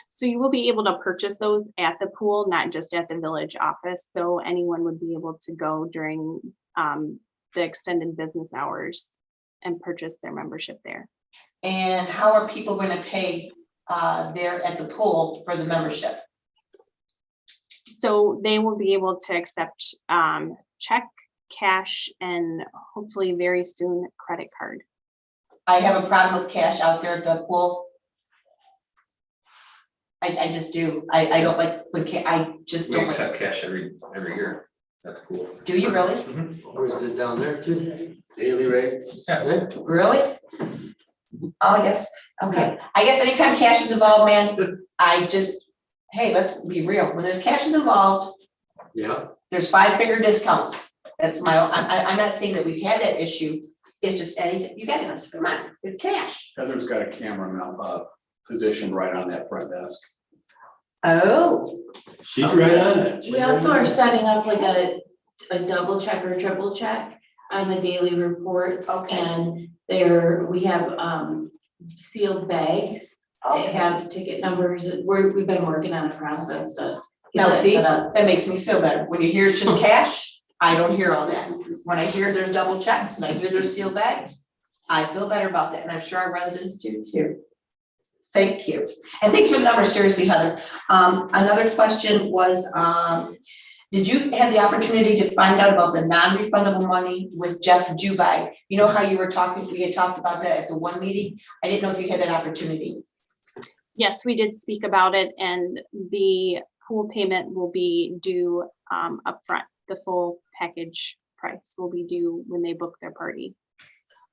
O: So you will be able to purchase those at the pool, not just at the village office. So anyone would be able to go during the extended business hours and purchase their membership there.
D: And how are people going to pay there at the pool for the membership?
O: So they will be able to accept check, cash, and hopefully very soon credit card.
D: I have a problem with cash out there at the pool. I just do. I don't like when I just
M: We
D: don't.
M: accept cash every year. That's cool.
D: Do you really?
G: Always did down there too.
K: Daily rates.
D: Really? Oh, I guess, okay. I guess anytime cash is involved, man, I just, hey, let's be real. When there's cash is involved,
G: Yeah.
D: there's 5-figure discounts. That's my, I'm not saying that we've had that issue. It's just anytime, you gotta have some money. It's cash.
K: Heather's got a camera now, positioned right on that front desk.
D: Oh.
A: She's right on it.
C: We also are setting up like a double check or triple check on the daily reports.
D: Okay.
C: And we have sealed bags that have ticket numbers. We've been working on a process to get
D: Now,
C: that
D: see,
C: set up.
D: that makes me feel better. When you hear it's just cash, I don't hear all that. When I hear there's double checks and I hear there's sealed bags, I feel better about that. And I'm sure our residents do too. Thank you. And thanks for the number, seriously, Heather. Another question was, did you have the opportunity to find out about the non-refundable money with Jeff Jubai? You know how you were talking, we had talked about that at the one meeting? I didn't know if you had that opportunity.
O: Yes, we did speak about it, and the pool payment will be due upfront. The full package price will be due when they book their party.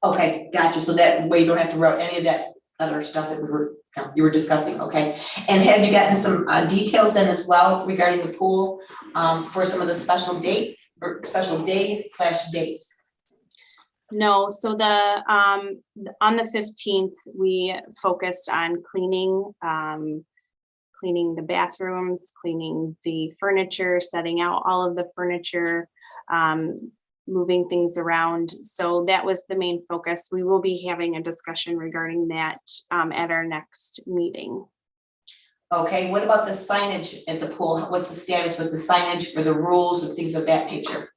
D: Okay, gotcha. So that way you don't have to write any of that other stuff that you were discussing, okay? And have you gotten some details then as well regarding the pool for some of the special dates or special days/dates?
O: No, so the on the 15th, we focused on cleaning the bathrooms, cleaning the furniture, setting out all of the furniture, moving things around. So that was the main focus. We will be having a discussion regarding that at our next meeting.
D: Okay, what about the signage at the pool? What's the status with the signage for the rules and things of that nature?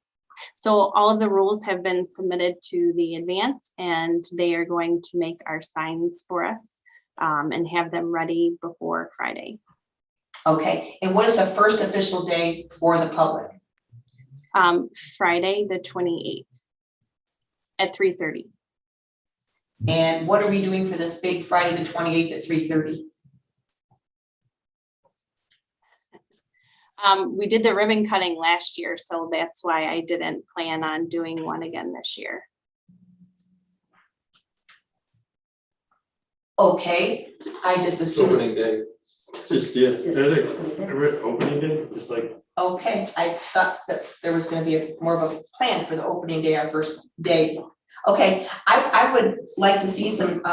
O: So all of the rules have been submitted to the advance, and they are going to make our signs for us and have them ready before Friday.
D: Okay, and what is the first official day for the public?
O: Friday, the 28th at 3:30.
D: And what are we doing for this big Friday, the 28th at 3:30?
O: We did the ribbon cutting last year, so that's why I didn't plan on doing one again this year.
D: Okay, I just assumed.
G: Opening day.
A: Just, yeah, opening day, just like.
D: Okay, I thought that there was gonna be more of a plan for the opening day, our first day. Okay, I would like to see some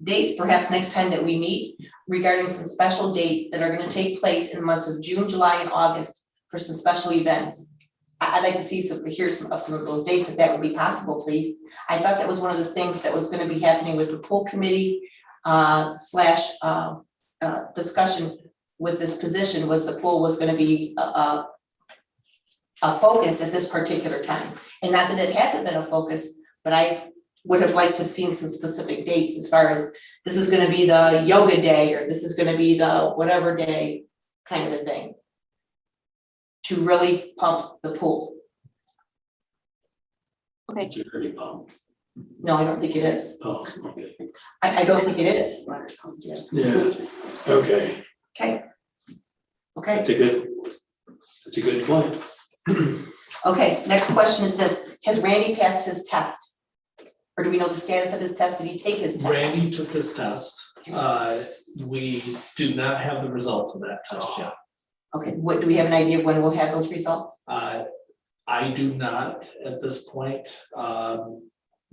D: dates, perhaps next time that we meet, regarding some special dates that are gonna take place in the months of June, July, and August for some special events. I'd like to see hear some of those dates, if that would be possible, please. I thought that was one of the things that was gonna be happening with the pool committee discussion with this position, was the pool was gonna be a focus at this particular time. And not that it hasn't been a focus, but I would have liked to have seen some specific dates as far as this is gonna be the yoga day, or this is gonna be the whatever day kind of a thing, to really pump the pool.
O: Okay.
A: It's already pumped.
D: No, I don't think it is.
A: Oh, okay.
D: I don't think it is.
A: Yeah, okay.
D: Okay. Okay,
B: That's a good point.
D: okay, next question is this, has Randy passed his test? Or do we know the status of his test? Did he take his test?
H: Randy took his test. We do not have the results of that test yet.
D: Okay, what, do we have an idea of when we'll have those results?
H: I do not at this point.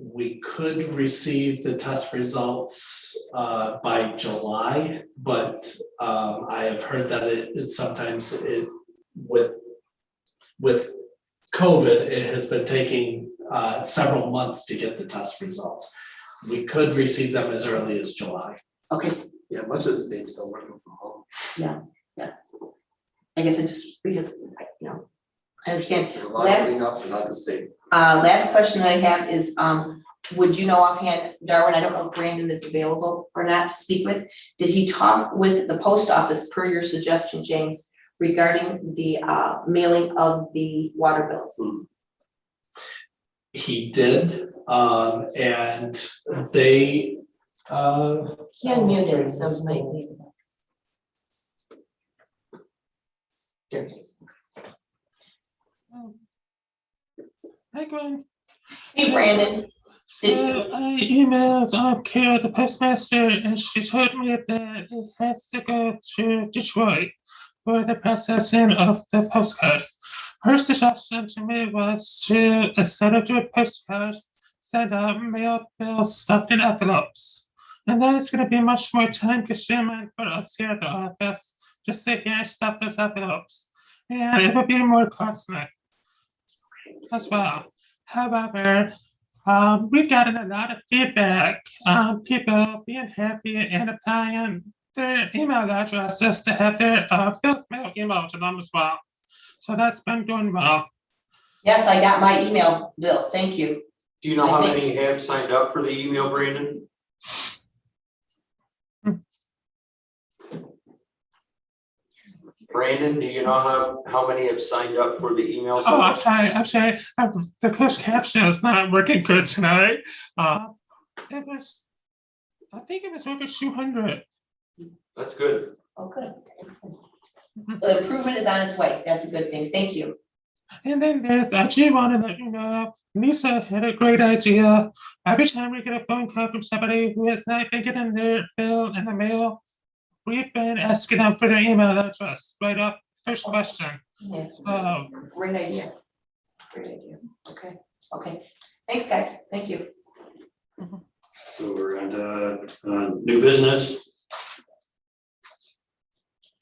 H: We could receive the test results by July, but I have heard that it sometimes with COVID, it has been taking several months to get the test results. We could receive them as early as July.
D: Okay,
L: Yeah, much of the state's still working from home.
D: I guess I just, because, I understand.
L: There's a lot of cleaning up, but not the state.
D: Last question that I have is, would you know offhand, Darwin, I don't know if Brandon is available or not to speak with, did he talk with the post office per your suggestion, James, regarding the mailing of the water bills?
H: He did, and they.
C: He unmuted, so maybe.
D: There it is.
N: Hi, Gwen.
D: Hey, Brandon. Did
N: I emailed Kara, the postmaster, and she told me that it has to go to Detroit for the processing of the postcards. Her suggestion to me was to, instead of doing postcards, send out mailed bills stuffed in envelopes. And that is going to be much more time consuming for us here at the office to sit here and stuff those envelopes. And it would be more costly as well. However, we've gotten a lot of feedback on people being happy and applying their email addresses to have their bills mail emailed to them as well. So that's been doing well.
D: Yes, I got my email bill, thank you.
G: Do you know
D: I
G: how
D: think-
G: many have signed up for the email, Brandon? Brandon, do you know how many have signed up for the email?
N: Oh, I'm sorry. The closed caption is not working good tonight. I think it was over 200.
G: That's good.
D: Oh, good. The improvement is on its way, that's a good thing, thank you.
N: And then I just wanted to let you know, Lisa had a great idea. Every time we get a phone call from somebody who has not been getting their bill in the mail, we've been asking them for their email address right up first question.
D: Yes,
N: So,
D: great idea. Great idea, okay, thanks, guys, thank you.
B: So we're on new business.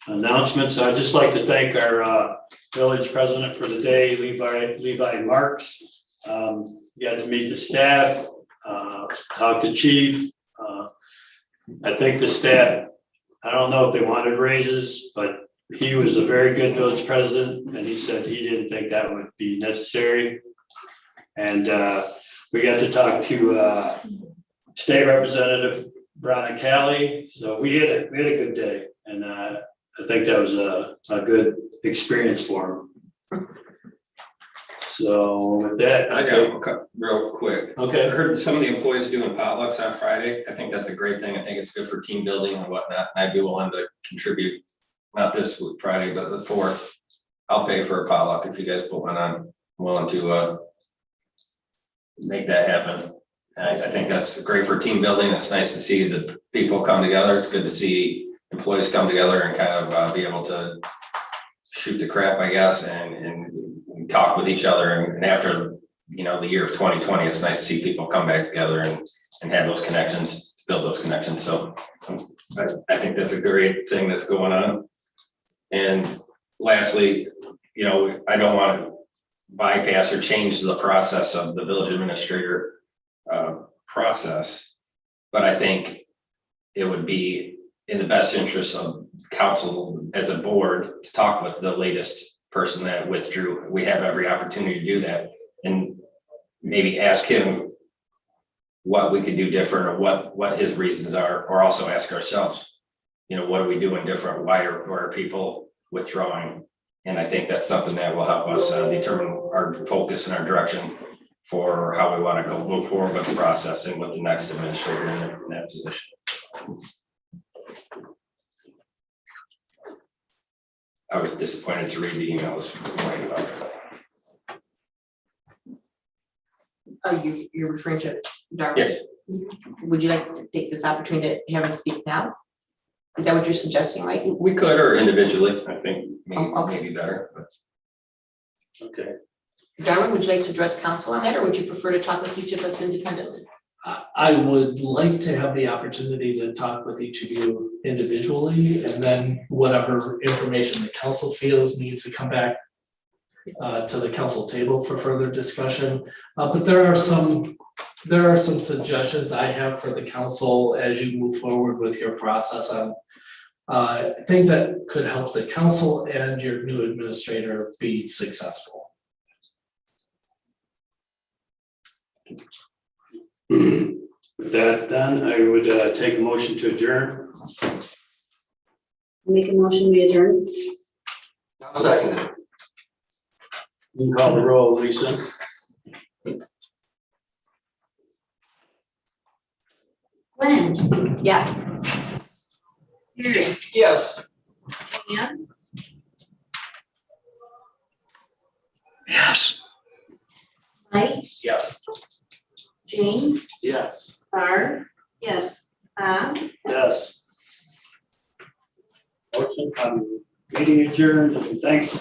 B: Announcements. I'd just like to thank our village president for the day, Levi Marks. Got to meet the staff, talk to chief. I think the staff, I don't know if they wanted raises, but he was a very good village president and he said he didn't think that would be necessary. And we got to talk to State Representative Brown and Cali. So we had a good day, and I think that was a good experience for him. So with that,
M: I got real quick.
B: Okay.
M: I heard some of the employees doing potlucks on Friday. I think that's a great thing. I think it's good for team building and whatnot. And I'd be willing to contribute, not this Friday, but the 4th. I'll pay for a potluck if you guys put one on. I'm willing to make that happen. And I think that's great for team building. It's nice to see the people come together. It's good to see employees come together and kind of be able to shoot the crap, I guess, and talk with each other. And after, the year of 2020, it's nice to see people come back together and have those connections, build those connections. So I think that's a great thing that's going on. And lastly, I don't want to bypass or change the process of the village administrator process, but I think it would be in the best interest of council as a board to talk with the latest person that withdrew. We have every opportunity to do that and maybe ask him what we could do different or what his reasons are, or also ask ourselves, what are we doing different? Why are people withdrawing? And I think that's something that will help us determine our focus and our direction for how we want to move forward with the process and with the next administrator in that position. I was disappointed to read the emails complaining about it.
D: You're referring to Darwin?
M: Yes.
D: Would you like to take this opportunity to have him speak now? Is that what you're suggesting, right?
M: We could, or individually, I think
D: Okay.
M: maybe better, but.
B: Okay.
D: Darwin, would you like to address council on that, or would you prefer to talk with each of us independently?
H: I would like to have the opportunity to talk with each of you individually, and then whatever information the council feels needs to come back to the council table for further discussion. But there are some suggestions I have for the council as you move forward with your process on things that could help the council and your new administrator be successful.
B: With that done, I would take a motion to adjourn.
E: Make a motion, we adjourn.
G: Second.
B: You can call the roll, Lisa.
Q: Gwen,
D: Yes.
Q: Mary,
G: Yes.
Q: Ann,
J: Yes.
Q: Mike,
G: Yes.
Q: James,
L: Yes.
Q: Barb,
E: Yes.
Q: Bob,
B: Yes. Motion, meeting adjourned, thanks